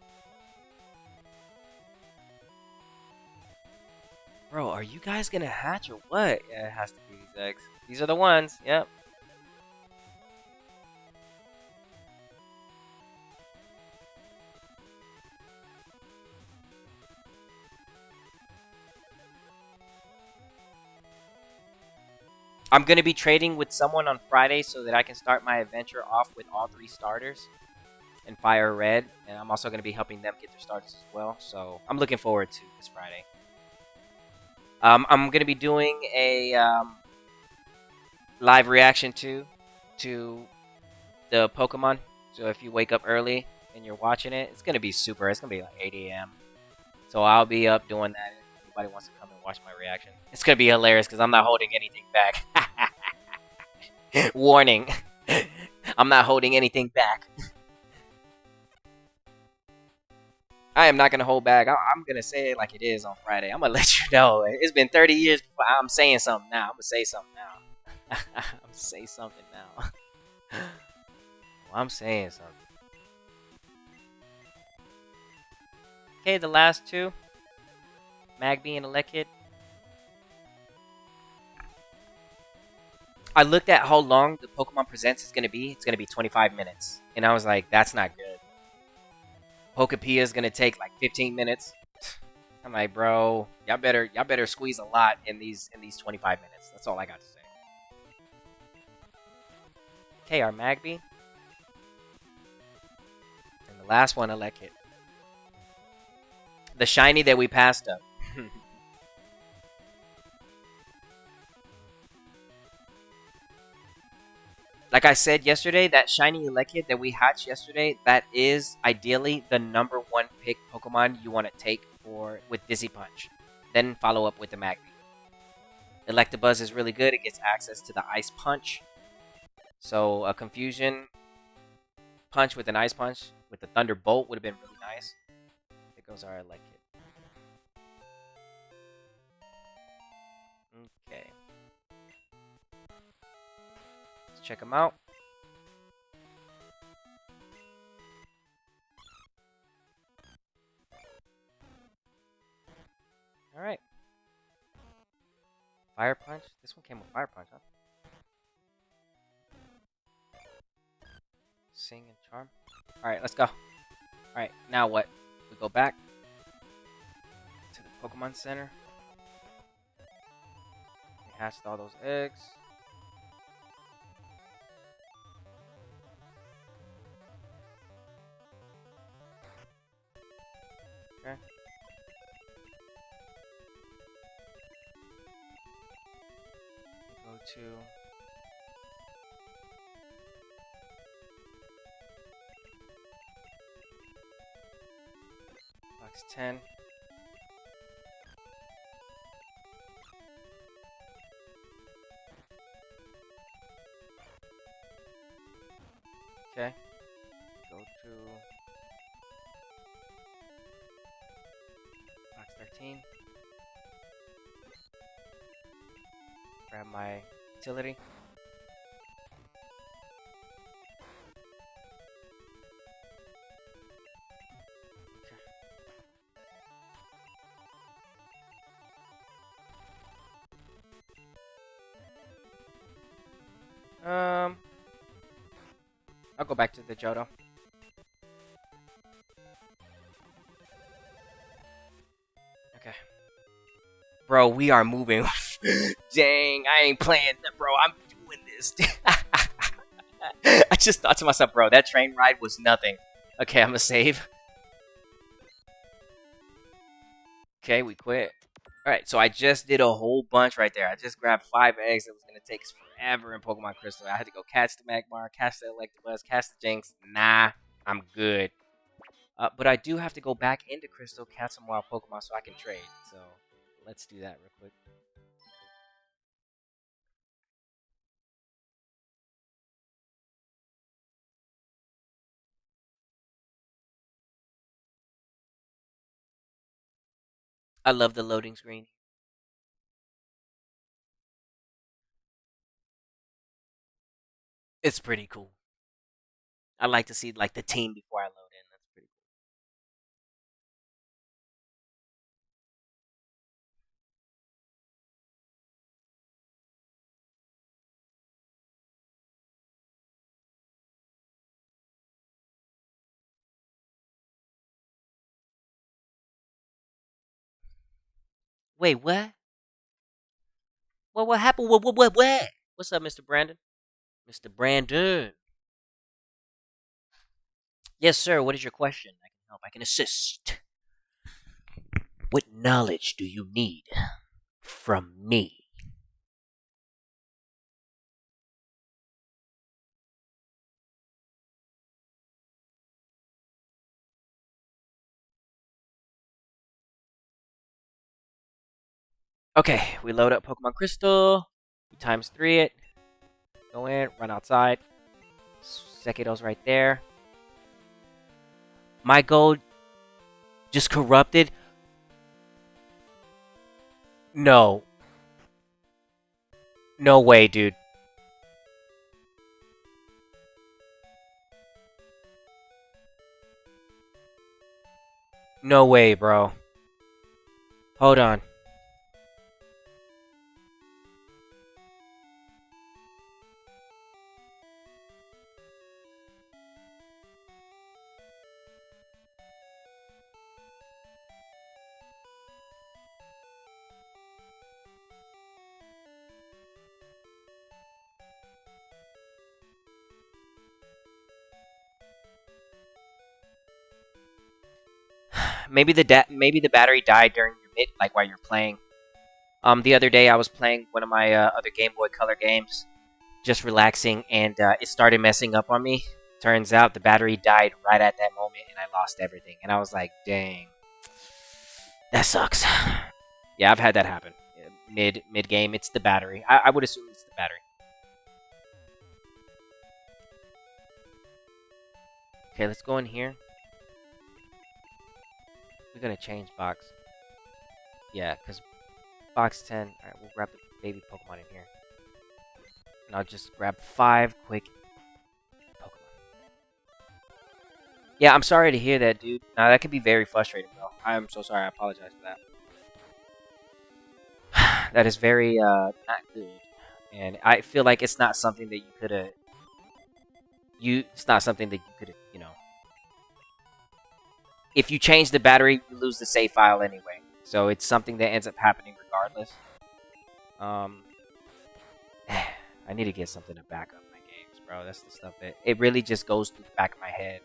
Bro, are you guys gonna hatch or what? Yeah, it has to be these eggs. These are the ones. Yep. I'm going to be trading with someone on Friday so that I can start my adventure off with all 3 starters and Fire Red. And I'm also going to be helping them get their starters as well. So I'm looking forward to this Friday. I'm going to be doing a live reaction to the Pokemon. So if you wake up early and you're watching it, it's gonna be super. It's gonna be like 8 a.m. So I'll be up doing that. If anybody wants to come and watch my reaction, it's gonna be hilarious because I'm not holding anything back. Warning, I'm not holding anything back. I am not gonna hold back. I'm gonna say it like it is on Friday. I'm gonna let you know. It's been 30 years. I'm saying something now. I'm gonna say something now. I'm gonna say something now. Well, I'm saying something. Okay, the last two, Magby and Elekid. I looked at how long the Pokemon Presents is gonna be. It's gonna be 25 minutes, and I was like, that's not good. Pokepia is gonna take like 15 minutes. I'm like, bro, y'all better squeeze a lot in these 25 minutes. That's all I got to say. Okay, our Magby. And the last one, Elekid. The shiny that we passed up. Like I said yesterday, that shiny Elekid that we hatched yesterday, that is ideally the #1 pick Pokemon you want to take with Dizzy Punch. Then follow up with the Magby. Electabuzz is really good. It gets access to the Ice Punch. So a Confusion Punch with an Ice Punch with the Thunderbolt would have been really nice. There goes our Elekid. Okay. Let's check them out. Alright. Fire Punch? This one came with Fire Punch, huh? Sing and Charm. Alright, let's go. Alright, now what? We go back to the Pokemon Center. We hatched all those eggs. Okay. We go to box 10. Okay. Go to box 13. Grab my utility. I'll go back to the Johto. Okay. Bro, we are moving. Dang, I ain't playing that, bro. I'm doing this. I just thought to myself, bro, that train ride was nothing. Okay, I'm gonna save. Okay, we quit. Alright, so I just did a whole bunch right there. I just grabbed 5 eggs. It was going to take us forever in Pokemon Crystal. I had to go catch the Magmar, catch the Electabuzz, catch the Jinx. Nah, I'm good. But I do have to go back into Crystal, catch some wild Pokemon so I can trade. So, let's do that real quick. I love the loading screen. It's pretty cool. I like to see like the team before I load in. That's pretty cool. Wait, what? What happened? What? What's up, Mr. Brandon? Mr. Brandon. Yes, sir. What is your question? I can help. I can assist. What knowledge do you need from me? Okay, we load up Pokemon Crystal. We times 3 it. Go in, run outside. Sekido's right there. My gold just corrupted. No. No way, dude. No way, bro. Hold on. Maybe the battery died during your mid, like while you're playing. The other day I was playing one of my other Game Boy Color games, just relaxing, and it started messing up on me. Turns out the battery died right at that moment, and I lost everything. And I was like, dang, that sucks. Yeah, I've had that happen. Mid game, it's the battery. I would assume it's the battery. Okay, let's go in here. We're gonna change box. Yeah, because box 10. Alright, we'll grab the baby Pokemon in here. And I'll just grab 5 quick Pokemon. Yeah, I'm sorry to hear that, dude. Now, that can be very frustrating, bro. I'm so sorry. I apologize for that. That is very, not good. And I feel like it's not something that you could have... It's not something that you could have, you know... If you change the battery, you lose the save file anyway. So it's something that ends up happening regardless. I need to get something to back up my games, bro. That's the stuff that... It really just goes through the back of my head.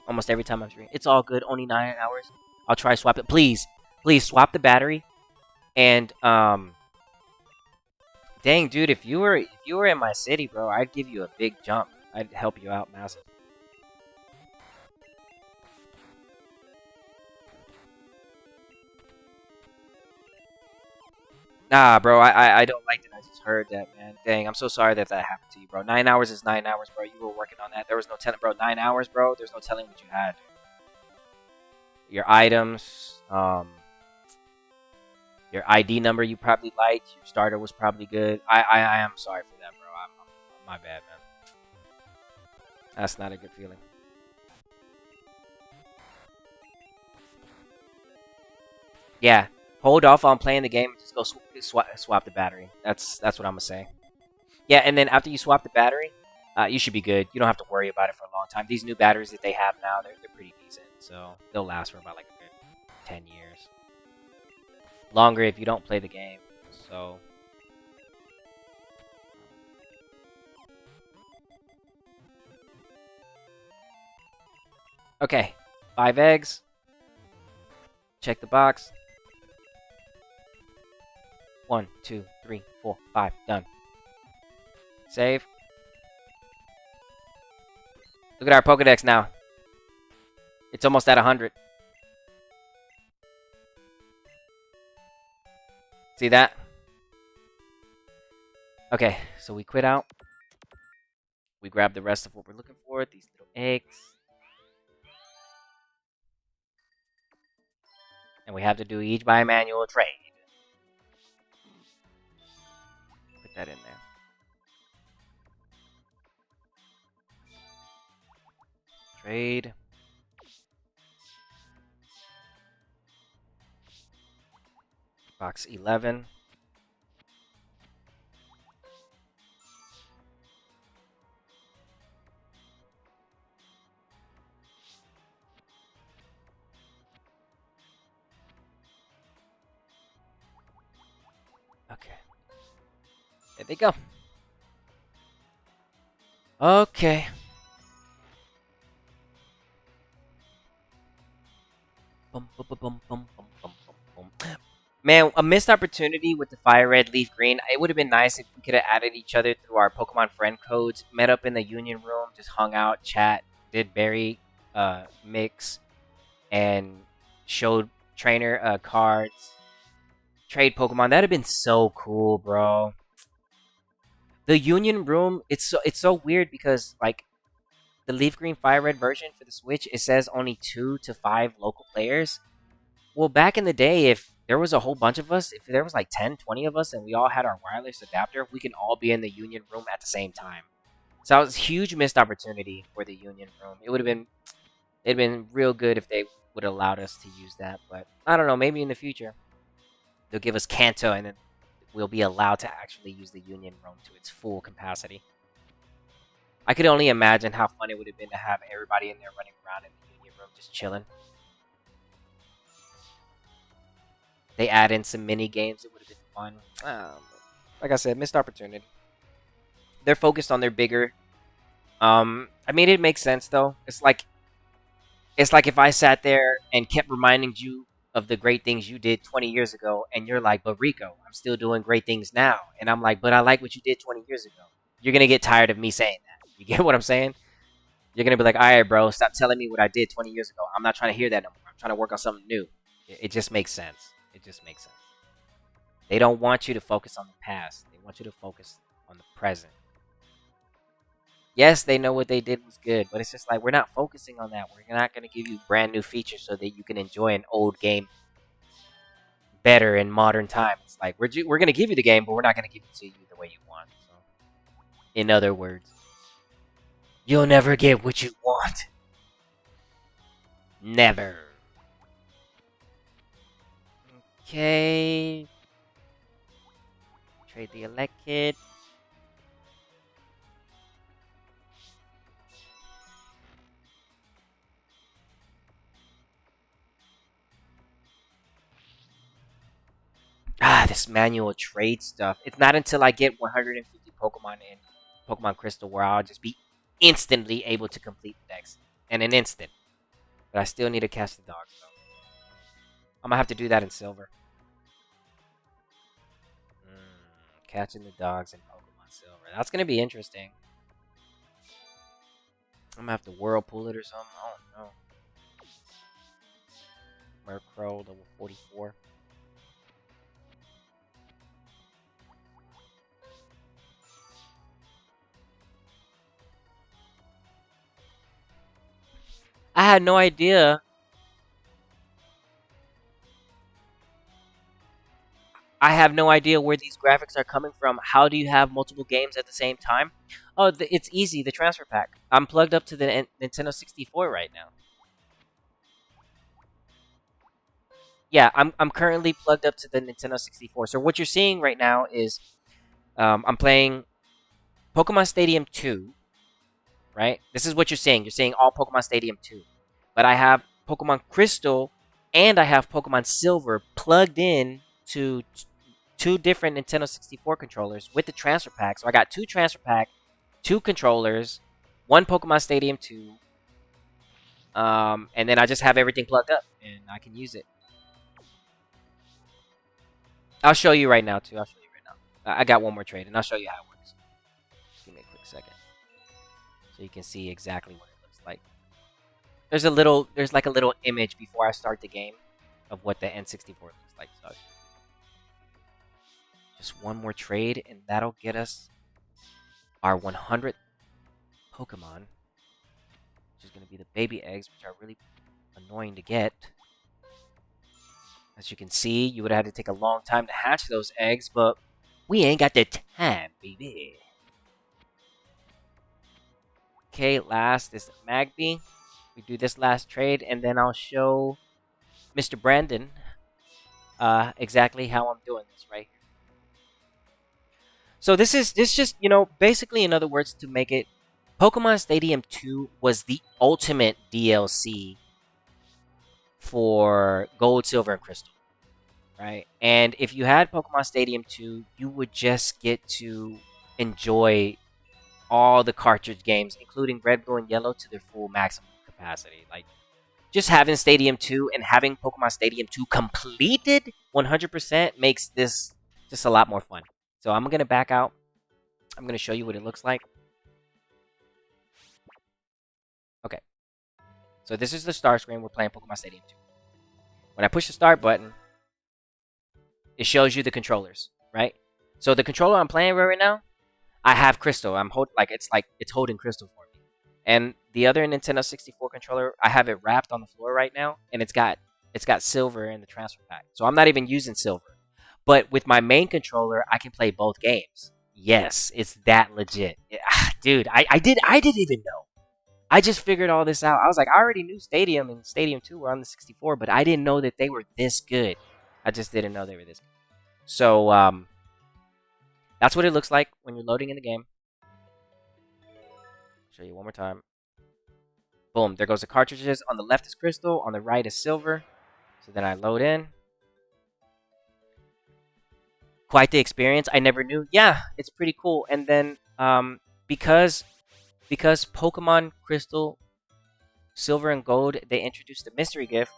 Almost every time I'm streaming. It's all good. Only 9 hours. I'll try swap it. Please. Please swap the battery. And, dang, dude, if you were in my city, bro, I'd give you a big jump. I'd help you out massive. Nah, bro, I don't like that. I just heard that, man. Dang, I'm so sorry that happened to you, bro. 9 hours is 9 hours, bro. You were working on that. There was no telling, bro. 9 hours, bro. There's no telling what you had. Your items, your ID number you probably liked. Your starter was probably good. I am sorry for that, bro. My bad, man. That's not a good feeling. Yeah, hold off on playing the game and just go swap the battery. That's what I'm gonna say. Yeah, and then after you swap the battery, you should be good. You don't have to worry about it for a long time. These new batteries that they have now, they're pretty decent, so they'll last for about like a good 10 years. Longer if you don't play the game. So okay, 5 eggs. Check the box. 1, 2, 3, 4, 5. Done. Save. Look at our Pokedex now. It's almost at 100. See that? Okay, so we quit out. We grab the rest of what we're looking for. These little eggs. And we have to do each by manual trade. Put that in there. Trade. Box 11. Okay. There they go. Okay. Man, a missed opportunity with the Fire Red, Leaf Green. It would have been nice if we could have added each other through our Pokemon friend codes, met up in the Union Room, just hung out, chat, did berry mix, and showed trainer cards. Trade Pokemon. That'd have been so cool, bro. The Union Room, it's so weird because like the Leaf Green Fire Red version for the Switch, it says only 2 to 5 local players. Well, back in the day, if there was a whole bunch of us, if there was like 10, 20 of us, and we all had our wireless adapter, we can all be in the Union Room at the same time. So that was a huge missed opportunity for the Union Room. It'd been real good if they would have allowed us to use that, but I don't know. Maybe in the future they'll give us Kanto, and then we'll be allowed to actually use the Union Room to its full capacity. I could only imagine how fun it would have been to have everybody in there running around in the Union Room just chilling. They add in some mini games, it would have been fun. Like I said, missed opportunity. They're focused on their bigger. I mean, it makes sense though. It's like if I sat there and kept reminding you of the great things you did 20 years ago, and you're like, "But Rico, I'm still doing great things now," and I'm like, "But I like what you did 20 years ago." You're gonna get tired of me saying that. You get what I'm saying? You're gonna be like, "All right, bro, stop telling me what I did 20 years ago. I'm not trying to hear that no more. I'm trying to work on something new." It just makes sense. It just makes sense. They don't want you to focus on the past. They want you to focus on the present. Yes, they know what they did was good, but it's just like we're not focusing on that. We're not going to give you brand new features so that you can enjoy an old game better in modern times. It's like we're going to give you the game, but we're not going to give it to you the way you want. So, in other words, you'll never get what you want. Never. Okay. Trade the Elect Kid. This manual trade stuff. It's not until I get 150 Pokemon in Pokemon Crystal where I'll just be instantly able to complete the dex. In an instant. But I still need to catch the dogs, though. I'm gonna have to do that in Silver. Catching the dogs in Pokemon Silver. That's gonna be interesting. I'm gonna have to Whirlpool it or something. I don't know. Murkrow, level 44. I had no idea. I have no idea where these graphics are coming from. How do you have multiple games at the same time? Oh, it's easy. The transfer pack. I'm plugged up to the Nintendo 64 right now. Yeah, I'm currently plugged up to the Nintendo 64. So what you're seeing right now is I'm playing Pokemon Stadium 2, right? This is what you're seeing. You're seeing all Pokemon Stadium 2. But I have Pokemon Crystal and I have Pokemon Silver plugged in to two different Nintendo 64 controllers with the transfer pack. So I got two transfer pack, two controllers, one Pokemon Stadium 2, and then I just have everything plugged up and I can use it. I'll show you right now too. I'll show you right now. I got one more trade and I'll show you how it works. Just give me a quick second so you can see exactly what it looks like. There's like a little image before I start the game of what the N64 looks like. So just one more trade and that'll get us our 100th Pokemon, which is going to be the baby eggs, which are really annoying to get. As you can see, you would have had to take a long time to hatch those eggs, but we ain't got the time, baby. Okay, last is Magby. We do this last trade, and then I'll show Mr. Brandon exactly how I'm doing this, right? So this just, basically, in other words, to make it, Pokemon Stadium 2 was the ultimate DLC for Gold, Silver, and Crystal, right? And if you had Pokemon Stadium 2, you would just get to enjoy all the cartridge games, including Red, Blue, and Yellow, to their full maximum capacity. Like, just having Stadium 2 and having Pokemon Stadium 2 completed 100% makes this just a lot more fun. So I'm going to back out. I'm going to show you what it looks like. Okay. So this is the start screen. We're playing Pokemon Stadium 2. When I push the start button, it shows you the controllers, right? So the controller I'm playing with right now, I have Crystal. I'm holding it's holding Crystal for me. And the other Nintendo 64 controller, I have it wrapped on the floor right now, and it's got silver in the transfer pack. So I'm not even using silver. But with my main controller, I can play both games. Yes, it's that legit. Dude, I didn't even know. I just figured all this out. I was like, I already knew Stadium and Stadium 2 were on the 64, but I didn't know that they were this good. I just didn't know they were this good. So, that's what it looks like when you're loading in the game. Show you one more time. Boom, there goes the cartridges. On the left is crystal, on the right is silver. So then I load in. Quite the experience. I never knew. Yeah, it's pretty cool. And then because Pokemon Crystal, Silver, and Gold, they introduced the mystery gift.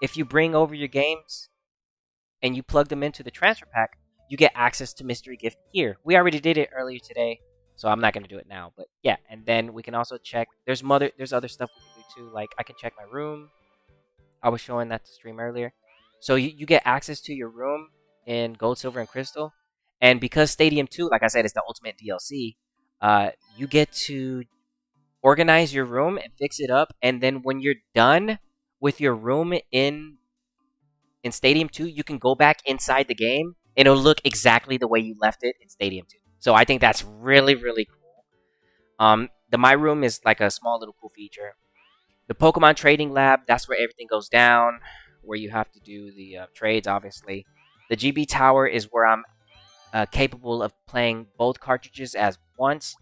If you bring over your games and you plug them into the transfer pack, you get access to mystery gift here. We already did it earlier today, so I'm not going to do it now. But yeah, and then we can also check. There's other stuff we can do too. Like I can check my room. I was showing that to stream earlier. So you get access to your room in Gold, Silver, and Crystal. And because Stadium 2, like I said, is the ultimate DLC, you get to organize your room and fix it up. And then when you're done with your room in Stadium 2, you can go back inside the game and it'll look exactly the way you left it in Stadium 2. So I think that's really, really cool. The My Room is like a small little cool feature. The Pokemon Trading Lab, that's where everything goes down, where you have to do the trades, obviously. The GB Tower is where I'm capable of playing both cartridges as once.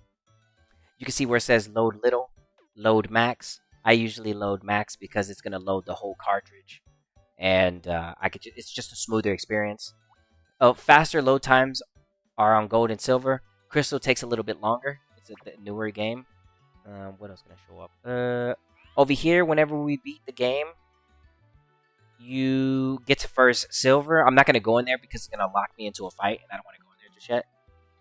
You can see where it says load little, load max. I usually load max because it's going to load the whole cartridge. And it's just a smoother experience. Faster load times are on Gold and Silver. Crystal takes a little bit longer. It's a newer game. What else can I show up? Over here, whenever we beat the game, you get to first Silver. I'm not going to go in there because it's going to lock me into a fight, and I don't want to go in there just yet.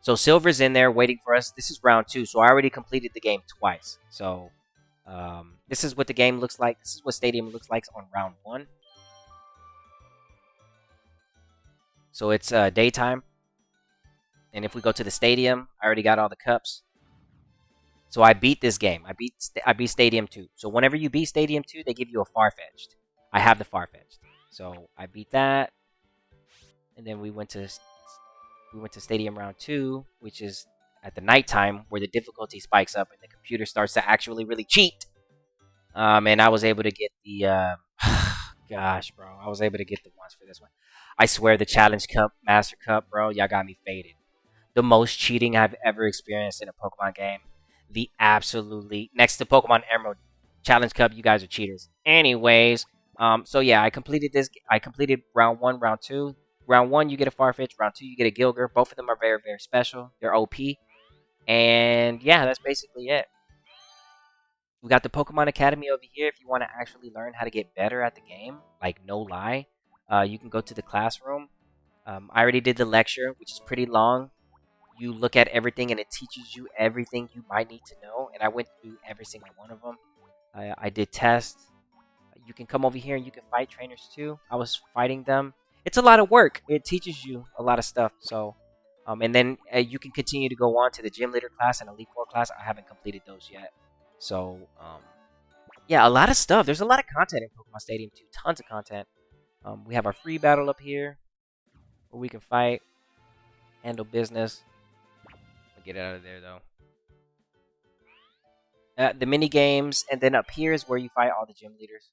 So Silver's in there waiting for us. This is round 2, so I already completed the game twice. So this is what the game looks like. This is what Stadium looks like on round 1. So it's daytime. And if we go to the Stadium, I already got all the cups. So I beat this game. I beat Stadium 2. So whenever you beat Stadium 2, they give you a Farfetch'd. I have the Farfetch'd. So I beat that. And then we went to Stadium Round 2, which is at the nighttime where the difficulty spikes up and the computer starts to actually really cheat. And I was able to get the gosh, bro. I was able to get the ones for this one. I swear the Challenge Cup, Master Cup, bro, y'all got me faded. The most cheating I've ever experienced in a Pokemon game. The absolutely next to Pokemon Emerald Challenge Cup, you guys are cheaters. Anyways, so yeah, I completed this. I completed round 1, round 2. Round 1, you get a Farfetch. Round 2, you get a Gilgar. Both of them are very, very special. They're OP. And yeah, that's basically it. We got the Pokemon Academy over here if you want to actually learn how to get better at the game. Like, no lie. You can go to the classroom. I already did the lecture, which is pretty long. You look at everything and it teaches you everything you might need to know. And I went through every single one of them. I did tests. You can come over here and you can fight trainers too. I was fighting them. It's a lot of work. It teaches you a lot of stuff. So, and then you can continue to go on to the Gym Leader class and Elite Four class. I haven't completed those yet. So, yeah, a lot of stuff. There's a lot of content in Pokemon Stadium 2. Tons of content. We have our free battle up here where we can fight, handle business. I'll get out of there though. The mini games, and then up here is where you fight all the gym leaders.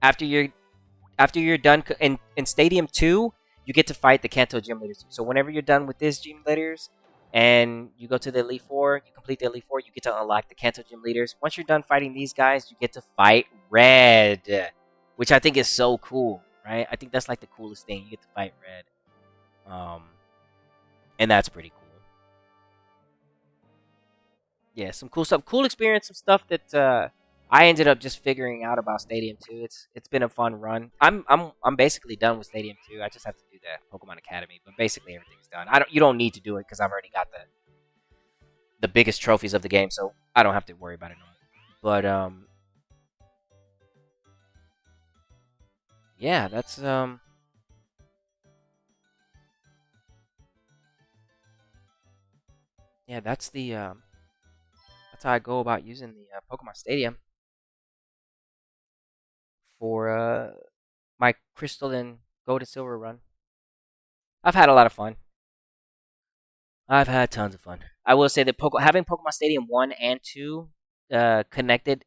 After you're done in Stadium 2, you get to fight the Kanto gym leaders. So whenever you're done with this gym leaders, and you go to the Elite Four, you complete the Elite Four, you get to unlock the Kanto gym leaders. Once you're done fighting these guys, you get to fight Red, which I think is so cool, right? I think that's like the coolest thing. You get to fight Red, and that's pretty cool. Yeah, some cool stuff, cool experience, some stuff that I ended up just figuring out about Stadium 2. It's been a fun run. I'm basically done with Stadium 2. I just have to do the Pokemon Academy, but basically everything's done. You don't need to do it because I've already got the biggest trophies of the game, so I don't have to worry about it no more. But yeah, yeah, that's how I go about using the Pokemon Stadium for my Crystal and Gold and Silver run. I've had a lot of fun. I've had tons of fun. I will say that having Pokemon Stadium 1 and 2 connected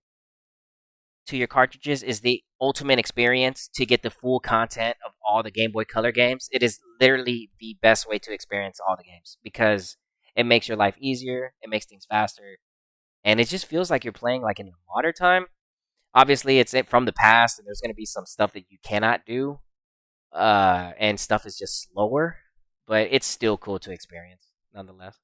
to your cartridges is the ultimate experience to get the full content of all the Game Boy Color games. It is literally the best way to experience all the games because it makes your life easier, it makes things faster, and it just feels like you're playing like in modern time. Obviously, it's it from the past, and there's going to be some stuff that you cannot do, and stuff is just slower, but it's still cool to experience nonetheless.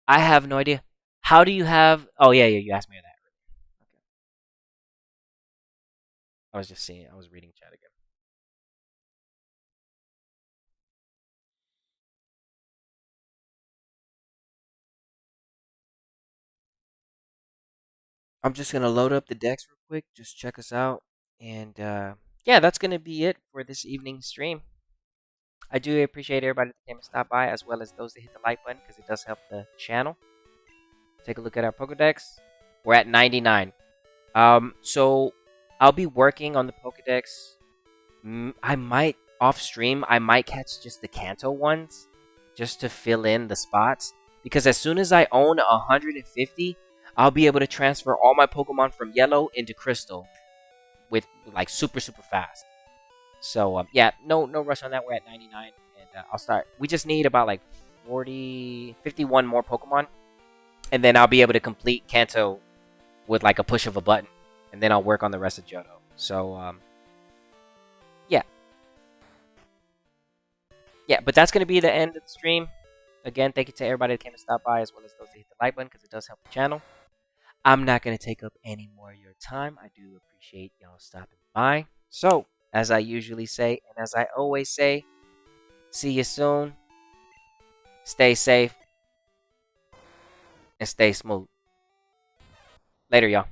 I have no idea. How do you have? Oh yeah, yeah. You asked me that. Okay. I was just seeing. I was reading chat again. I'm just gonna load up the decks real quick. Just check us out, and yeah, that's gonna be it for this evening's stream. I do appreciate everybody that came and stopped by, as well as those that hit the like button because it does help the channel. Take a look at our Pokedex. We're at 99. So I'll be working on the Pokedex. I might off stream. I might catch just the Kanto ones, just to fill in the spots. Because as soon as I own 150, I'll be able to transfer all my Pokemon from Yellow into Crystal with like super fast. So yeah, no rush on that. We're at 99, and I'll start. We just need about like 40, 51 more Pokemon, and then I'll be able to complete Kanto with like a push of a button, and then I'll work on the rest of Johto. So yeah, yeah, but that's gonna be the end of the stream. Again, thank you to everybody that came to stop by, as well as those that hit the like button because it does help the channel. I'm not gonna take up any more of your time. I do appreciate y'all stopping by. So, as I usually say, and as I always say, see you soon. Stay safe and stay smooth. Later, y'all.